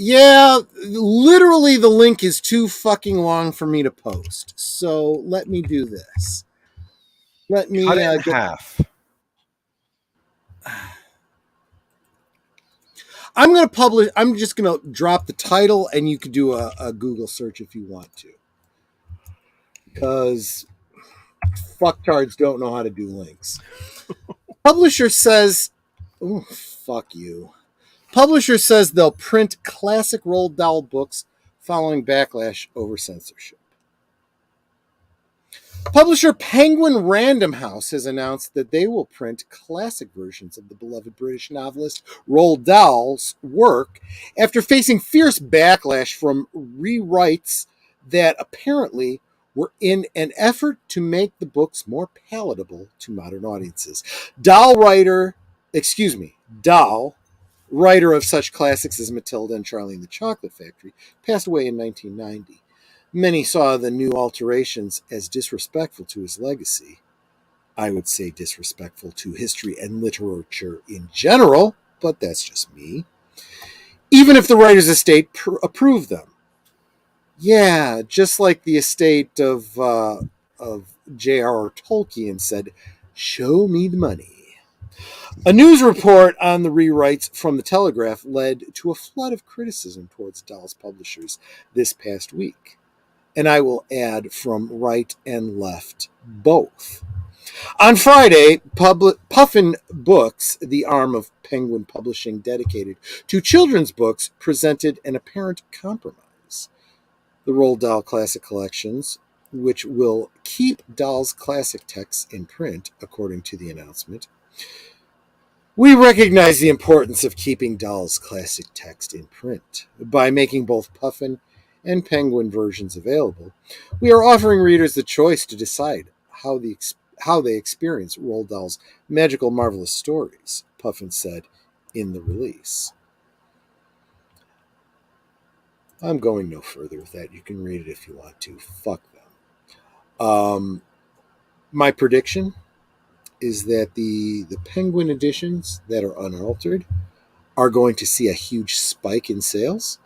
Yeah, literally the link is too fucking long for me to post. So let me do this. Let me Cut it in go. half. I'm going to publish. I'm just going to drop the title, and you could do a Google search if you want to. Because fucktards don't know how to do links. Publisher says, oh, fuck you. Publisher says they'll print classic Roald Dahl books following backlash over censorship. Publisher Penguin Random House has announced that they will print classic versions of the beloved British novelist Roald Dahl's work after facing fierce backlash from rewrites that apparently were in an effort to make the books more palatable to modern audiences. Dahl, writer of such classics as Matilda and Charlie and the Chocolate Factory, passed away in 1990. Many saw the new alterations as disrespectful to his legacy. I would say disrespectful to history and literature in general, but that's just me. Even if the writer's estate approved them. Yeah, just like the estate of J.R.R. Tolkien said, "Show me the money." A news report on the rewrites from the Telegraph led to a flood of criticism towards Dahl's publishers this past week. And I will add from right and left both. On Friday, Puffin Books, the arm of Penguin Publishing dedicated to children's books, presented an apparent compromise. The Roald Dahl Classic Collections, which will keep Dahl's classic texts in print, according to the announcement. We recognize the importance of keeping Dahl's classic text in print. By making both Puffin and Penguin versions available, we are offering readers the choice to decide how they experience Roald Dahl's magical, marvelous stories, Puffin said in the release. I'm going no further with that. You can read it if you want to. Fuck them. My prediction is that the Penguin editions that are unaltered are going to see a huge spike in sales,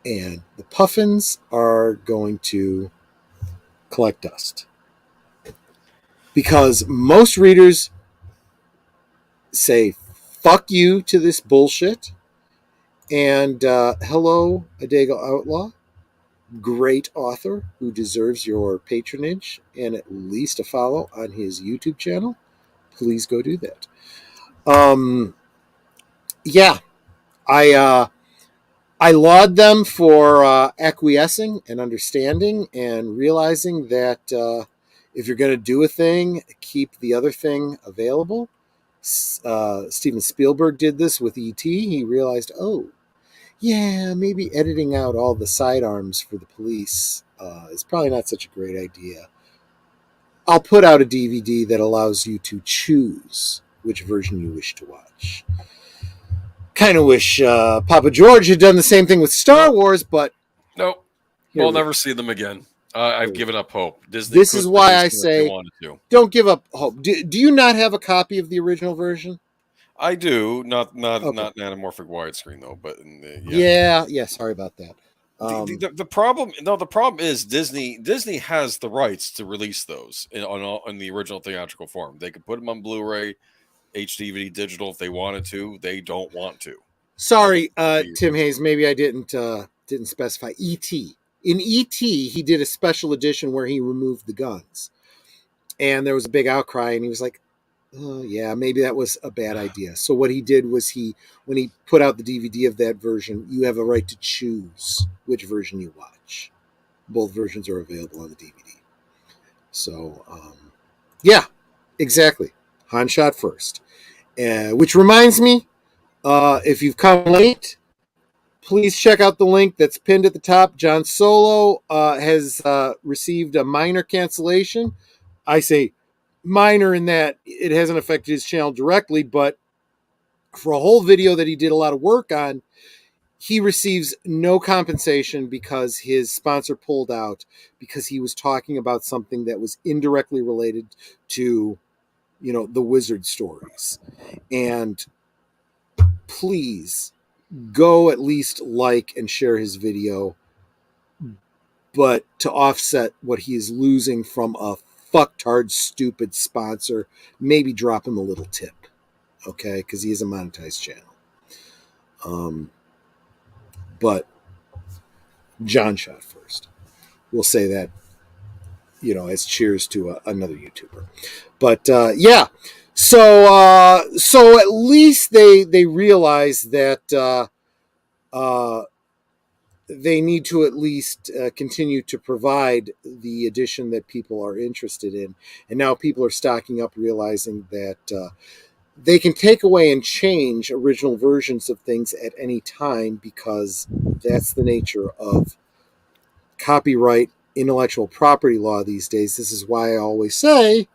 and the Puffins are going to collect dust. Because most readers say fuck you to this bullshit, and hello, Adego Outlaw, great author who deserves your patronage and at least a follow on his YouTube channel. Please go do that. Yeah, I laud them for acquiescing and understanding and realizing that if you're going to do a thing, keep the other thing available. Steven Spielberg did this with E.T. He realized, oh, yeah, maybe editing out all the sidearms for the police is probably not such a great idea. I'll put out a DVD that allows you to choose which version you wish to watch. Kind of wish Papa George had done the same thing with Star Wars, but nope, we'll never see them again. I've given up hope. Disney. This is why I say, don't give up hope. Do you not have a copy of the original version? I do, not Okay. not an anamorphic widescreen though, but yeah. Sorry about that. The problem is Disney has the rights to release those in the original theatrical form. They could put them on Blu-ray, HD, digital if they wanted to. They don't want to. Sorry, Tim Hayes. Maybe I didn't specify. E.T. In E.T., he did a special edition where he removed the guns, and there was a big outcry, and he was like, "Oh, yeah, maybe that was a bad idea." So what he did was when he put out the DVD of that version, you have a right to choose which version you watch. Both versions are available on the DVD. So, yeah, exactly. Han shot first. Which reminds me, if you've come late, please check out the link that's pinned at the top. John Solo has received a minor cancellation. I say minor in that it hasn't affected his channel directly, but for a whole video that he did a lot of work on, he receives no compensation because his sponsor pulled out because he was talking about something that was indirectly related to, the wizard stories. And please go at least like and share his video, but to offset what he is losing from a fucktard stupid sponsor, maybe drop him a little tip, okay? Because he is a monetized channel. But John shot first. We'll say that, as cheers to another YouTuber. But yeah, so at least they realize that they need to at least continue to provide the edition that people are interested in. And now people are stocking up, realizing that they can take away and change original versions of things at any time, because that's the nature of copyright, intellectual property law these days. This is why I always say,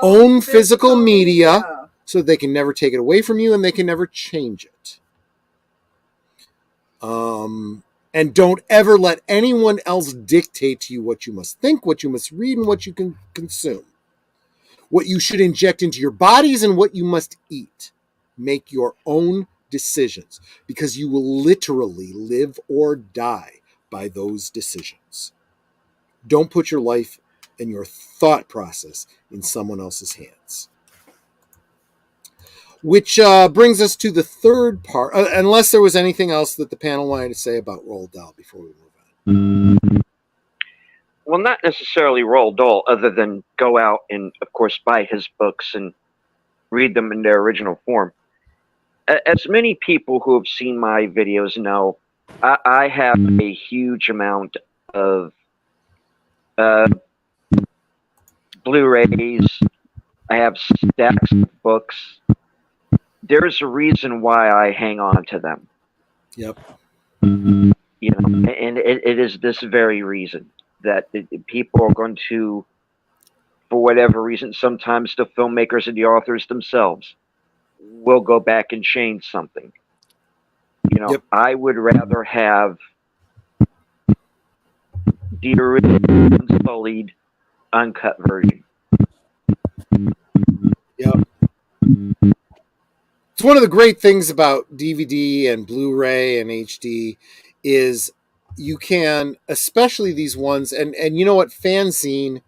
own physical media, so they can never take it away from you and they can never change it. And don't ever let anyone else dictate to you what you must think, what you must read, and what you can consume. What you should inject into your bodies and what you must eat. Make your own decisions, because you will literally live or die by those decisions. Don't put your life and your thought process in someone else's hands. Which brings us to the third part, unless there was anything else that the panel wanted to say about Roald Dahl before we move on. Well, not necessarily Roald Dahl, other than go out and, of course, buy his books and read them in their original form. As many people who have seen my videos know, I have a huge amount of Blu-rays. I have stacks of books. There's a reason why I hang on to them. Yep. And it is this very reason that people are going to, for whatever reason, sometimes the filmmakers and the authors themselves will go back and change something. Yep. I would rather have the original unsullied, uncut version. Yep. It's one of the great things about DVD and Blu-ray and HD is you can, especially these ones, and you know what, fanzine,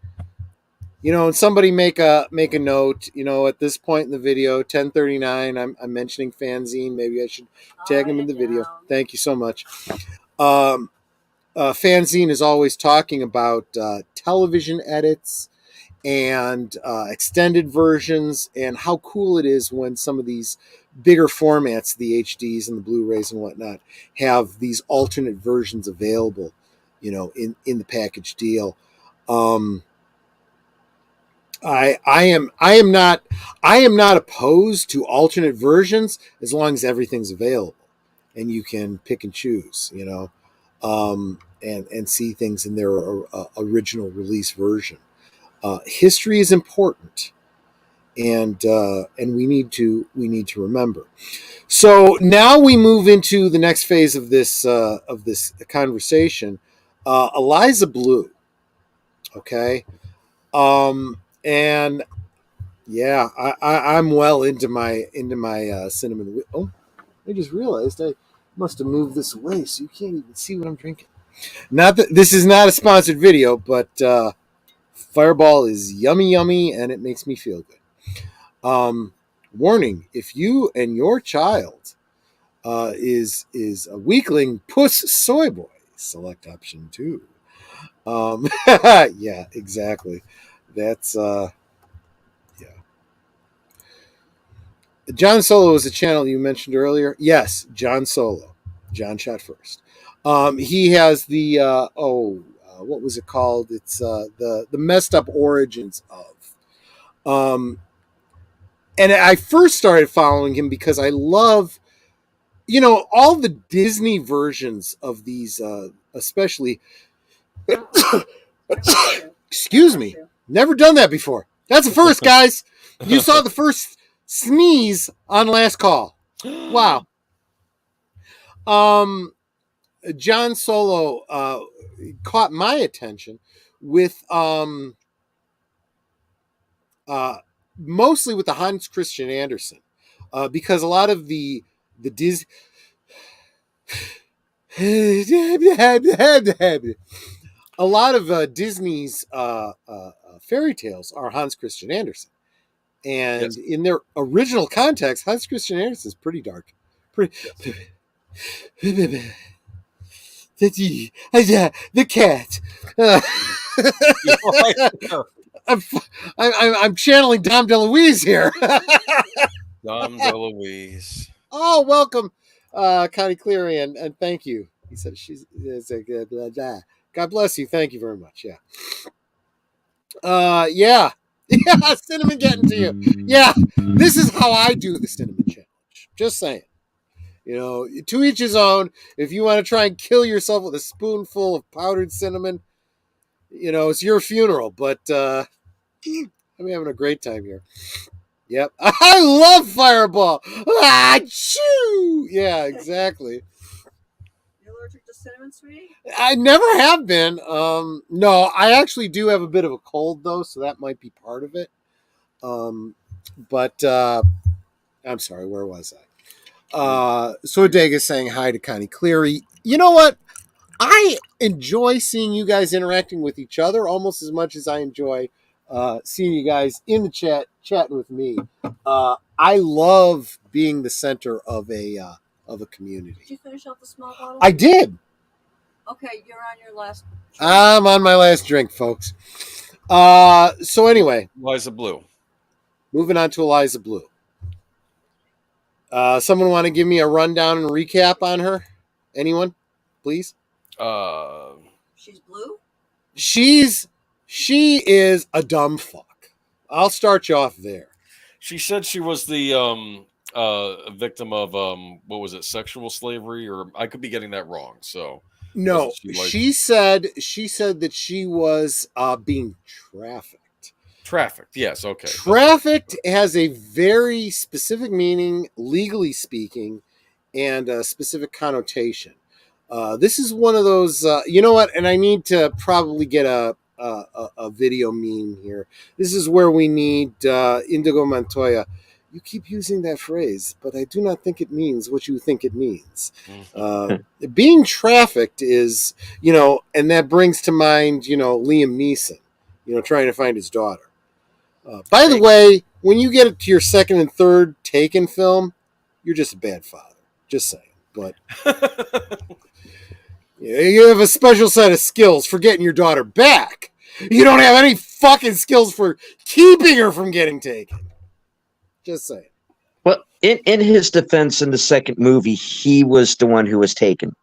and somebody make a note, at this point in the video, 1039, I'm mentioning fanzine. Maybe I should tag them in the video. Thank you so much. Fanzine is always talking about television edits and extended versions, and how cool it is when some of these bigger formats, the HDs and the Blu-rays and whatnot, have these alternate versions available, in the package deal. I am not opposed to alternate versions as long as everything's available and you can pick and choose, and see things in their original release version. History is important, and we need to remember. So now we move into the next phase of this conversation. Eliza Blue, okay, and yeah, I'm well into my cinnamon. Oh, I just realized I must have moved this away, so you can't even see what I'm drinking. Not that this is not a sponsored video, but Fireball is yummy, and it makes me feel good. Warning: if you and your child is a weakling, puss soy boy, select option 2. Yeah, exactly. That's yeah. John Solo is a channel you mentioned earlier. Yes, John Solo. John shot first. He has the what was it called? It's the messed up origins of. And I first started following him because I love, all the Disney versions of these, especially. Excuse me. Never done that before. That's the first, guys. You saw the first sneeze on last call. Wow. John Solo caught my attention with mostly with the Hans Christian Andersen, because a lot of the the a lot of Disney's fairy tales are Hans Christian Andersen. And in their original context, Hans Christian Andersen is pretty dark. The cat. I'm channeling Dom DeLuise here. Dom DeLuise. Oh, welcome, Connie Cleary, and thank you. He said she's a good. God bless you. Thank you very much. Yeah. Yeah, cinnamon getting to you. Yeah, this is how I do the cinnamon challenge. Just saying. To each his own. If you want to try and kill yourself with a spoonful of powdered cinnamon, it's your funeral. But I'm having a great time here. Yep. I love Fireball. Ah, choo! Yeah, exactly. You allergic to cinnamon, sweetie? I never have been. No, I actually do have a bit of a cold, though, so that might be part of it. But I'm sorry, where was I? Sordega saying hi to Connie Cleary. You know what? I enjoy seeing you guys interacting with each other almost as much as I enjoy seeing you guys in the chat, chatting with me. I love being the center of a community. Did you finish off the small bottle? I did. Okay, you're on your last drink. I'm on my last drink, folks. So anyway. Eliza Blue. Moving on to Eliza Blue. Someone want to give me a rundown and recap on her? Anyone? Please? She's blue? She is a dumb fuck. I'll start you off there. She said she was the victim of what was it, sexual slavery, or I could be getting that wrong. So no, she said that she was being trafficked. Trafficked, yes, okay. Trafficked has a very specific meaning, legally speaking, and a specific connotation. This is one of those. You know what? And I need to probably get a video meme here. This is where we need Indigo Montoya. You keep using that phrase, but I do not think it means what you think it means. Being trafficked is, and that brings to mind, Liam Neeson, trying to find his daughter. By the way, when you get to your second and third Taken film, you're just a bad father. Just saying. But you have a special set of skills for getting your daughter back. You don't have any fucking skills for keeping her from getting taken. Just saying. Well, in his defense, in the second movie, he was the one who was taken.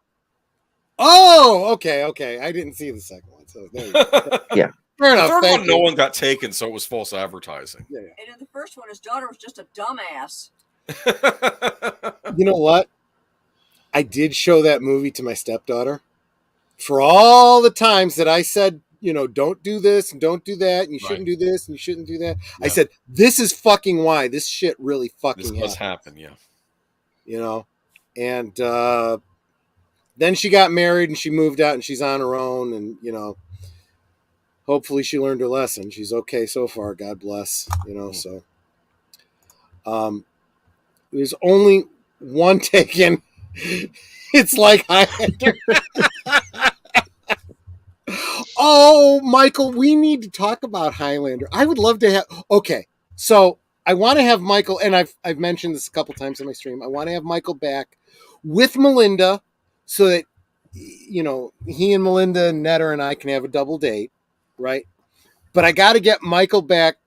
Oh, okay. I didn't see the second one, so there you go. Yeah. Fair enough. The third one, no one got taken, so it was false advertising. Yeah. And in the first one, his daughter was just a dumbass. You know what? I did show that movie to my stepdaughter. For all the times that I said, don't do this and don't do that, and you shouldn't do this and you shouldn't do that. Yeah. I said, this is fucking why this shit really fucking this does happen, yeah. And then she got married and she moved out and she's on her own, and hopefully she learned her lesson. She's okay so far, God bless. So there's only one Taken. It's like Highlander. Oh, Michael, we need to talk about Highlander. I would love to have. Okay, so I want to have Michael, and I've mentioned this a couple times on my stream. I want to have Michael back with Melinda, so that he and Melinda and Netter and I can have a double date, right? But I got to get Michael back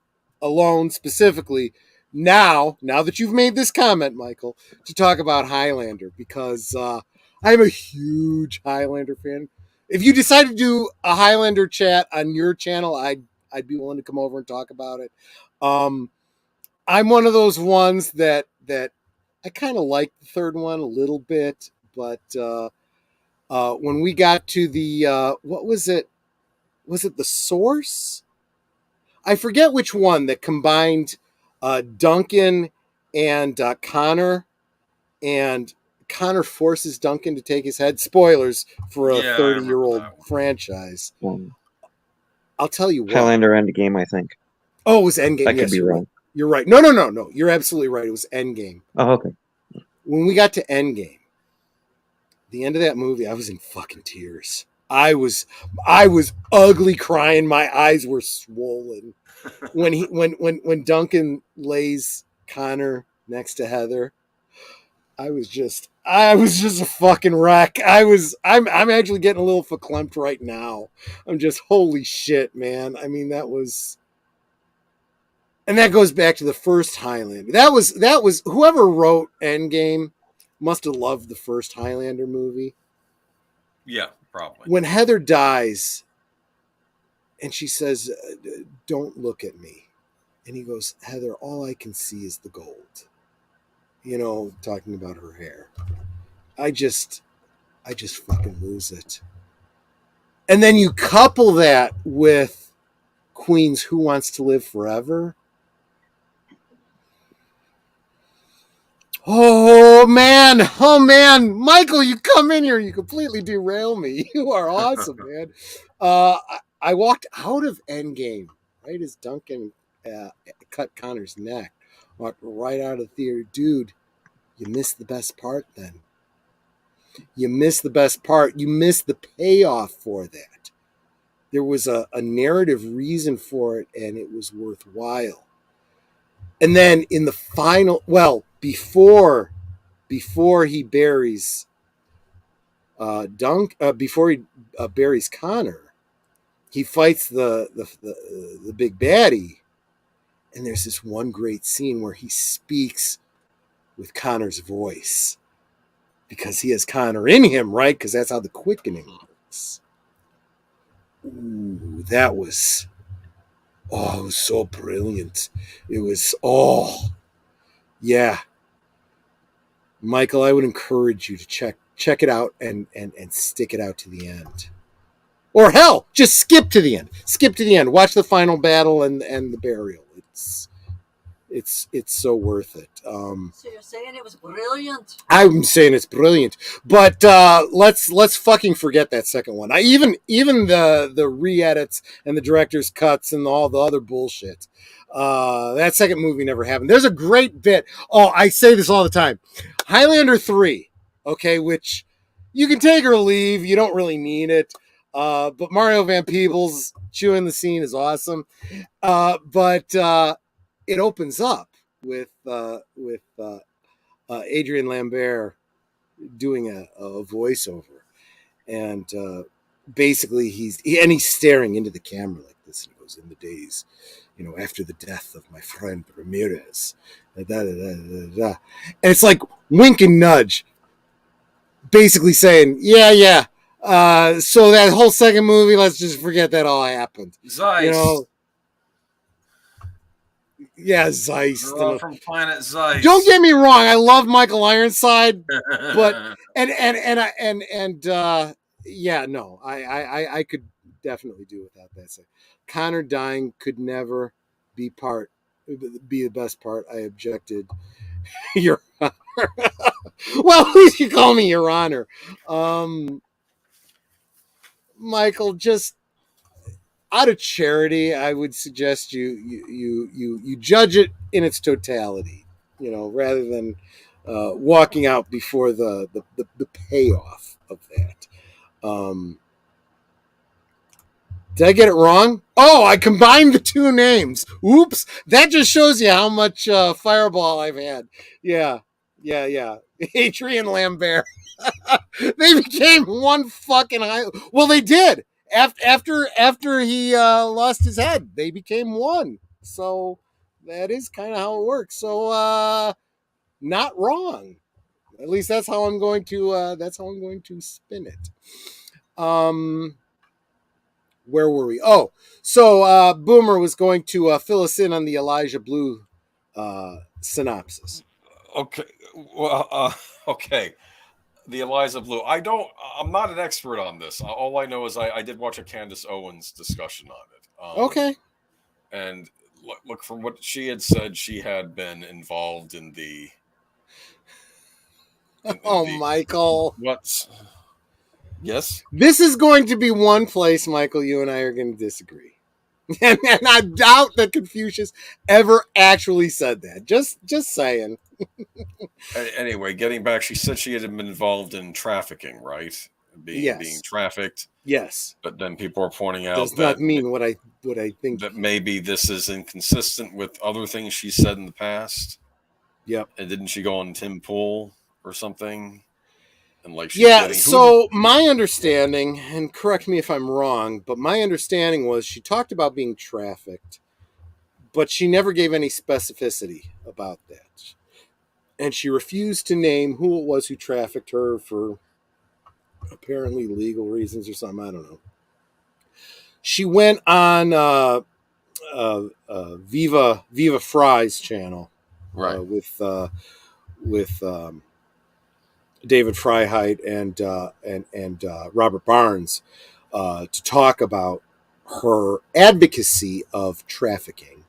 alone specifically now that you've made this comment, Michael, to talk about Highlander, because I'm a huge Highlander fan. If you decide to do a Highlander chat on your channel, I'd be willing to come over and talk about it. I'm one of those ones that I kind of like the third one a little bit, but when we got to the what was it? Was it The Source? I forget which one that combined Duncan and Connor, and Connor forces Duncan to take his head. Spoilers for a 30-year-old franchise. I'll tell you what. Highlander Endgame, I think. Oh, it was Endgame. I could be wrong. You're right. No. You're absolutely right. It was Endgame. Oh, okay. when we got to Endgame, the end of that movie, I was in fucking tears. I was ugly crying. My eyes were swollen when Duncan lays Connor next to Heather. I was just a fucking wreck. I'm actually getting a little verklempt right now. I'm just, holy shit, man. I mean, that was, and that goes back to the first Highlander. That was whoever wrote Endgame must have loved the first Highlander movie. Yeah, probably. When Heather dies and she says, "Don't look at me," and he goes, "Heather, all I can see is the gold." You know, talking about her hair. I just fucking lose it. And then you couple that with Queen's Who Wants to Live Forever. Oh man, Michael, you come in here, you completely derail me. You are awesome, man. I walked out of Endgame right as Duncan cut Connor's neck. Walked right out of the theater. Dude, you missed the best part then. You missed the best part. You missed the payoff for that. There was a narrative reason for it, and it was worthwhile. And then in the final, well, before he buries before he buries Connor, he fights the big baddie, and there's this one great scene where he speaks with Connor's voice because he has Connor in him, right? Because that's how the quickening works. Ooh, that was, it was so brilliant. It was, yeah. Michael, I would encourage you to check it out and stick it out to the end. Or hell, just skip to the end. Skip to the end. Watch the final battle and the burial. It's so worth it. So you're saying it was brilliant? I'm saying it's brilliant, but let's fucking forget that second one. Even the re-edits and the director's cuts and all the other bullshit. That second movie never happened. There's a great bit. Oh, I say this all the time. Highlander 3, okay, which you can take or leave. You don't really need it. But Mario Van Peebles chewing the scene is awesome. But it opens up with Adrian Lambert doing a voiceover, and basically he's staring into the camera like this, and he goes, "In the days, after the death of my friend Ramirez, da, da, da, da, da." And it's like wink and nudge, basically saying, yeah. So that whole second movie, let's just forget that all happened. Zeiss. Yeah, Zeiss. From Planet Zeiss. Don't get me wrong, I love Michael Ironside, but I could definitely do without that. So, Connor dying could never be the best part. I objected. Your Honor. Well, at least you call me Your Honor. Michael, just out of charity, I would suggest you judge it in its totality, rather than walking out before the payoff of that. Did I get it wrong? Oh, I combined the two names. Oops. That just shows you how much Fireball I've had. Yeah. Adrian Lambert. They became one fucking well, they did. After he lost his head, they became one. So that is kind of how it works. So not wrong. At least that's how I'm going to spin it. Where were we? Oh, so Boomer was going to fill us in on the Elijah Blue synopsis. Okay. Well, okay. The Eliza Blue. I'm not an expert on this. All I know is I did watch a Candace Owens discussion on it. Okay. And look, from what she had said, she had been involved in the. Michael. What? Yes? This is going to be one place, Michael, you and I are going to disagree. And I doubt that Confucius ever actually said that. Just saying. Anyway, getting back, she said she had been involved in trafficking, right? Being trafficked. Yes. But then people are pointing out Does not mean what I think. that maybe this is inconsistent with other things she said in the past. Yep. And didn't she go on Tim Pool or something? And like she's Yeah, getting so my understanding, and correct me if I'm wrong, but my understanding was she talked about being trafficked, but she never gave any specificity about that. And she refused to name who it was who trafficked her for apparently legal reasons or something. I don't know. She went on Viva Fry's channel, right, with David Freiheit and Robert Barnes to talk about her advocacy of trafficking.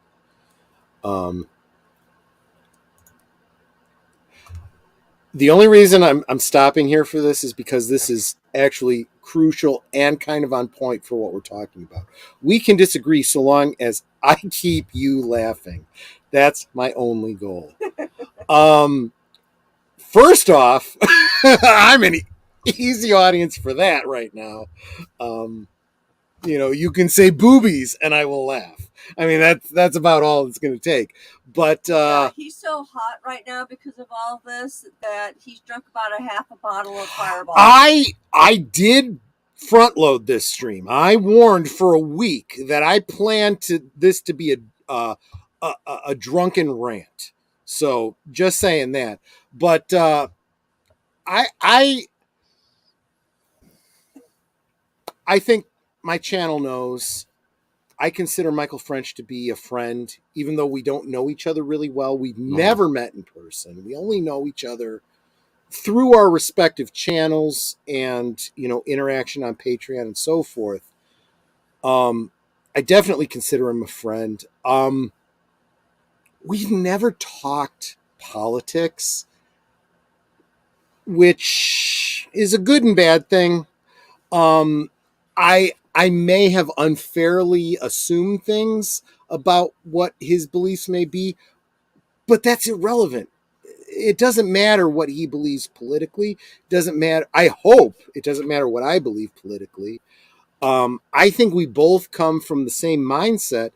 The only reason I'm stopping here for this is because this is actually crucial and kind of on point for what we're talking about. We can disagree so long as I keep you laughing. That's my only goal. First off, I'm an easy audience for that right now. You can say boobies and I will laugh. I mean, that's about all it's going to take. But he's so hot right now because of all this that he's drunk about a half a bottle of Fireball. I did front load this stream. I warned for a week that I planned this to be a drunken rant. So just saying that. But I think my channel knows I consider Michael French to be a friend, even though we don't know each other really well. We've never met in person. We only know each other through our respective channels and, interaction on Patreon and so forth. I definitely consider him a friend. We've never talked politics, which is a good and bad thing. I may have unfairly assumed things about what his beliefs may be, but that's irrelevant. It doesn't matter what he believes politically. It doesn't matter. I hope it doesn't matter what I believe politically. I think we both come from the same mindset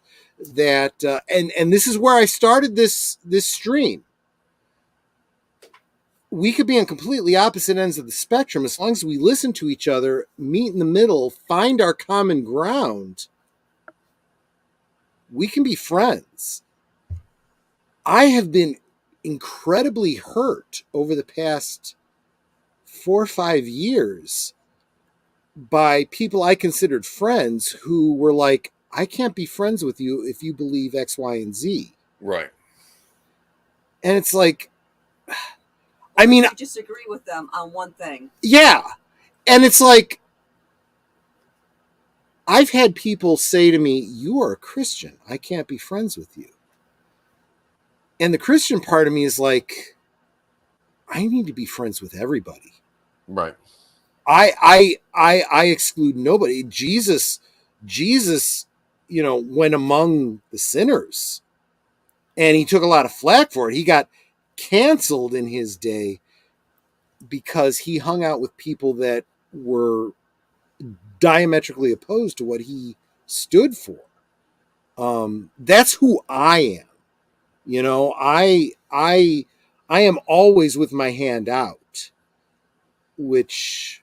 that, and this is where I started this stream. We could be on completely opposite ends of the spectrum. As long as we listen to each other, meet in the middle, find our common ground, we can be friends. I have been incredibly hurt over the past 4 or 5 years by people I considered friends who were like, I can't be friends with you if you believe X, Y, and Z. Right. And it's like, I mean, I disagree with them on one thing. Yeah. And it's like, I've had people say to me, you are a Christian. I can't be friends with you. And the Christian part of me is like, I need to be friends with everybody. Right. I exclude nobody. Jesus, went among the sinners and he took a lot of flack for it. He got canceled in his day because he hung out with people that were diametrically opposed to what he stood for. That's who I am. I am always with my hand out, which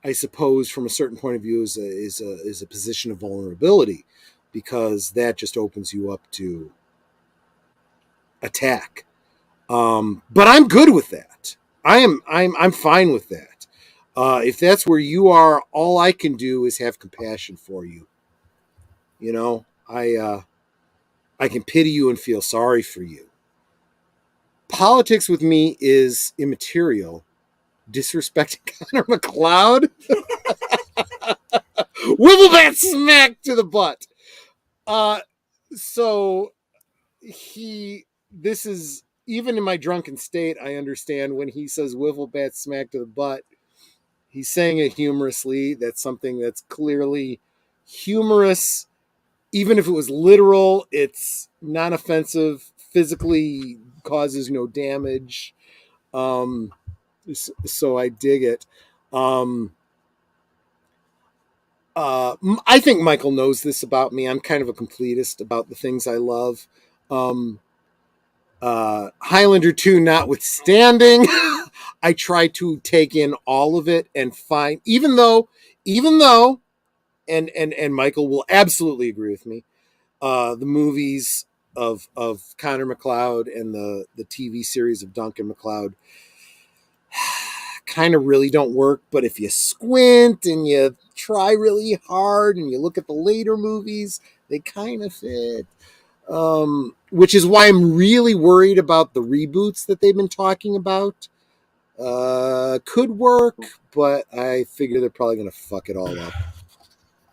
I suppose from a certain point of view is a position of vulnerability, because that just opens you up to attack. But I'm good with that. I'm fine with that. If that's where you are, all I can do is have compassion for you. I can pity you and feel sorry for you. Politics with me is immaterial. Disrespecting Connor McLeod? Wibblebat smack to the butt. So this is, even in my drunken state, I understand when he says wifflebat smack to the butt, he's saying it humorously. That's something that's clearly humorous. Even if it was literal, it's non-offensive, physically causes no damage. So I dig it. I think Michael knows this about me. I'm kind of a completist about the things I love. Highlander 2 notwithstanding, I try to take in all of it and find, even though, and Michael will absolutely agree with me, the movies of Connor McLeod and the TV series of Duncan McLeod kind of really don't work. But if you squint and you try really hard and you look at the later movies, they kind of fit. Which is why I'm really worried about the reboots that they've been talking about. Could work, but I figure they're probably going to fuck it all up.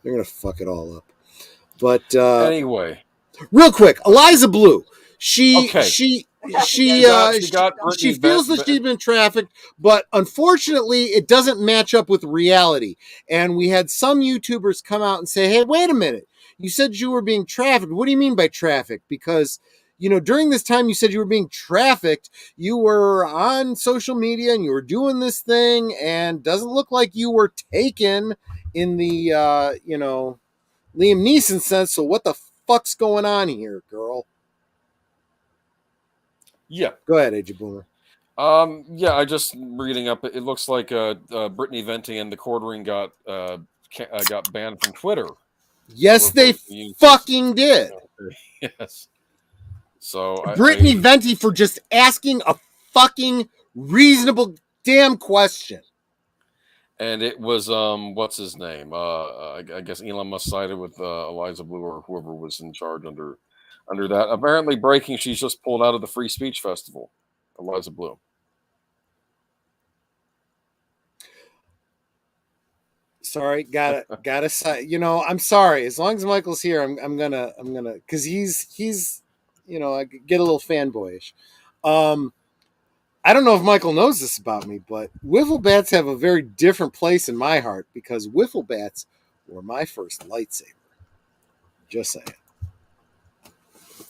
They're going to fuck it all up. But Anyway, real quick, Eliza Blue. She Okay. feels Brittany that she's been trafficked, but unfortunately, it doesn't match up with reality. And we had some YouTubers come out and say, "Hey, wait a minute! You said you were being trafficked. What do you mean by trafficked? Because during this time you said you were being trafficked, you were on social media and you were doing this thing, and doesn't look like you were taken in the Liam Neeson sense. So what the fuck's going on here, girl?" Yeah. Go ahead, AJ Boomer. Yeah, I just reading up. It looks like Brittany Venti and the Quartering got banned from Twitter. Yes, they fucking did. Yes. So Brittany Venti for just asking a fucking reasonable damn question. And it was what's his name? I guess Elon Musk sided with Eliza Blue or whoever was in charge under that. Apparently breaking, she's just pulled out of the Free Speech Festival. Eliza Blue. Sorry, gotta say, I'm sorry. As long as Michael's here, I'm gonna, because he's, I get a little fanboyish. I don't know if Michael knows this about me, but wiffle bats have a very different place in my heart because wiffle bats were my first lightsaber. Just saying.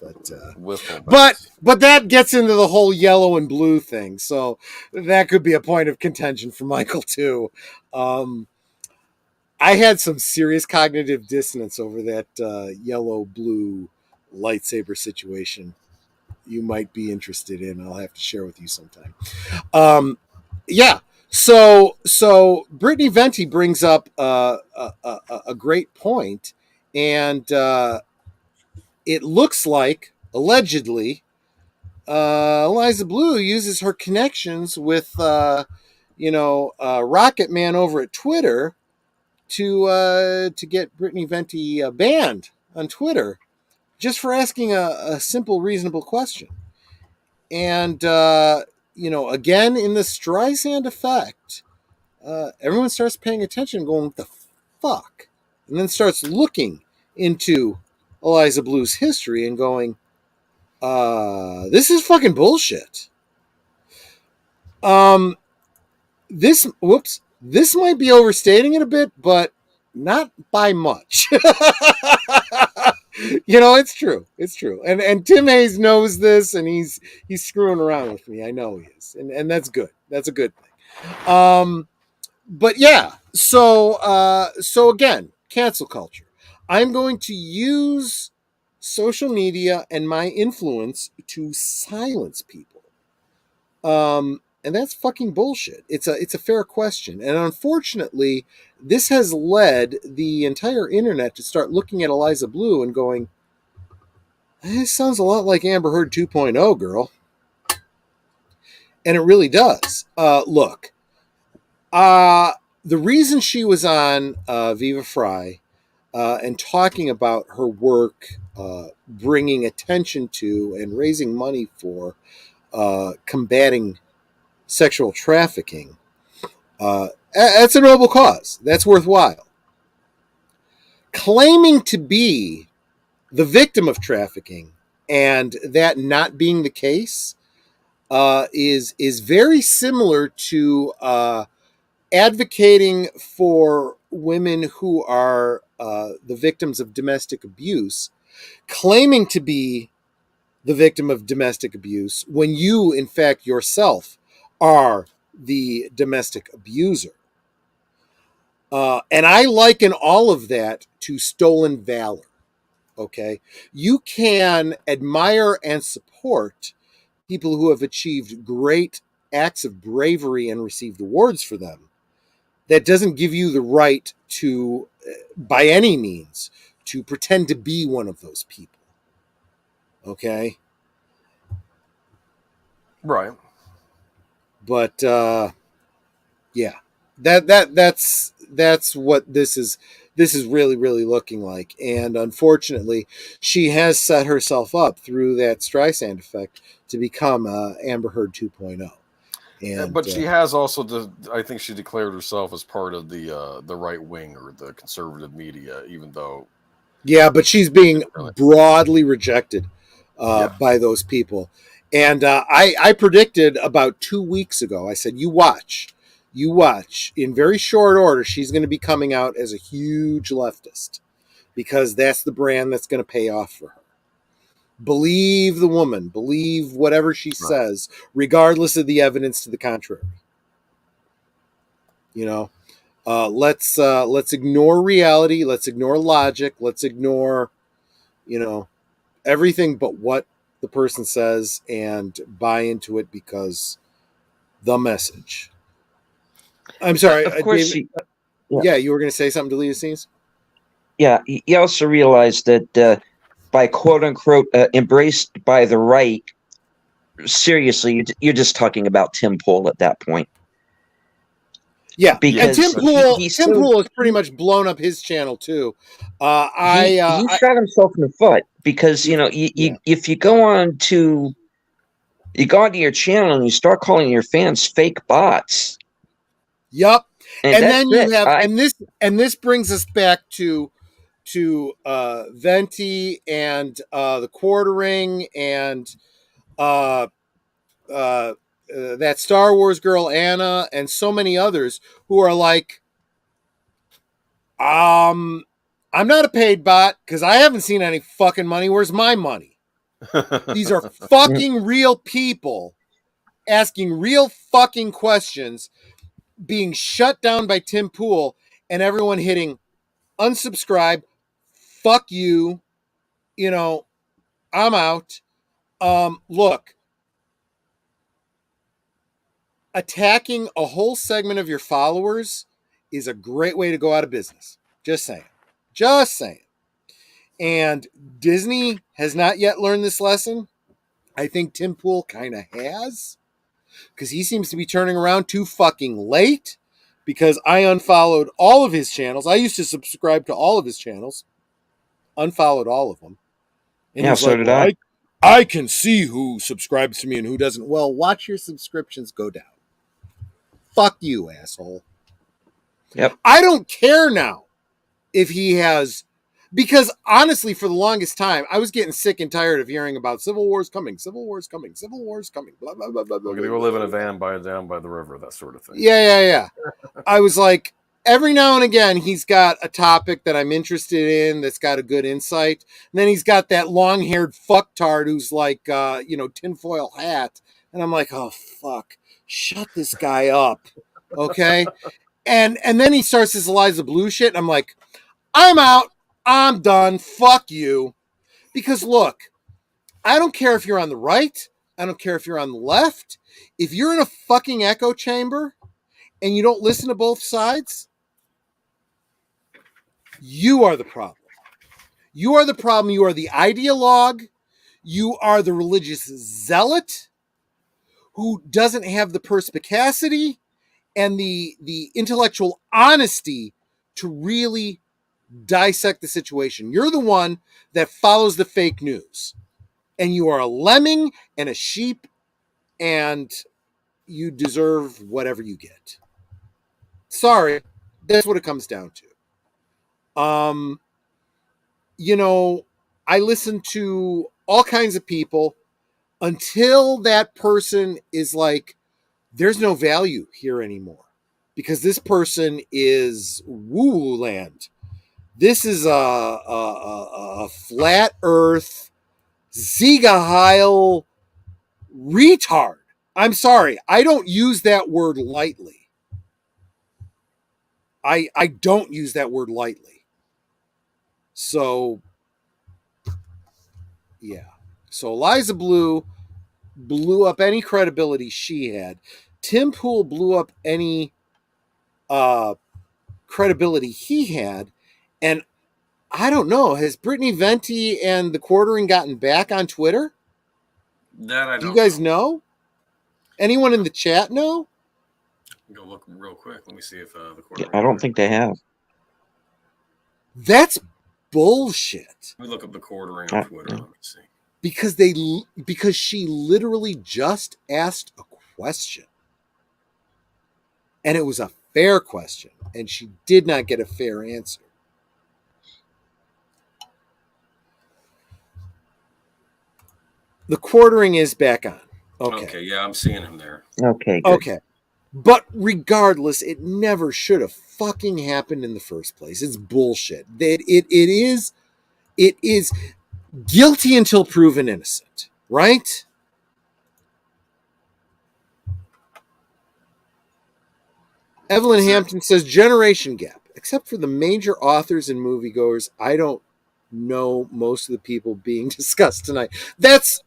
But that gets into the whole yellow and blue thing, so that could be a point of contention for Michael too. I had some serious cognitive dissonance over that yellow-blue lightsaber situation. You might be interested in. I'll have to share with you sometime. Yeah. So Brittany Venti brings up a great point, and it looks like allegedly Eliza Blue uses her connections with Rocket Man over at Twitter to get Brittany Venti banned on Twitter just for asking a simple, reasonable question. And again, in the Streisand effect, everyone starts paying attention, going, "What the fuck?" And then starts looking into Eliza Blue's history and going, "This is fucking bullshit." This might be overstating it a bit, but not by much. It's true. It's true. And Tim Hayes knows this, and he's screwing around with me. I know he is. And that's good. That's a good thing. But yeah, so again, cancel culture. I'm going to use social media and my influence to silence people. And that's fucking bullshit. It's a fair question. And unfortunately, this has led the entire internet to start looking at Eliza Blue and going, "This sounds a lot like Amber Heard 2.0, girl." And it really does. Look, the reason she was on Viva Frei and talking about her work bringing attention to and raising money for combating sexual trafficking, that's a noble cause. That's worthwhile. Claiming to be the victim of trafficking and that not being the case is very similar to advocating for women who are the victims of domestic abuse, claiming to be the victim of domestic abuse when you, in fact, yourself are the domestic abuser. And I liken all of that to stolen valor. Okay. You can admire and support people who have achieved great acts of bravery and received awards for them. That doesn't give you the right to, by any means, to pretend to be one of those people. Okay. Right. But yeah, that's what this is. This is really, really looking like. And unfortunately, she has set herself up through that Streisand effect to become Amber Heard 2.0. And, but she has also, I think she declared herself as part of the right wing or the conservative media, even though. Yeah, but she's being broadly rejected by those people. And I predicted about 2 weeks ago, I said, you watch, in very short order, she's going to be coming out as a huge leftist because that's the brand that's going to pay off for her. Believe the woman, believe whatever she says, regardless of the evidence to the contrary. You know, let's ignore reality. Let's ignore logic. Let's ignore, everything but what the person says and buy into it because the message. I'm sorry. Of course, David, you were going to say something to Leah Scenes? Yeah, he also realized that by quote unquote embraced by the right, seriously, you're just talking about Tim Pool at that point. Yeah, because and Tim Pool has pretty much blown up his channel too. He shot himself in the foot because if you go onto your channel and you start calling your fans fake bots. Yep, and then you it. have this brings us back to Venti and the quartering and that Star Wars girl Anna and so many others who are like, I'm not a paid bot because I haven't seen any fucking money. Where's my money? These are fucking real people asking real fucking questions, being shut down by Tim Pool, and everyone hitting unsubscribe. Fuck you. I'm out. Look, attacking a whole segment of your followers is a great way to go out of business. Just saying. And Disney has not yet learned this lesson. I think Tim Pool kind of has, because he seems to be turning around too fucking late, because I unfollowed all of his channels. I used to subscribe to all of his channels. Unfollowed all of them. And so did I. I can see who subscribes to me and who doesn't. Well, watch your subscriptions go down. Fuck you, asshole. Yep. I don't care now if he has, because honestly, for the longest time, I was getting sick and tired of hearing about Civil War's coming, blah, blah, blah, blah. We're going to go live in a van down by the river, that sort of thing. Yeah. I was like, every now and again, he's got a topic that I'm interested in that's got a good insight. And then he's got that long-haired fucktard who's like, tinfoil hat. And I'm like, oh, fuck. Shut this guy up. Okay? And then he starts his Eliza Blue shit. And I'm like, I'm out. I'm done. Fuck you. Because look, I don't care if you're on the right. I don't care if you're on the left. If you're in a fucking echo chamber and you don't listen to both sides, you are the problem. You are the problem. You are the ideologue. You are the religious zealot who doesn't have the perspicacity and the intellectual honesty to really dissect the situation. You're the one that follows the fake news. And you are a lemming and a sheep, and you deserve whatever you get. Sorry, that's what it comes down to. I listen to all kinds of people until that person is like, there's no value here anymore because this person is woo land. This is a flat earth Ziga Heil retard. I'm sorry. I don't use that word lightly. I don't use that word lightly. So, yeah. So Eliza Blue blew up any credibility she had. Tim Pool blew up any credibility he had. And I don't know, has Brittany Venti and the Quartering gotten back on Twitter? That I don't Do you guys know? Anyone in the chat know? Go look real quick. Let me see if the Yeah, I don't think they have. That's bullshit. Let me look up the Quartering on Twitter. Yeah. Let me see. Because she literally just asked a question. And it was a fair question. And she did not get a fair answer. The Quartering is back on. Okay. Yeah, I'm seeing him there. Okay, good. Okay. But regardless, it never should have fucking happened in the first place. It's bullshit. It is guilty until proven innocent, right? Evelyn Hampton says generation gap. Except for the major authors and moviegoers, I don't know most of the people being discussed tonight. That's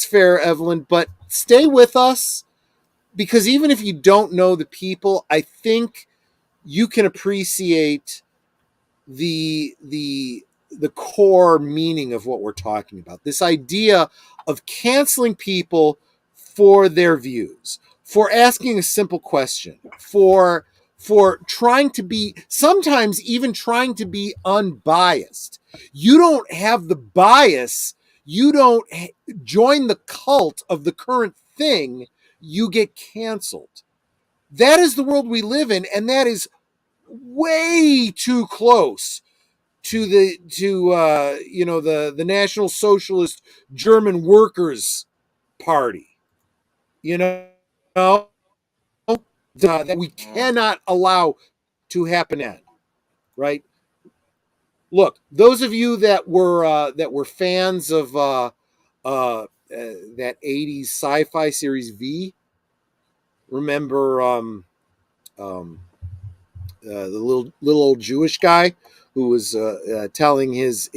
fair, Evelyn, but stay with us, because even if you don't know the people, I think you can appreciate the core meaning of what we're talking about. This idea of canceling people for their views, for asking a simple question, for trying to be, sometimes even trying to be unbiased. You don't have the bias, you don't join the cult of the current thing, you get canceled. That is the world we live in, and that is way too close to the National Socialist German Workers Party. That we cannot allow to happen at, right? Look, those of you that were fans of that 80s sci-fi series V, remember the little old Jewish guy who was telling his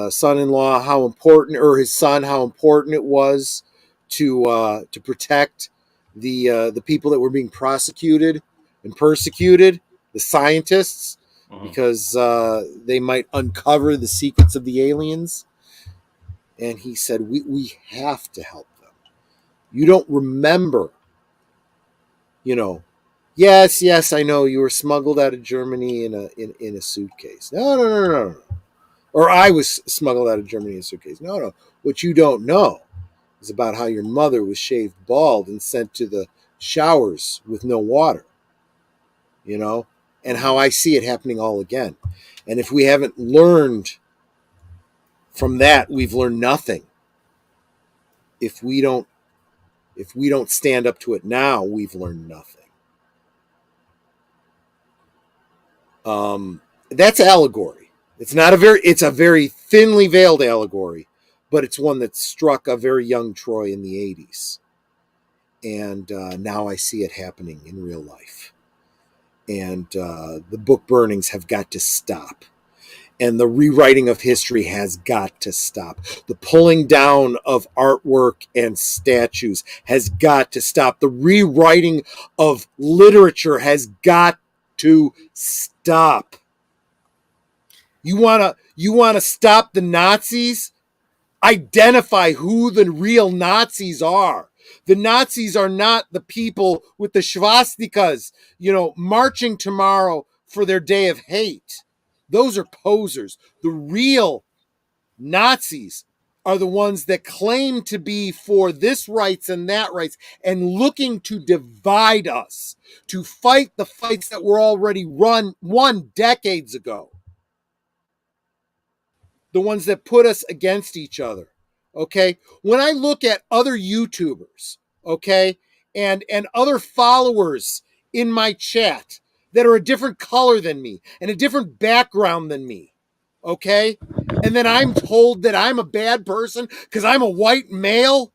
son-in-law how important, or his son, how important it was to protect the people that were being prosecuted and persecuted, the scientists, because they might uncover the secrets of the aliens. And he said, we have to help them. You don't remember, yes, I know you were smuggled out of Germany in a suitcase. No. Or I was smuggled out of Germany in a suitcase. No. What you don't know is about how your mother was shaved bald and sent to the showers with no water. And how I see it happening all again. And if we haven't learned from that, we've learned nothing. If we don't stand up to it now, we've learned nothing. That's allegory. It's a very thinly veiled allegory, but it's one that struck a very young Troy in the 80s. And now I see it happening in real life. And the book burnings have got to stop. And the rewriting of history has got to stop. The pulling down of artwork and statues has got to stop. The rewriting of literature has got to stop. You wanna stop the Nazis? Identify who the real Nazis are. The Nazis are not the people with the swastikas, marching tomorrow for their day of hate. Those are posers. The real Nazis are the ones that claim to be for this rights and that rights and looking to divide us, to fight the fights that were already won decades ago. The ones that put us against each other. Okay. When I look at other YouTubers, okay, and other followers in my chat that are a different color than me and a different background than me, Okay? And then I'm told that I'm a bad person because I'm a white male?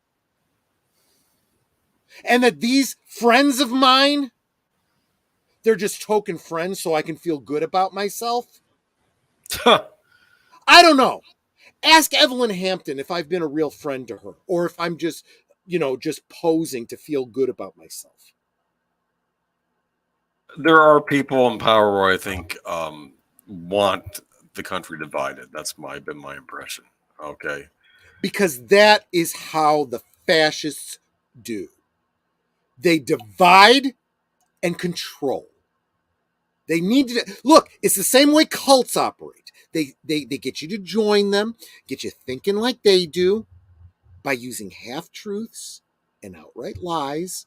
And that these friends of mine, they're just token friends so I can feel good about myself? I don't know. Ask Evelyn Hampton if I've been a real friend to her or if I'm just, just posing to feel good about myself. There are people in power where I think want the country divided. That's been my impression. Okay. Because that is how the fascists do. They divide and control. They need to look, it's the same way cults operate. They get you to join them, get you thinking like they do by using half-truths and outright lies.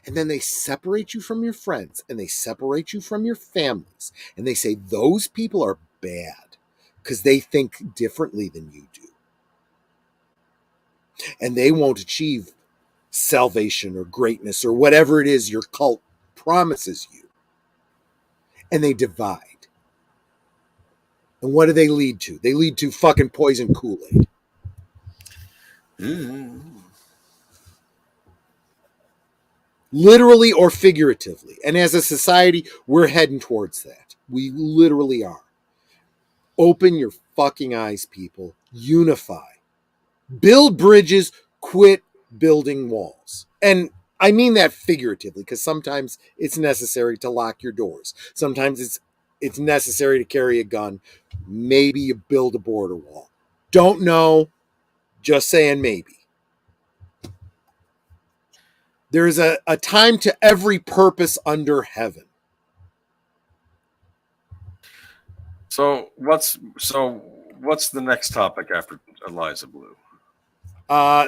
And then they separate you from your friends and they separate you from your families. And they say those people are bad because they think differently than you do. And they won't achieve salvation or greatness or whatever it is your cult promises you. And they divide. And what do they lead to? They lead to fucking poison Kool-Aid. Literally or figuratively. And as a society, we're heading towards that. We literally are. Open your fucking eyes, people. Unify. Build bridges, quit building walls. And I mean that figuratively, because sometimes it's necessary to lock your doors. Sometimes it's necessary to carry a gun. Maybe you build a border wall. Don't know. Just saying maybe. There's a time to every purpose under heaven. So what's the next topic after Eliza Blue?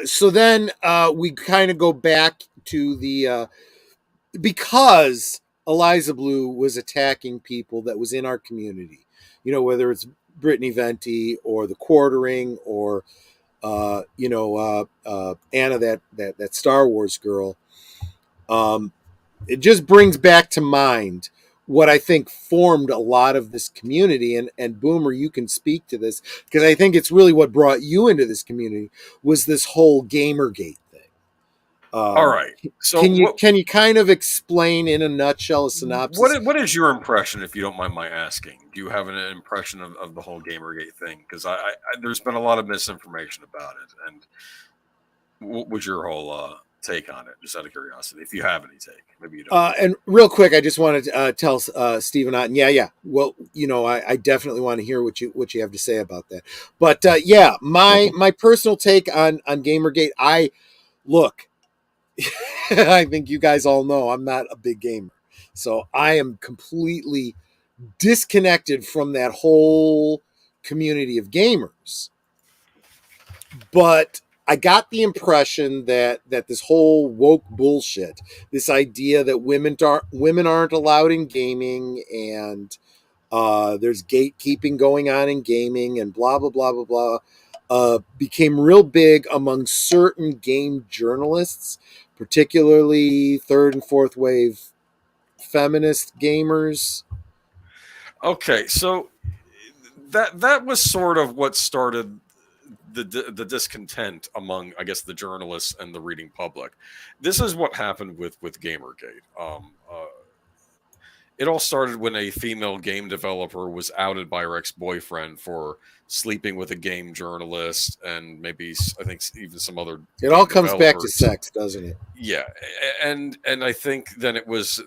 So then we kind of go back to the because Eliza Blue was attacking people that was in our community, whether it's Brittany Venti or the Quartering or Anna, that Star Wars girl. It just brings back to mind what I think formed a lot of this community. And Boomer, you can speak to this because I think it's really what brought you into this community was this whole Gamergate thing. All right. So can you kind of explain in a nutshell, a synopsis? What is your impression, if you don't mind my asking? Do you have an impression of the whole Gamergate thing? Because I there's been a lot of misinformation about it. And what was your whole take on it, just out of curiosity, if you have any take? Maybe you don't. And real quick, I just wanted to tell Stephen Otten, yeah. Well, I definitely want to hear what you have to say about that. But my personal take on Gamergate, I think you guys all know I'm not a big gamer, so I am completely disconnected from that whole community of gamers. But I got the impression that this whole woke bullshit, this idea that women aren't allowed in gaming, and there's gatekeeping going on in gaming, and blah blah blah blah blah, became real big among certain game journalists, particularly third and fourth wave feminist gamers. Okay, so that was sort of what started the discontent among, I guess, the journalists and the reading public. This is what happened with Gamergate. It all started when a female game developer was outed by her ex-boyfriend for sleeping with a game journalist, and maybe I think even some other. It all comes back to sex, doesn't it? Yeah, and I think then it was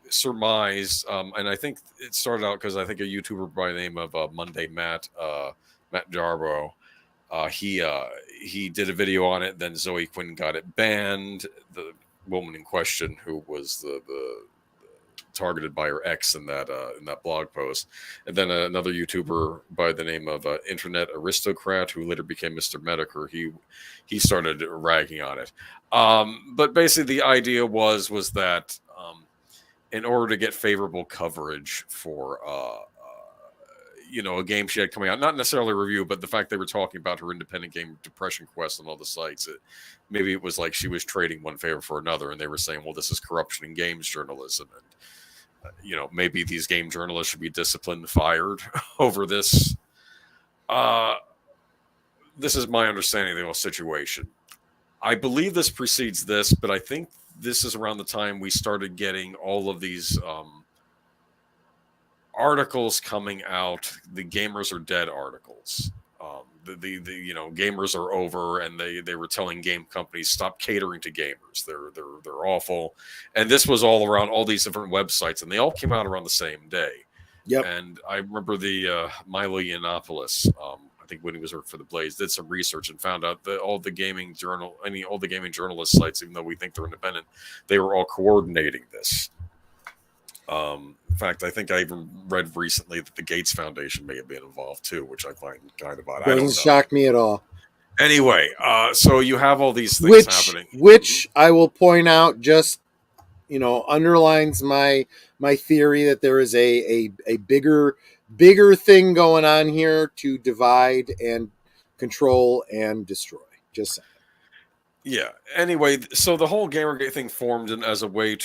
surmised, and I think it started out because I think a YouTuber by the name of Monday Matt Jarbo. He did a video on it. Then Zoe Quinn got it banned. The woman in question, who was the targeted by her ex in that blog post, and then another YouTuber by the name of Internet Aristocrat, who later became Mr. Mediker. He started ragging on it. But basically, the idea was that in order to get favorable coverage for a game she had coming out, not necessarily a review, but the fact they were talking about her independent game Depression Quest on all the sites, maybe it was like she was trading one favor for another, and they were saying, well, this is corruption in games journalism, and maybe these game journalists should be disciplined, fired over this This is my understanding of the whole situation. I believe this precedes this, but I think this is around the time we started getting all of these articles coming out. The gamers are dead articles. The gamers are over, and they were telling game companies stop catering to gamers. They're awful, and this was all around all these different websites, and they all came out around the same day. Yep. And I remember the Milo Yiannopoulos, I think when he was working for the Blaze, did some research and found out that all the gaming journalist sites, even though we think they're independent, they were all coordinating this. In fact, I think I even read recently that the Gates Foundation may have been involved too, which I find kind of odd. Doesn't shock me at all. Anyway, so you have all these things happening. Which I will point out just, underlines my theory that there is a bigger thing going on here to divide and control and destroy. Just saying. Yeah. Anyway, so the whole Gamergate thing formed as a way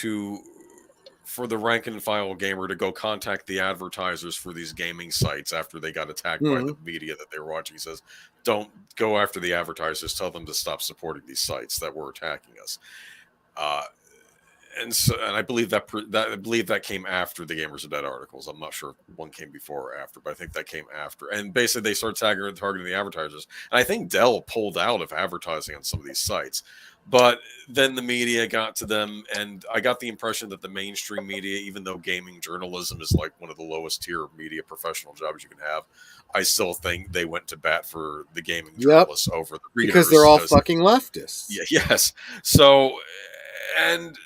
for the rank and file gamer to go contact the advertisers for these gaming sites after they got attacked by the media that they were watching. He says, don't go after the advertisers, tell them to stop supporting these sites that were attacking us. And I believe that came after the Gamers Are Dead articles. I'm not sure if one came before or after, but I think that came after. And basically they started targeting the advertisers. And I think Dell pulled out of advertising on some of these sites. But then the media got to them, and I got the impression that the mainstream media, even though gaming journalism is like one of the lowest tier media professional jobs you can have, I still think they went to bat for the gaming journalists over the readers. Because they're all fucking leftists. Yeah, yes. So, and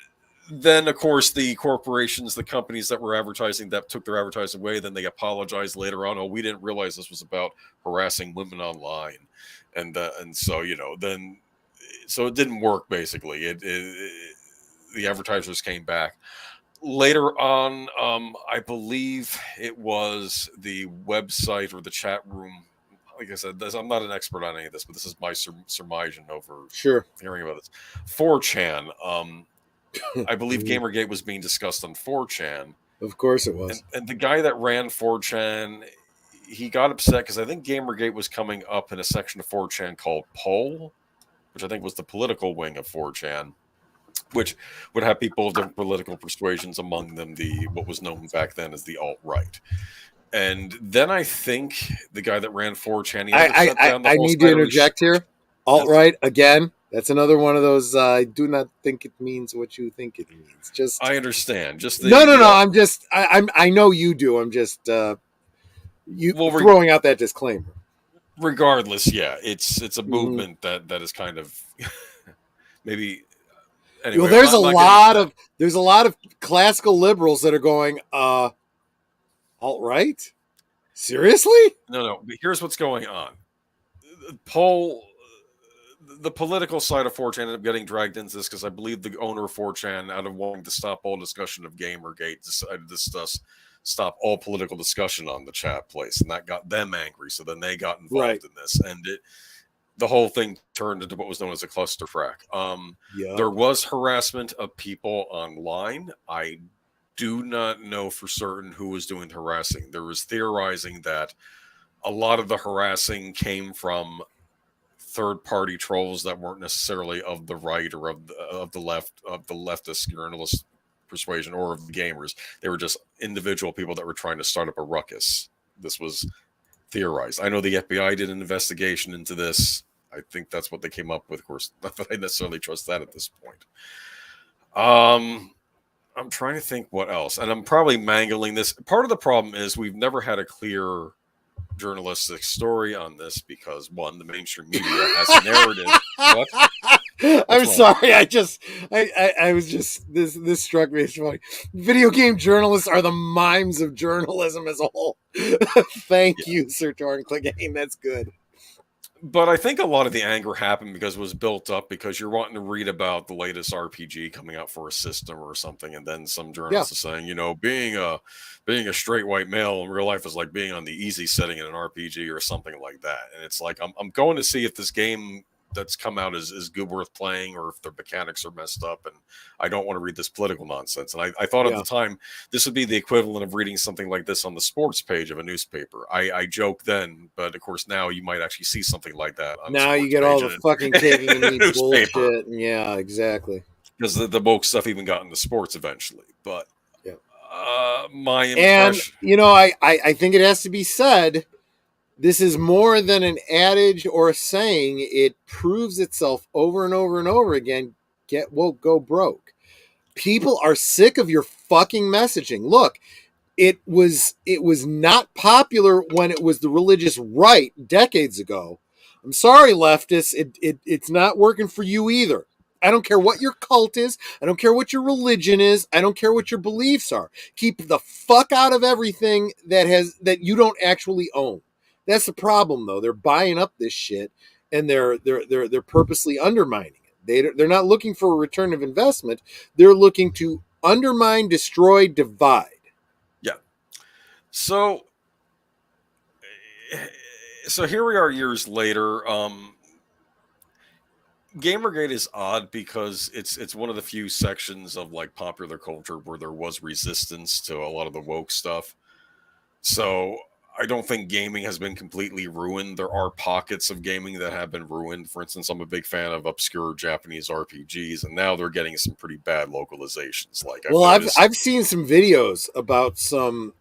then, of course, the corporations, the companies that were advertising, that took their advertising away, then they apologized later on. Oh, we didn't realize this was about harassing women online. And so, then... So it didn't work, basically. The advertisers came back. Later on, I believe it was the website or the chat room. Like I said, I'm not an expert on any of this, but this is my surmising over hearing about this. 4chan. I believe Gamergate was being discussed on 4chan. Of course it was. And the guy that ran 4chan, he got upset because I think Gamergate was coming up in a section of 4chan called Poll, which I think was the political wing of 4chan, which would have people of different political persuasions, among them what was known back then as the alt-right. And then I think the guy that ran 4chan, I need to interject here. Alt-right, again, that's another one of those, I do not think it means what you think it means. I understand. I know you do. I'm just throwing out that disclaimer. Regardless, yeah, it's a movement that is kind of maybe. Anyway, well, there's a lot of classical liberals that are going, alt-right? Seriously? No. But here's what's going on. The political side of 4chan ended up getting dragged into this because I believe the owner of 4chan, out of wanting to stop all discussion of Gamergate, decided to stop all political discussion on the chat place, and that got them angry. So then they got involved in this, and the whole thing turned into what was known as a clusterfuck. There was harassment of people online. I do not know for certain who was doing the harassing. There was theorizing that a lot of the harassing came from third-party trolls that weren't necessarily of the right or of the left, of the leftist journalist persuasion or of the gamers. They were just individual people that were trying to start up a ruckus. This was theorized. I know the FBI did an investigation into this. I think that's what they came up with. Of course, not that I necessarily trust that at this point. I'm trying to think what else, and I'm probably mangling this. Part of the problem is we've never had a clear journalistic story on this because, one, the mainstream media has a narrative. What? I'm sorry. I was just this struck me as funny. Video game journalists are the mimes of journalism as a whole. Thank you, Sir Torn Clegane. That's good. But I think a lot of the anger happened because it was built up because you're wanting to read about the latest RPG coming out for a system or something, and then some journalist is saying, being a straight white male in real life is like being on the easy setting in an RPG or something like that. And it's like I'm going to see if this game that's come out is good worth playing, or if the mechanics are messed up, and I don't want to read this political nonsense. And I thought at the time this would be the equivalent of reading something like this on the sports page of a newspaper. I joked then, but of course now you might actually see something like that on Now you get all the fucking taking a knee bullshit. Yeah, exactly. Because the woke stuff even got into sports eventually. But my impression, and I think it has to be said, this is more than an adage or a saying. It proves itself over and over and over again. Get woke, go broke. People are sick of your fucking messaging. Look, it was not popular when it was the religious right decades ago. I'm sorry, leftists. It's not working for you either. I don't care what your cult is. I don't care what your religion is. I don't care what your beliefs are. Keep the fuck out of everything that you don't actually own. That's the problem, though. They're buying up this shit, and they're purposely undermining it. They're not looking for a return of investment. They're looking to undermine, destroy, divide. Yeah. So here we are years later. Gamergate is odd because it's one of the few sections of like popular culture where there was resistance to a lot of the woke stuff. So I don't think gaming has been completely ruined. There are pockets of gaming that have been ruined. For instance, I'm a big fan of obscure Japanese RPGs, and now they're getting some pretty bad localizations. Like, I've seen some videos about some.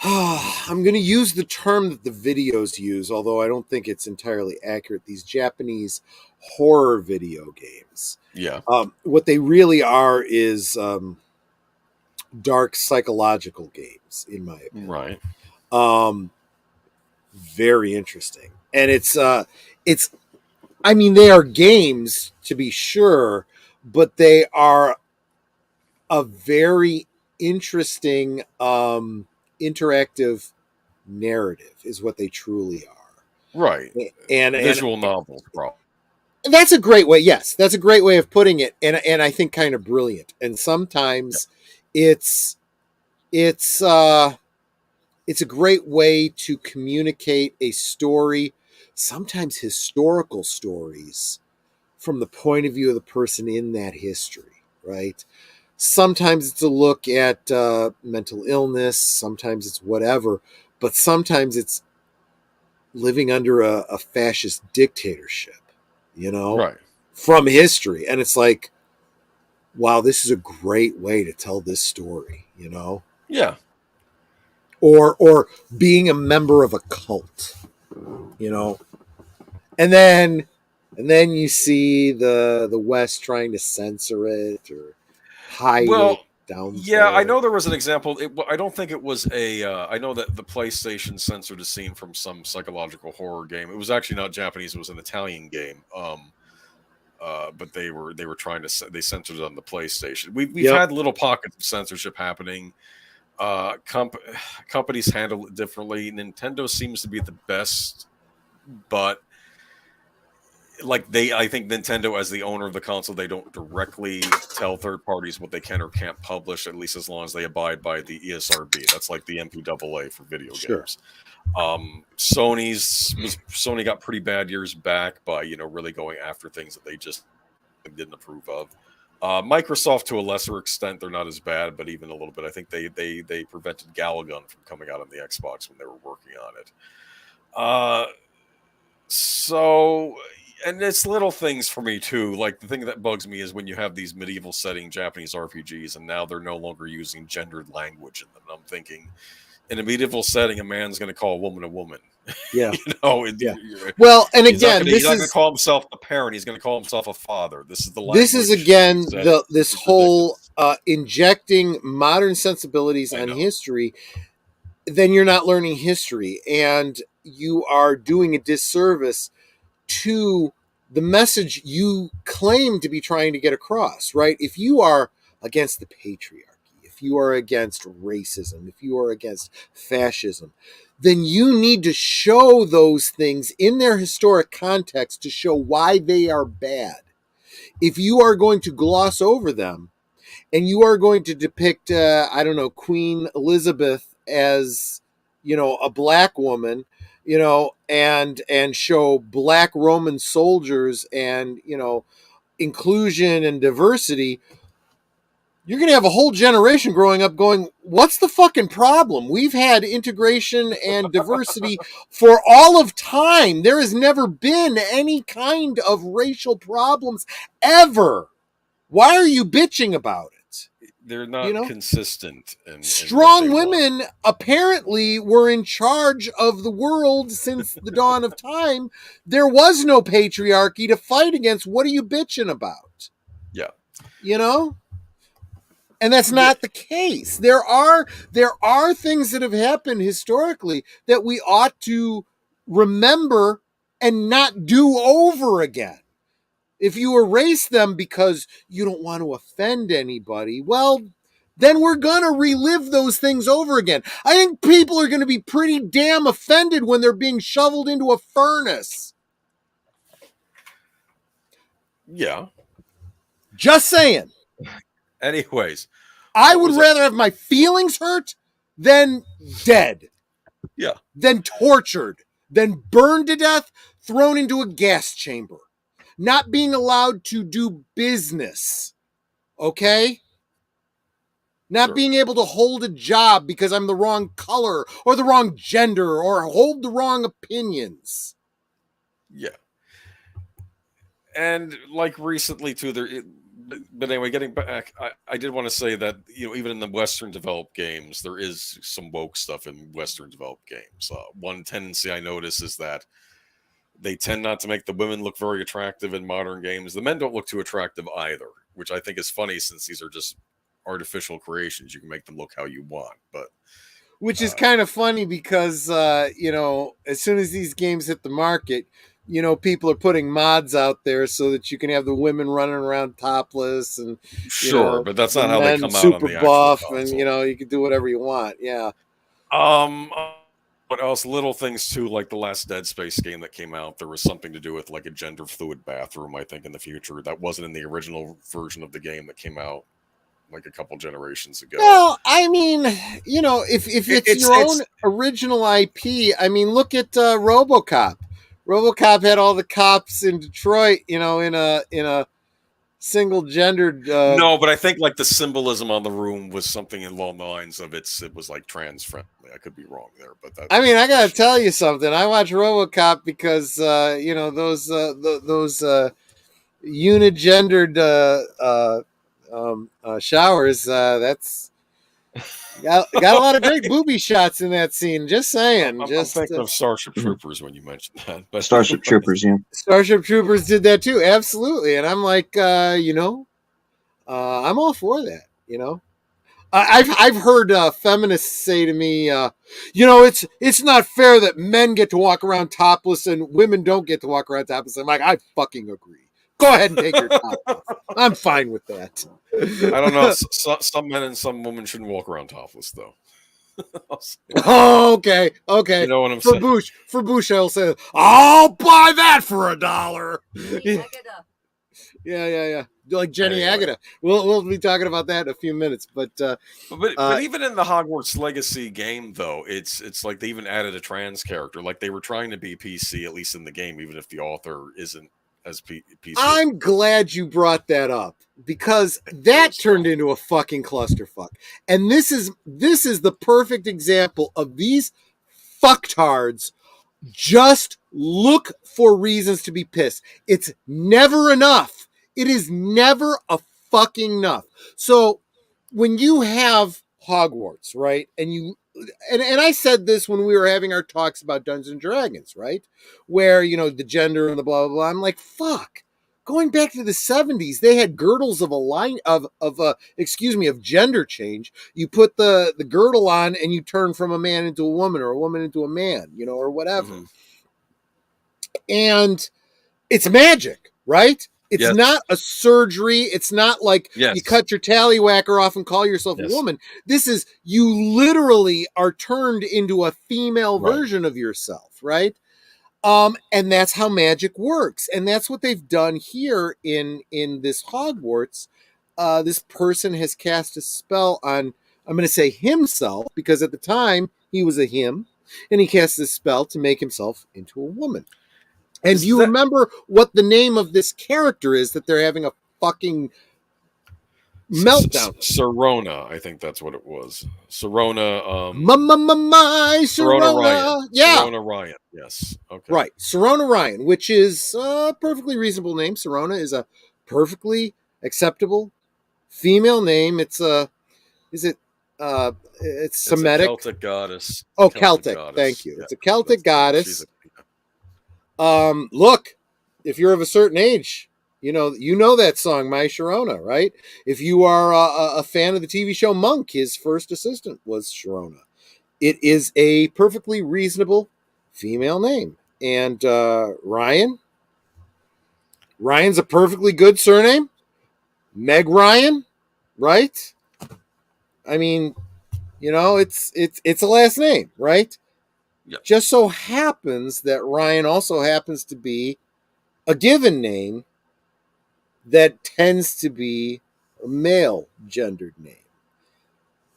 I'm going to use the term that the videos use, although I don't think it's entirely accurate. These Japanese horror video games. Yeah. What they really are is dark psychological games, in my opinion. Right. Very interesting. And it's I mean, they are games to be sure, but they are a very interesting interactive narrative is what they truly are. Right. And visual novels, bro. That's a great way. Yes, that's a great way of putting it, and I think kind of brilliant. And sometimes it's a great way to communicate a story, sometimes historical stories, from the point of view of the person in that history, right? Sometimes it's a look at mental illness, sometimes it's whatever, but sometimes it's living under a fascist dictatorship, right, from history. And it's like, wow, this is a great way to tell this story, Yeah. Or being a member of a cult, and then you see the West trying to censor it or hide it down. Yeah, I know there was an example. I don't think it was I know that the PlayStation censored a scene from some psychological horror game. It was actually not Japanese. It was an Italian game. But they were trying to they censored it on the PlayStation. We've had little pockets of censorship happening. Companies handle it differently. Nintendo seems to be the best, but I think Nintendo, as the owner of the console, they don't directly tell third parties what they can or can't publish, at least as long as they abide by the ESRB. That's like the MPAA for video games. Sony got pretty bad years back by really going after things that they just didn't approve of. Microsoft, to a lesser extent, they're not as bad, but even a little bit. I think they prevented Galagun from coming out on the Xbox when they were working on it. And it's little things for me too. Like, the thing that bugs me is when you have these medieval setting Japanese RPGs, and now they're no longer using gendered language in them. And I'm thinking, in a medieval setting, a man's going to call a woman a woman. Yeah. Yeah. Well, and again, he's not going to call himself a parent. He's going to call himself a father. This is the language. This is again this whole injecting modern sensibilities on history. Then you're not learning history, and you are doing a disservice to the message you claim to be trying to get across, right? If you are against the patriarchy, if you are against racism, if you are against fascism, then you need to show those things in their historic context to show why they are bad. If you are going to gloss over them and you are going to depict, Queen Elizabeth as, a black woman, and show black Roman soldiers and, inclusion and diversity, you're going to have a whole generation growing up going, what's the fucking problem? We've had integration and diversity for all of time. There has never been any kind of racial problems ever. Why are you bitching about it? They're not consistent. Strong women apparently were in charge of the world since the dawn of time. There was no patriarchy to fight against. What are you bitching about? Yeah. And that's not the case. There are things that have happened historically that we ought to remember and not do over again. If you erase them because you don't want to offend anybody, well, then we're going to relive those things over again. I think people are going to be pretty damn offended when they're being shoveled into a furnace. Yeah. Just saying. Anyways, I would rather have my feelings hurt than dead. Yeah. Than tortured, than burned to death, thrown into a gas chamber. Not being allowed to do business. Okay? Not being able to hold a job because I'm the wrong color or the wrong gender or hold the wrong opinions. Yeah. And like recently too, but anyway, getting back, I did want to say that, even in the Western developed games, there is some woke stuff in Western developed games. One tendency I notice is that they tend not to make the women look very attractive in modern games. The men don't look too attractive either, which I think is funny since these are just artificial creations. You can make them look how you want, but which is kind of funny because as soon as these games hit the market, people are putting mods out there so that you can have the women running around topless and but that's not how they come out super on the buff, actual and console. you can do whatever you want. Yeah. What else? Little things too, like the last Dead Space game that came out. There was something to do with like a gender fluid bathroom, I think, in the future. That wasn't in the original version of the game that came out like a couple generations ago. Well, I mean, if it's your own original IP, I mean, look at RoboCop. RoboCop had all the cops in Detroit, in a single gendered. No, but I think like the symbolism on the room was something along the lines of it was like trans friendly. I could be wrong there, but I mean, I gotta tell you something. I watch RoboCop because those unigendered showers. That's got a lot of great booby shots in that scene. Just saying. I'm thinking of Starship Troopers when you mentioned that. But Starship Troopers, yeah. Starship Troopers did that too, absolutely. And I'm like, I'm all for that. I've heard feminists say to me, it's not fair that men get to walk around topless and women don't get to walk around topless. I'm like, I fucking agree. Go ahead and take your top off. I'm fine with that. I don't know. Some men and some women shouldn't walk around topless, though. Oh, okay. You know what I'm saying? For Bush, I'll say, I'll buy that for $1. Yeah. Like Jenny Agata. We'll be talking about that in a few minutes. But even in the Hogwarts Legacy game, though, it's like they even added a trans character. Like they were trying to be PC, at least in the game, even if the author isn't as PC. I'm glad you brought that up because that turned into a fucking clusterfuck. And this is the perfect example of these fucktards just look for reasons to be pissed. It's never enough. It is never a fucking enough. So when you have Hogwarts, right? And I said this when we were having our talks about Dungeons and Dragons, right? Where, the gender and the blah, blah, blah. I'm like, fuck. Going back to the 70s, they had girdles of gender change. You put the girdle on and you turn from a man into a woman or a woman into a man, or whatever. Mm-hmm. And it's magic, right? It's not a surgery. It's not like you cut your tallywhacker off and call yourself a woman. This is, you literally are turned into a female version of yourself, right? And that's how magic works. And that's what they've done here in this Hogwarts. This person has cast a spell on, I'm going to say himself, because at the time he was a him. And he casts this spell to make himself into a woman. And do you that- remember what the name of this character is that they're having a fucking meltdown? Sirona, I think that's what it was. Sirona. My Sirona Ryan. Sirona. Yeah. Sirona Ryan. Yes. Okay. Right. Sirona Ryan, which is a perfectly reasonable name. Sirona is a perfectly acceptable female name. It's it's Semitic. It's a Celtic goddess. Oh, Celtic. Thank you. Yeah, it's a Celtic goddess. Look, if you're of a certain age, you know that song, My Sharona, right? If you are a fan of the TV show Monk, his first assistant was Sharona. It is a perfectly reasonable female name. And Ryan's a perfectly good surname. Meg Ryan, right? I mean, it's a last name, right? Yep. Just so happens that Ryan also happens to be a given name that tends to be a male gendered name.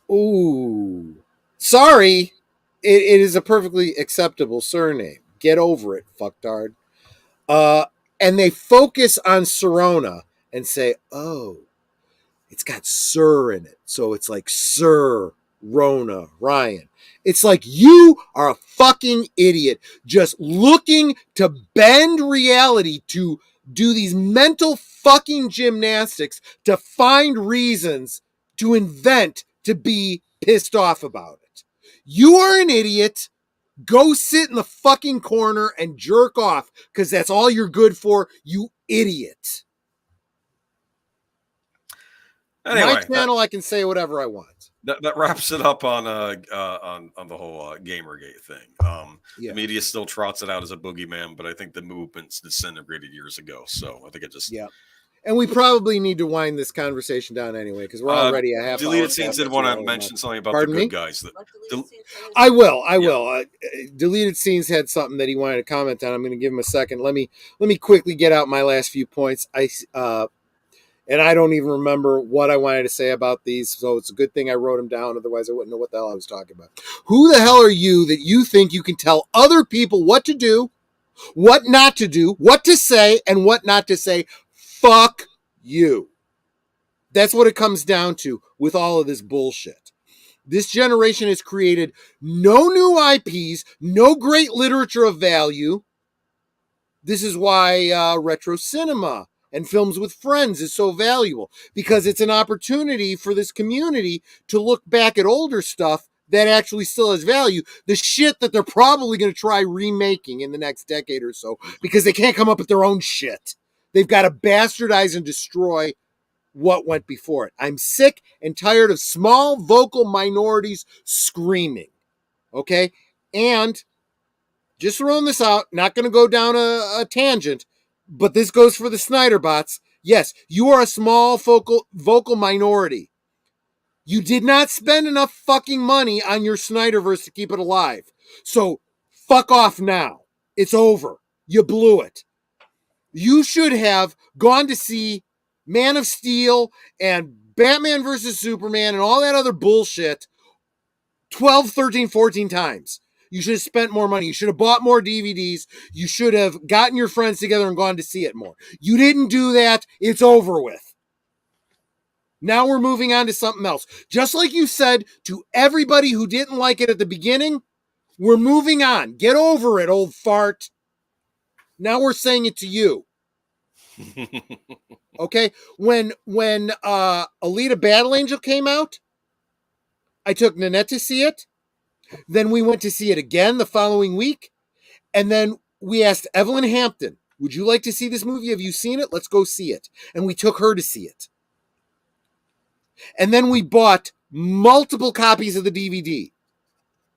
Ooh. Sorry. It is a perfectly acceptable surname. Get over it, fucktard. And they focus on Sirona and say, oh, it's got Sir in it. So it's like Sir Rona Ryan. It's like you are a fucking idiot just looking to bend reality to do these mental fucking gymnastics to find reasons to invent to be pissed off about it. You are an idiot. Go sit in the fucking corner and jerk off because that's all you're good for, you idiot. Anyway, my channel, I can say whatever I want. That wraps it up on the whole Gamergate thing. The media still trots it out as a boogeyman, but I think the movement's disintegrated years ago. So I think it just And we probably need to wind this conversation down anyway because we're already a half. Deleted Scenes did want to mention something about the good guys. I will. Deleted Scenes had something that he wanted to comment on. I'm going to give him a second. Let me quickly get out my last few points. And I don't even remember what I wanted to say about these, so it's a good thing I wrote them down. Otherwise, I wouldn't know what the hell I was talking about. Who the hell are you that you think you can tell other people what to do, what not to do, what to say, and what not to say? Fuck you. That's what it comes down to with all of this bullshit. This generation has created no new IPs, no great literature of value. This is why retro cinema and films with friends is so valuable, because it's an opportunity for this community to look back at older stuff that actually still has value. The shit that they're probably going to try remaking in the next decade or so because they can't come up with their own shit. They've got to bastardize and destroy what went before it. I'm sick and tired of small vocal minorities screaming. Okay? And just throwing this out, not going to go down a tangent, but this goes for the Snyder bots. Yes, you are a small vocal minority. You did not spend enough fucking money on your Snyderverse to keep it alive. So fuck off now. It's over. You blew it. You should have gone to see Man of Steel and Batman versus Superman and all that other bullshit 12, 13, 14 times. You should have spent more money. You should have bought more DVDs. You should have gotten your friends together and gone to see it more. You didn't do that. It's over with. Now we're moving on to something else. Just like you said to everybody who didn't like it at the beginning, we're moving on. Get over it, old fart. Now we're saying it to you. Okay? When Alita Battle Angel came out, I took Nanette to see it. Then we went to see it again the following week. And then we asked Evelyn Hampton, would you like to see this movie? Have you seen it? Let's go see it. And we took her to see it. And then we bought multiple copies of the DVD.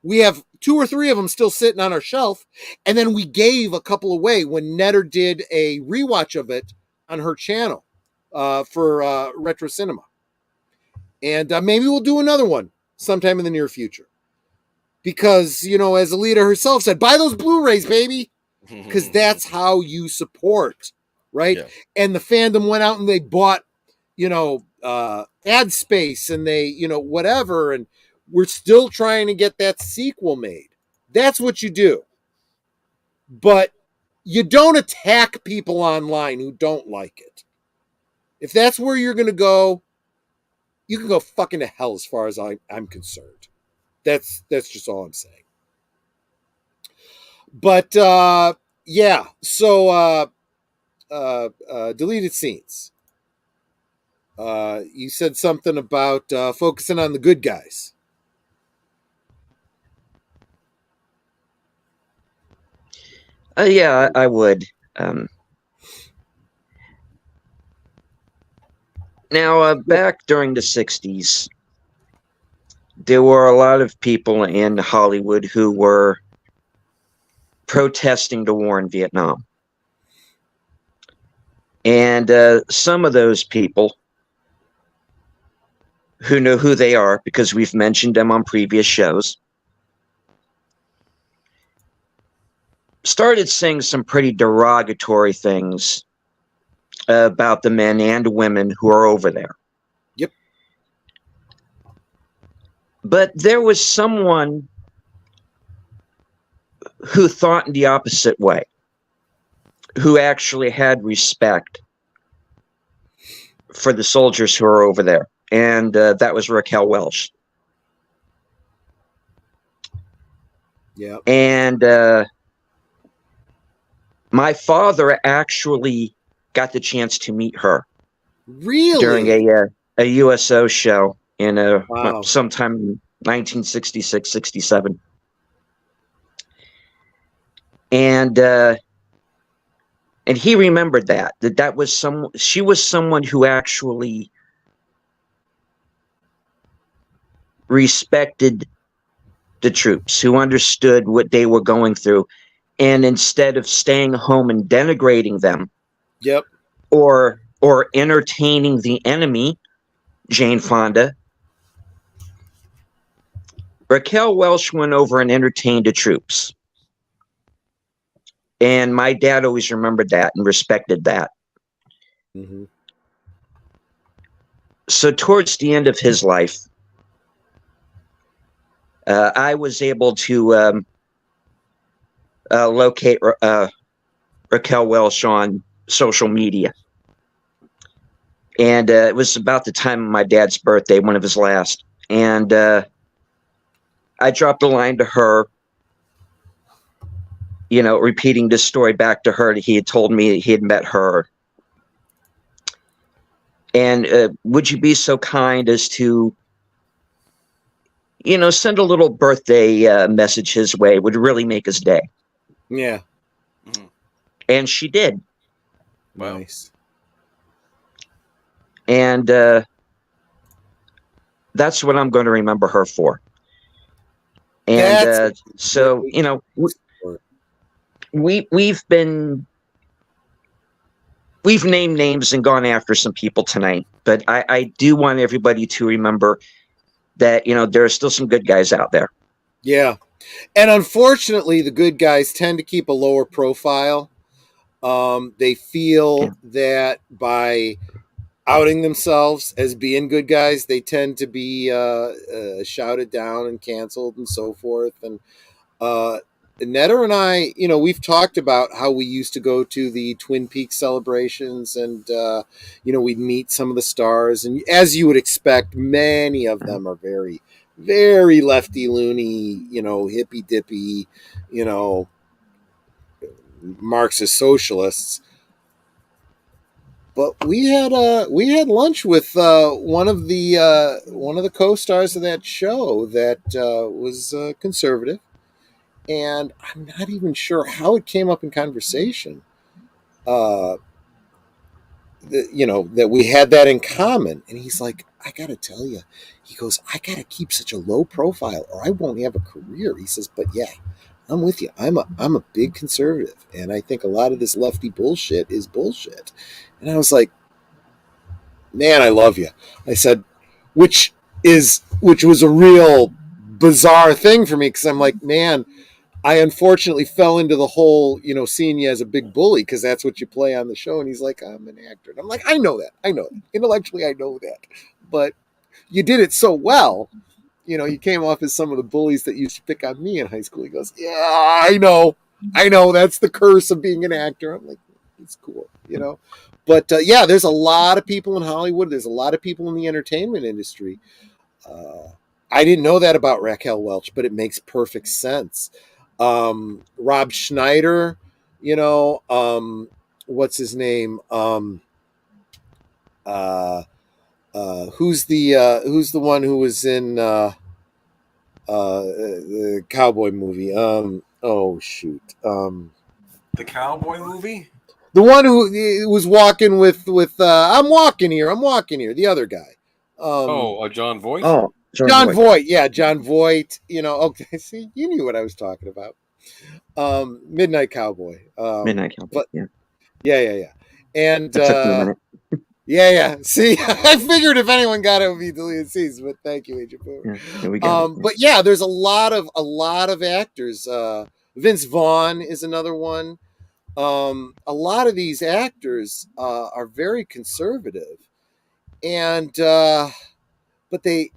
We have 2 or 3 of them still sitting on our shelf. And then we gave a couple away when Netter did a rewatch of it on her channel for Retro Cinema. And maybe we'll do another one sometime in the near future. Because, as Alita herself said, buy those Blu-rays, baby. Because that's how you support, right? Yeah. And the fandom went out and they bought, ad space and they, whatever. And we're still trying to get that sequel made. That's what you do. But you don't attack people online who don't like it. If that's where you're going to go, you can go fucking to hell as far as I'm concerned. That's just all I'm saying. But yeah, so deleted scenes. You said something about focusing on the good guys. Yeah, I would. Now, back during the 60s, there were a lot of people in Hollywood who were protesting the war in Vietnam. And some of those people who know who they are, because we've mentioned them on previous shows, started saying some pretty derogatory things about the men and women who are over there. Yep. But there was someone who thought in the opposite way, who actually had respect for the soldiers who are over there. And that was Raquel Welch. Yeah. And my father actually got the chance to meet her. Really? During a USO show in Wow. sometime in 1966, 67. And he remembered that was she was someone who actually respected the troops, who understood what they were going through, and instead of staying home and denigrating them, yep, or entertaining the enemy, Jane Fonda, Raquel Welch went over and entertained the troops. And my dad always remembered that and respected that. Mm-hmm. So towards the end of his life, I was able to locate Raquel Welch on social media. And it was about the time of my dad's birthday, one of his last. And I dropped a line to her, repeating this story back to her that he had told me that he had met her. And would you be so kind as to, send a little birthday message his way? It would really make his day. Yeah. Mm-hmm. And she did. Wow. Nice. And that's what I'm going to remember her for. And so, we've named names and gone after some people tonight, but I do want everybody to remember that, there are still some good guys out there. Yeah. And unfortunately, the good guys tend to keep a lower profile. They feel that by outing themselves as being good guys, they tend to be shouted down and canceled and so forth. And Netta and I, we've talked about how we used to go to the Twin Peaks celebrations and, we'd meet some of the stars. And as you would expect, many of them are very, very lefty loony, hippy dippy, Marxist socialists. But we had lunch with one of the co-stars of that show that was conservative. And I'm not even sure how it came up in conversation. That we had that in common. And he's like, I gotta tell you, he goes, I gotta keep such a low profile or I won't have a career. He says, but yeah, I'm with you. I'm a big conservative, and I think a lot of this lefty bullshit is bullshit. And I was like, man, I love you. I said, which was a real bizarre thing for me because I'm like, man, I unfortunately fell into the whole, seeing you as a big bully because that's what you play on the show. And he's like, I'm an actor. And I'm like, I know that. Intellectually, I know that. But you did it so well you came off as some of the bullies that used to pick on me in high school. He goes, yeah, I know. That's the curse of being an actor. I'm like, it's cool, But yeah, there's a lot of people in Hollywood. There's a lot of people in the entertainment industry. I didn't know that about Raquel Welch, but it makes perfect sense. Rob Schneider, what's his name? Who's the one who was in the cowboy movie? Oh shoot. The cowboy movie? The one who was walking with I'm walking here. The other guy. John Voight? Oh, John Voight. Yeah, John Voight. Okay, see, you knew what I was talking about. Midnight Cowboy. Midnight Cowboy. But, yeah. Yeah. And That took me a minute. Yeah. See, I figured if anyone got it, it would be deleted scenes. But thank you, Agent Boomer. Yeah, we got it. But yeah, there's a lot of actors. Vince Vaughn is another one. A lot of these actors are very conservative, and but they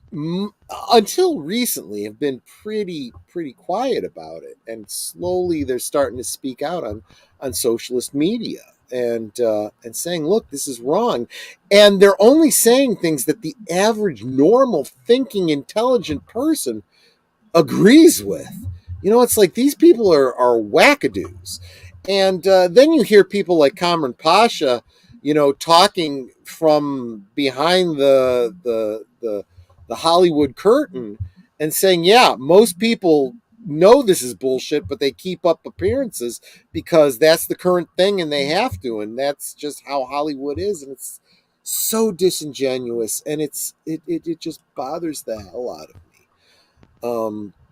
until recently have been pretty quiet about it, and slowly they're starting to speak out on socialist media and saying, look, this is wrong. And they're only saying things that the average normal thinking intelligent person agrees with. It's like these people are wackadoos. And then you hear people like Cameron Pasha, talking from behind the Hollywood curtain and saying, yeah, most people know this is bullshit, but they keep up appearances because that's the current thing and they have to, and that's just how Hollywood is, and it's so disingenuous, and it just bothers the hell out of me.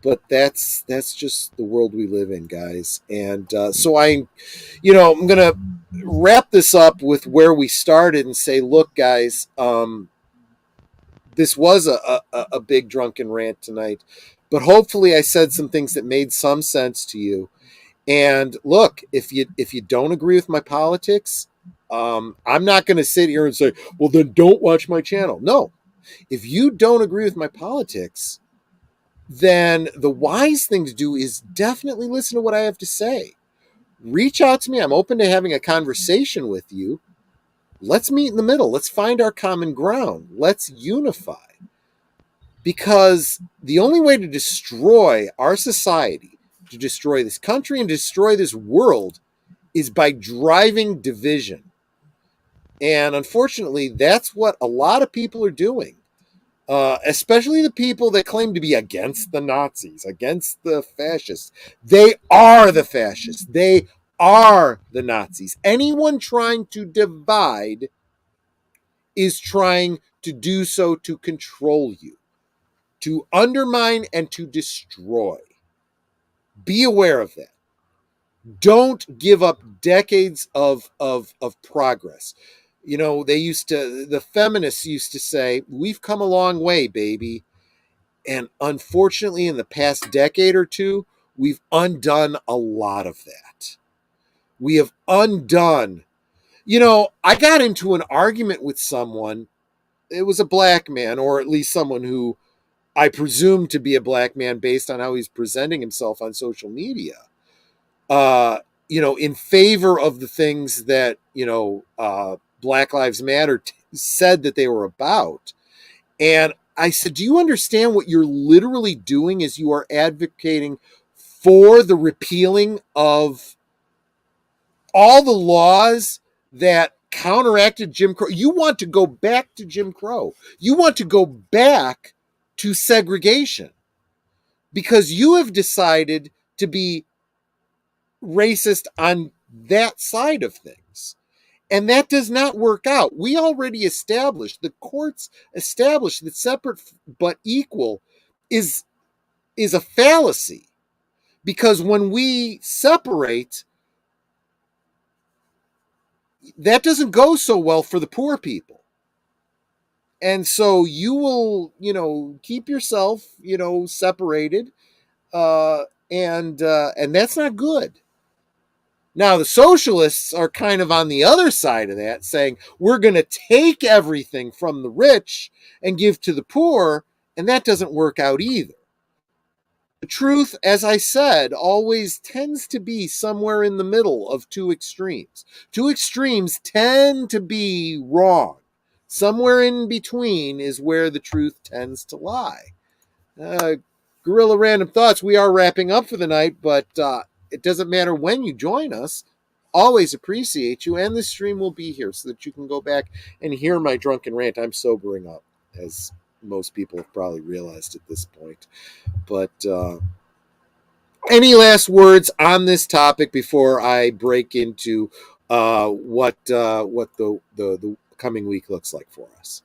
But that's just the world we live in, guys. And so I'm going to wrap this up with where we started and say, look, guys, this was a big drunken rant tonight, but hopefully I said some things that made some sense to you. And look, if you don't agree with my politics, I'm not going to sit here and say, well, then don't watch my channel. No, if you don't agree with my politics, then the wise thing to do is definitely listen to what I have to say. Reach out to me. I'm open to having a conversation with you. Let's meet in the middle. Let's find our common ground. Let's unify. Because the only way to destroy our society, to destroy this country and destroy this world, is by driving division. And unfortunately, that's what a lot of people are doing. Especially the people that claim to be against the Nazis, against the fascists. They are the fascists. They are the Nazis. Anyone trying to divide is trying to do so to control you, to undermine and to destroy. Be aware of that. Don't give up decades of progress. The feminists used to say, we've come a long way, baby. And unfortunately, in the past decade or two, we've undone a lot of that. We have undone. I got into an argument with someone. It was a black man, or at least someone who I presume to be a black man based on how he's presenting himself on social media. In favor of the things that, Black Lives Matter said that they were about. And I said, do you understand what you're literally doing is you are advocating for the repealing of all the laws that counteracted Jim Crow? You want to go back to Jim Crow. You want to go back to segregation because you have decided to be racist on that side of things. And that does not work out. We already established, the courts established that separate but equal is a fallacy. Because when we separate, that doesn't go so well for the poor people. And so you will, keep yourself, separated. And that's not good. Now, the socialists are kind of on the other side of that, saying we're going to take everything from the rich and give to the poor And that doesn't work out either. The truth, as I said, always tends to be somewhere in the middle of two extremes. Two extremes tend to be wrong. Somewhere in between is where the truth tends to lie. Guerrilla Random Thoughts, we are wrapping up for the night, but it doesn't matter when you join us. Always appreciate you, and the stream will be here so that you can go back and hear my drunken rant. I'm sobering up, as most people have probably realized at this point. But any last words on this topic before I break into what the coming week looks like for us?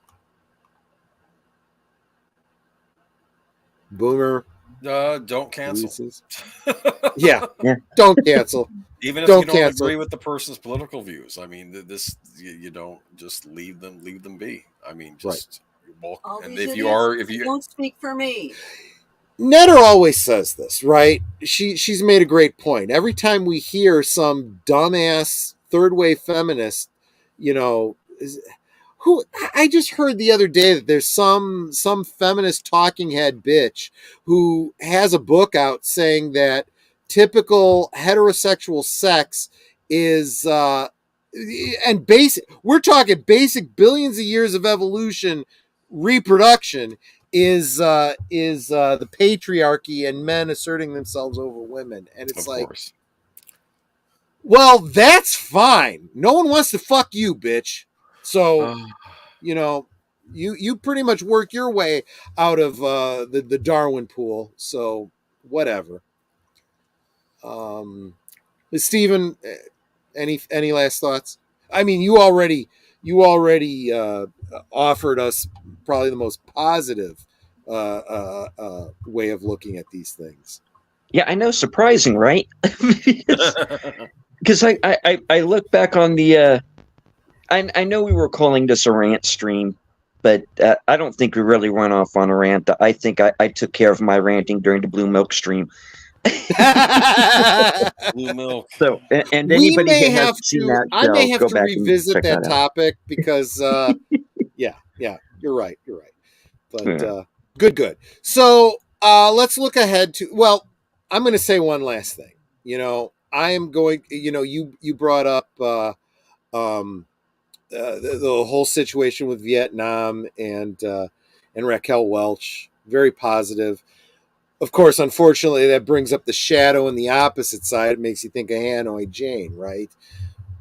Boomer, don't cancel. Yeah, don't cancel. Even if don't you don't cancel. agree with the person's political views, I mean, this you don't just leave them be. I mean, just walk. And if you don't speak for me. Netter always says this, right? She's made a great point. Every time we hear some dumbass third wave feminist, who I just heard the other day that there's some feminist talking head bitch who has a book out saying that typical heterosexual sex is and we're talking basic billions of years of evolution reproduction is the patriarchy and men asserting themselves over women. And it's well, that's fine. No one wants to fuck you, bitch. So, you pretty much work your way out of the Darwin pool. So, whatever. Stephen, any last thoughts? I mean, you already offered us probably the most positive way of looking at these things. Yeah, I know. Surprising, right? Because I look back on the. I know we were calling this a rant stream, but I don't think we really went off on a rant. I think I took care of my ranting during the Blue Milk stream. Blue Milk. So, and anybody who hasn't seen that show, I may have go to back revisit and check that that topic because, yeah, you're right. But good. So let's look ahead to. Well, I'm going to say one last thing. I am going. You brought up the whole situation with Vietnam and Raquel Welch. Very positive. Of course, unfortunately, that brings up the shadow on the opposite side. It makes you think of Hanoi Jane, right?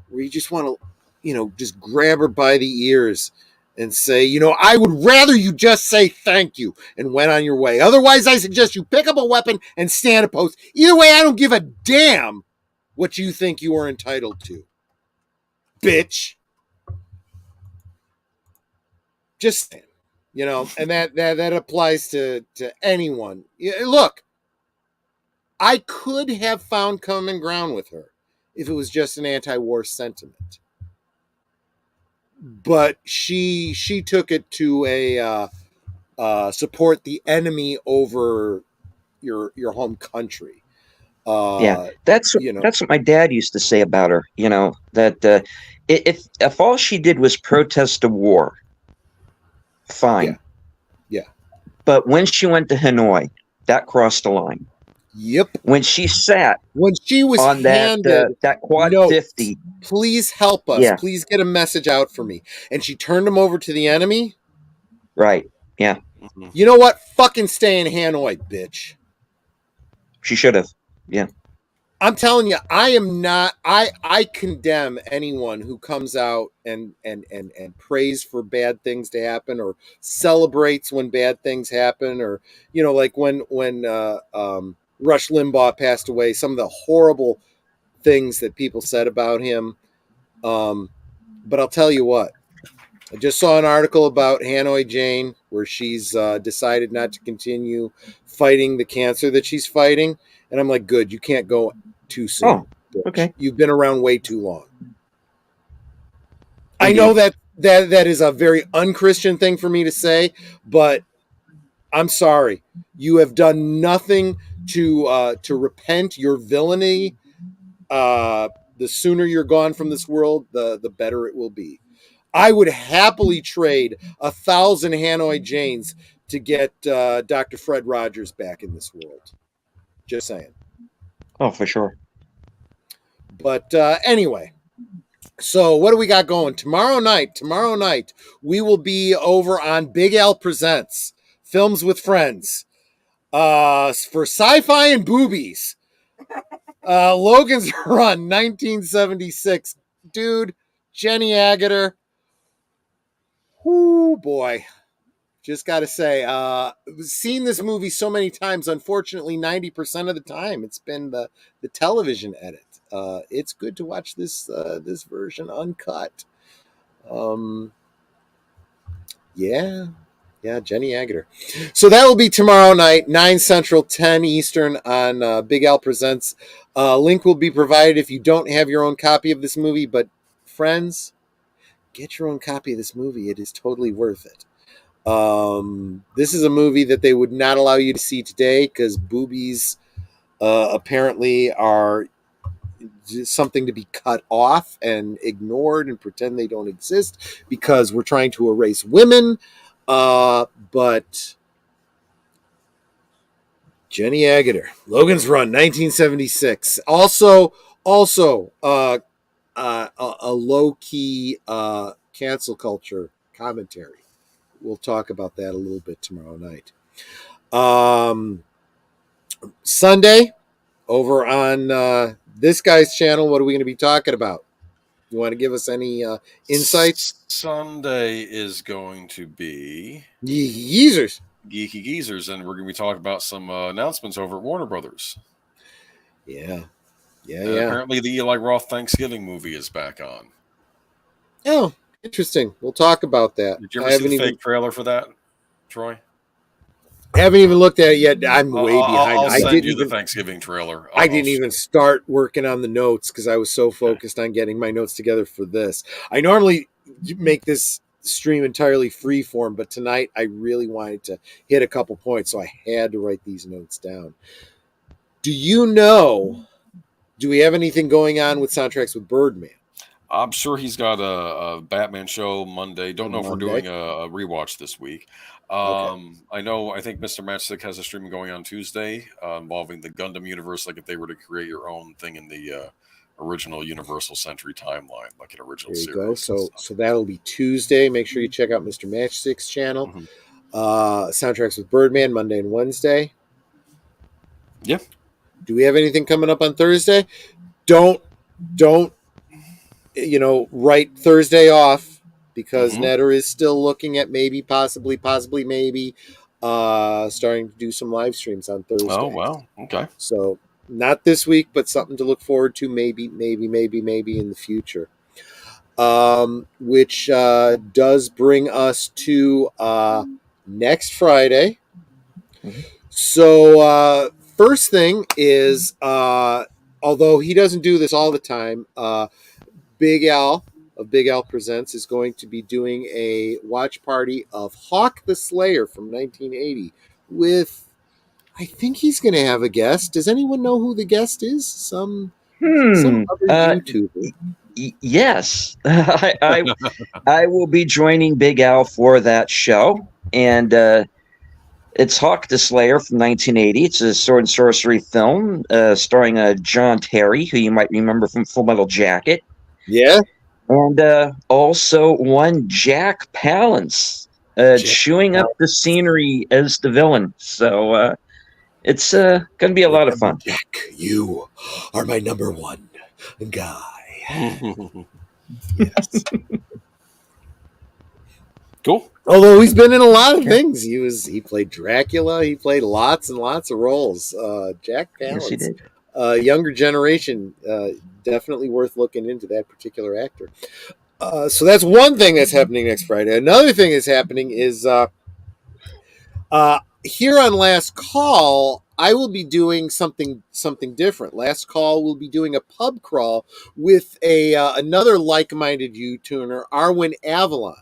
Where you just want to, just grab her by the ears and say, I would rather you just say thank you and went on your way. Otherwise, I suggest you pick up a weapon and stand a post. Either way, I don't give a damn what you think you are entitled to. Bitch. Just saying. And that applies to anyone. Look, I could have found common ground with her if it was just an anti-war sentiment, but she took it to a support the enemy over your home country. That's what my dad used to say about her. That if all she did was protest a war. Fine. Yeah. But when she went to Hanoi, that crossed the line. Yep. When she was on that quad notes, 50, please help us. Yeah. Please get a message out for me. And she turned them over to the enemy. Right. Yeah. Mm-hmm. You know what? Fucking stay in Hanoi, bitch. She should have. Yeah. I'm telling you, I am not. I condemn anyone who comes out and prays for bad things to happen or celebrates when bad things happen, or like when Rush Limbaugh passed away, some of the horrible things that people said about him. But I'll tell you what, I just saw an article about Hanoi Jane where she's decided not to continue fighting the cancer that she's fighting. And I'm like, good, you can't go too soon. Oh, okay. You've been around way too long. I know that is a very unchristian thing for me to say, but I'm sorry. You have done nothing to repent your villainy. The sooner you're gone from this world, the better it will be. I would happily trade 1,000 Hanoi Janes to get Dr. Fred Rogers back in this world. Just saying. Oh, for sure. But anyway, so what do we got going? Tomorrow night, we will be over on Big Al Presents Films with Friends for Sci-Fi and Boobies. Logan's Run, 1976. Dude, Jenny Agutter. Whoo, boy. Just got to say, seen this movie so many times. Unfortunately, 90% of the time, it's been the television edit. It's good to watch this version uncut. Yeah, Jenny Agutter. So that will be tomorrow night, 9 Central, 10 Eastern on Big Al Presents. Link will be provided if you don't have your own copy of this movie. But friends, get your own copy of this movie. It is totally worth it. This is a movie that they would not allow you to see today because boobies apparently are just something to be cut off and ignored and pretend they don't exist because we're trying to erase women. But Jenny Agutter, Logan's Run, 1976. Also a low-key cancel culture commentary. We'll talk about that a little bit tomorrow night. Sunday, over on this guy's channel, what are we going to be talking about? You want to give us any insights? Sunday is going to be Geezers. Geeky Geezers, and we're going to be talking about some announcements over at Warner Brothers. Yeah. Apparently, the Eli Roth Thanksgiving movie is back on. Oh, interesting. We'll talk about that. Did you ever see the fake trailer for that, Troy? I haven't even looked at it yet. I'm way behind. I'll send you the Thanksgiving trailer. I didn't even start working on the notes because I was so focused on getting my notes together for this. I normally make this stream entirely free form, but tonight I really wanted to hit a couple points, so I had to write these notes down. Do we have anything going on with Soundtracks with Birdman? I'm sure he's got a Batman show Monday. Don't know if we're doing a rewatch this week. Okay. I think Mr. Matchstick has a stream going on Tuesday involving the Gundam universe, like if they were to create your own thing in the original Universal Century timeline, like an original series. There you go. So that'll be Tuesday. Make sure you check out Mr. Matchstick's channel. Mm-hmm. Soundtracks with Birdman, Monday and Wednesday. Yeah. Do we have anything coming up on Thursday? Don't write Thursday off because Netter is still looking at possibly starting to do some live streams on Thursday. Oh, wow. Okay. So not this week, but something to look forward to maybe in the future. Which does bring us to next Friday. Mm-hmm. So first thing is, although he doesn't do this all the time, Big Al of Big Al Presents is going to be doing a watch party of Hawk the Slayer from 1980 with, I think he's going to have a guest. Does anyone know who the guest is? Some other YouTuber. Yes. I will be joining Big Al for that show. And it's Hawk the Slayer from 1980. It's a sword and sorcery film starring John Terry, who you might remember from Full Metal Jacket. Yeah. And also one Jack Palance chewing up the scenery as the villain. So it's going to be a lot of fun. Jack, you are my number one guy. Yes. Cool. Although he's been in a lot of things. He played Dracula. He played lots and lots of roles. Jack Palance. Yes, he did. Younger generation, definitely worth looking into that particular actor. So that's one thing that's happening next Friday. Another thing that's happening is here on Last Call, I will be doing something different. Last Call will be doing a pub crawl with another like-minded YouTuber, Arwen Avalon.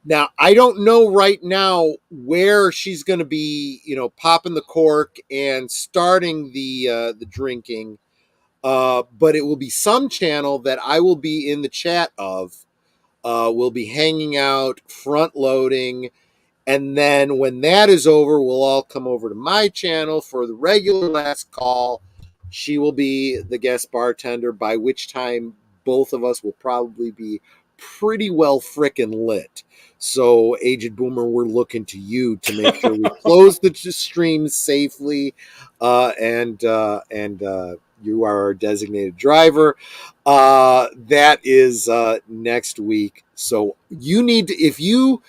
Now, I don't know right now where she's going to be, popping the cork and starting the drinking, but it will be some channel that I will be in the chat of. We'll be hanging out, front-loading, And then when that is over, we'll all come over to my channel for the regular last call. She will be the guest bartender, by which time both of us will probably be pretty well frickin' lit. So, Aged Boomer, we're looking to you to make sure we close the stream safely, and you are our designated driver. That is next week. So you need to, if you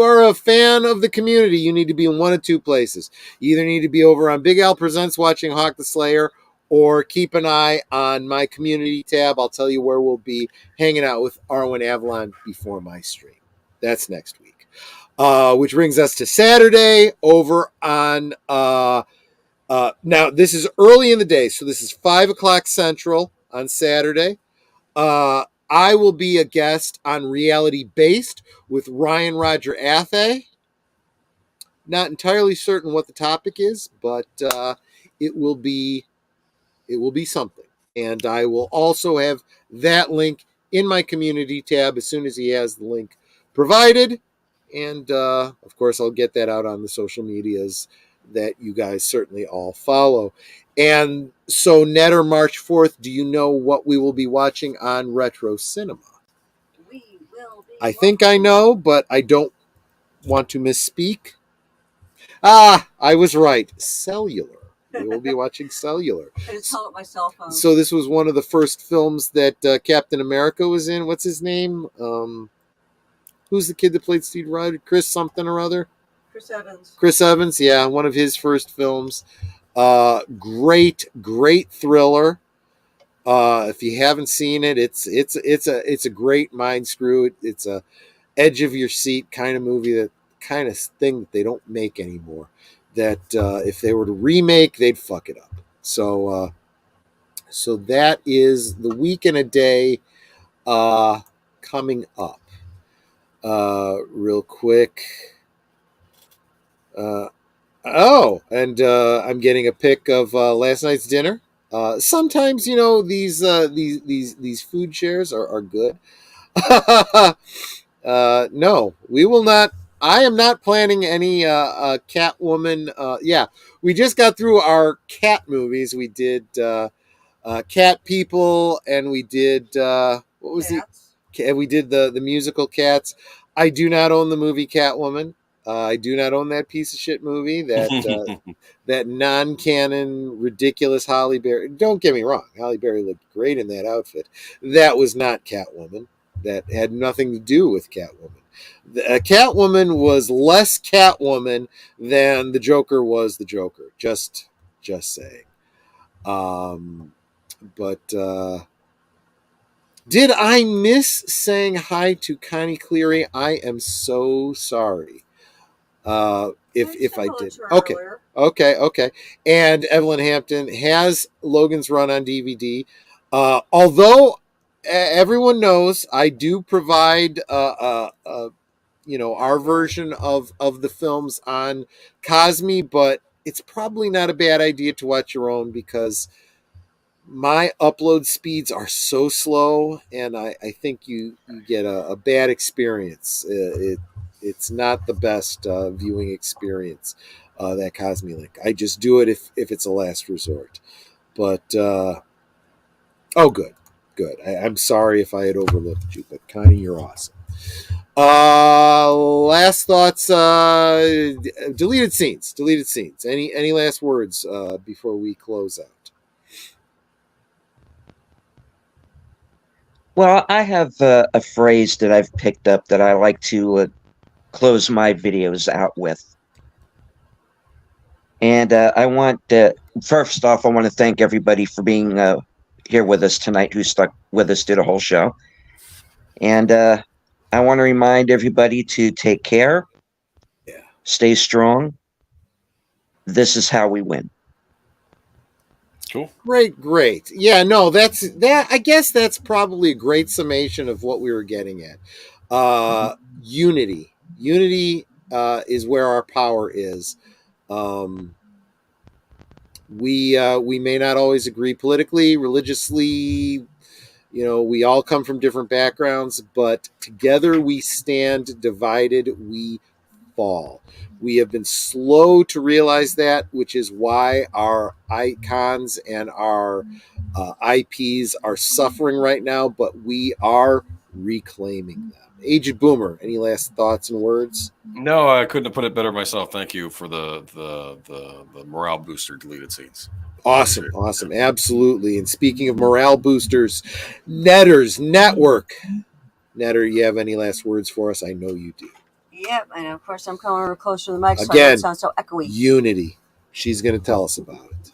are a fan of the community, you need to be in one of two places. You either need to be over on Big Al Presents watching Hawk the Slayer, or keep an eye on my community tab. I'll tell you where we'll be hanging out with Arwen Avalon before my stream. That's next week. Which brings us to Saturday over on now this is early in the day, so this is 5 o'clock Central on Saturday. I will be a guest on Reality Based with Ryan Roger Athay. Not entirely certain what the topic is, but it will be something. And I will also have that link in my community tab as soon as he has the link provided. And of course, I'll get that out on the social medias that you guys certainly all follow. And so, Netter, March 4th, do you know what we will be watching on Retro Cinema? We will be. I think I know, but I don't want to misspeak. Ah, I was right. Cellular. We will be watching Cellular. I just held up my cell phone. So this was one of the first films that Captain America was in. What's his name? Who's the kid that played Steve Rogers? Chris something or other? Chris Evans. Chris Evans, yeah, one of his first films. Great thriller. If you haven't seen it, it's a great mind screw. It's a edge of your seat kind of movie, that kind of thing that they don't make anymore. That if they were to remake, they'd fuck it up. So that is the week and a day coming up. Real quick. I'm getting a pic of last night's dinner. Sometimes, these food shares are good. No, we will not. I am not planning any Catwoman. Yeah, we just got through our cat movies. We did Cat People, and we did what was Cats. we did the musical Cats. I do not own the movie Catwoman. I do not own that piece of shit movie, that that non-canon, ridiculous Halle Berry. Don't get me wrong, Halle Berry looked great in that outfit. That was not Catwoman. That had nothing to do with Catwoman. Catwoman was less Catwoman than the Joker was the Joker. Just saying. But did I miss saying hi to Connie Cleary? I am so sorry. If I did. Okay. And Evelyn Hampton has Logan's Run on DVD. Although everyone knows I do provide our version of the films on Cosme, but it's probably not a bad idea to watch your own, because my upload speeds are so slow, and I think you get a bad experience. It's not the best viewing experience, that Cosme link. I just do it if it's a last resort. But good. I'm sorry if I had overlooked you, but Connie, you're awesome. Last thoughts. Deleted scenes. Any last words before we close out? Well, I have a phrase that I've picked up that I like to close my videos out with. And I want first off, I want to thank everybody for being here with us tonight, who stuck with us through the whole show. And I want to remind everybody to take care. Yeah. Stay strong. This is how we win. Cool. Great. Yeah, no, that's that. I guess that's probably a great summation of what we were getting at. Unity is where our power is. We may not always agree politically, religiously. We all come from different backgrounds, but together we stand. Divided we fall. We have been slow to realize that, which is why our icons and our IPs are suffering right now, but we are reclaiming them. Aged Boomer, any last thoughts and words? No, I couldn't have put it better myself. Thank you for the morale booster deleted scenes. Awesome, awesome, absolutely. And speaking of morale boosters, Netters Network. Netter, you have any last words for us? I know you do. Yep, and of course I'm coming closer to the mic, so I Again, don't sound so echoey. Unity. She's going to tell us about it.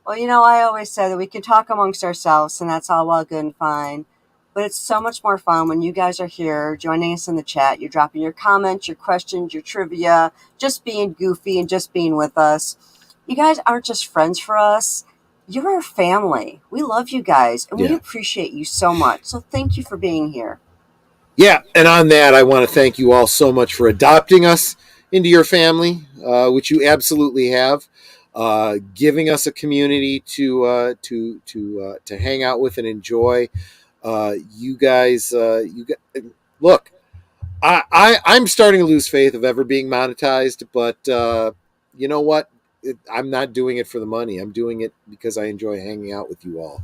Well, you know, I always say that we can talk amongst ourselves, and that's all well, good, and fine. But it's so much more fun when you guys are here joining us in the chat. You're dropping your comments, your questions, your trivia, just being goofy and just being with us. You guys aren't just friends for us. You're our family. We love you guys, and we appreciate you so much. So thank you for being here. Yeah, and on that, I want to thank you all so much for adopting us into your family, which you absolutely have, giving us a community to hang out with and enjoy. You guys, look, I'm starting to lose faith of ever being monetized, but you know what? I'm not doing it for the money. I'm doing it because I enjoy hanging out with you all.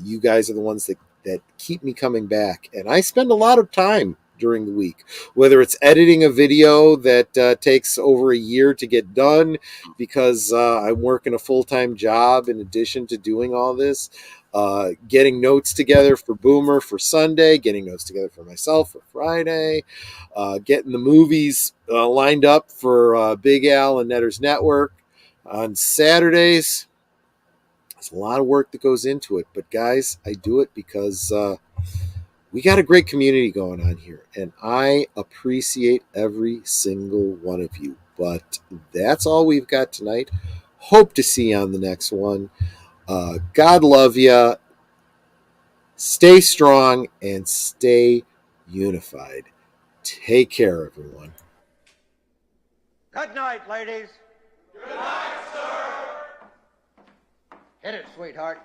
You guys are the ones that keep me coming back. And I spend a lot of time during the week, whether it's editing a video that takes over a year to get done because I'm working a full-time job in addition to doing all this, getting notes together for Boomer for Sunday, getting notes together for myself for Friday, getting the movies lined up for Big Al and Netter's Network on Saturdays. There's a lot of work that goes into it, but guys, I do it because we got a great community going on here, and I appreciate every single one of you. But that's all we've got tonight. Hope to see you on the next one. God love you. Stay strong and stay unified. Take care, everyone. Good night, ladies. Good night, sir. Hit it, sweetheart.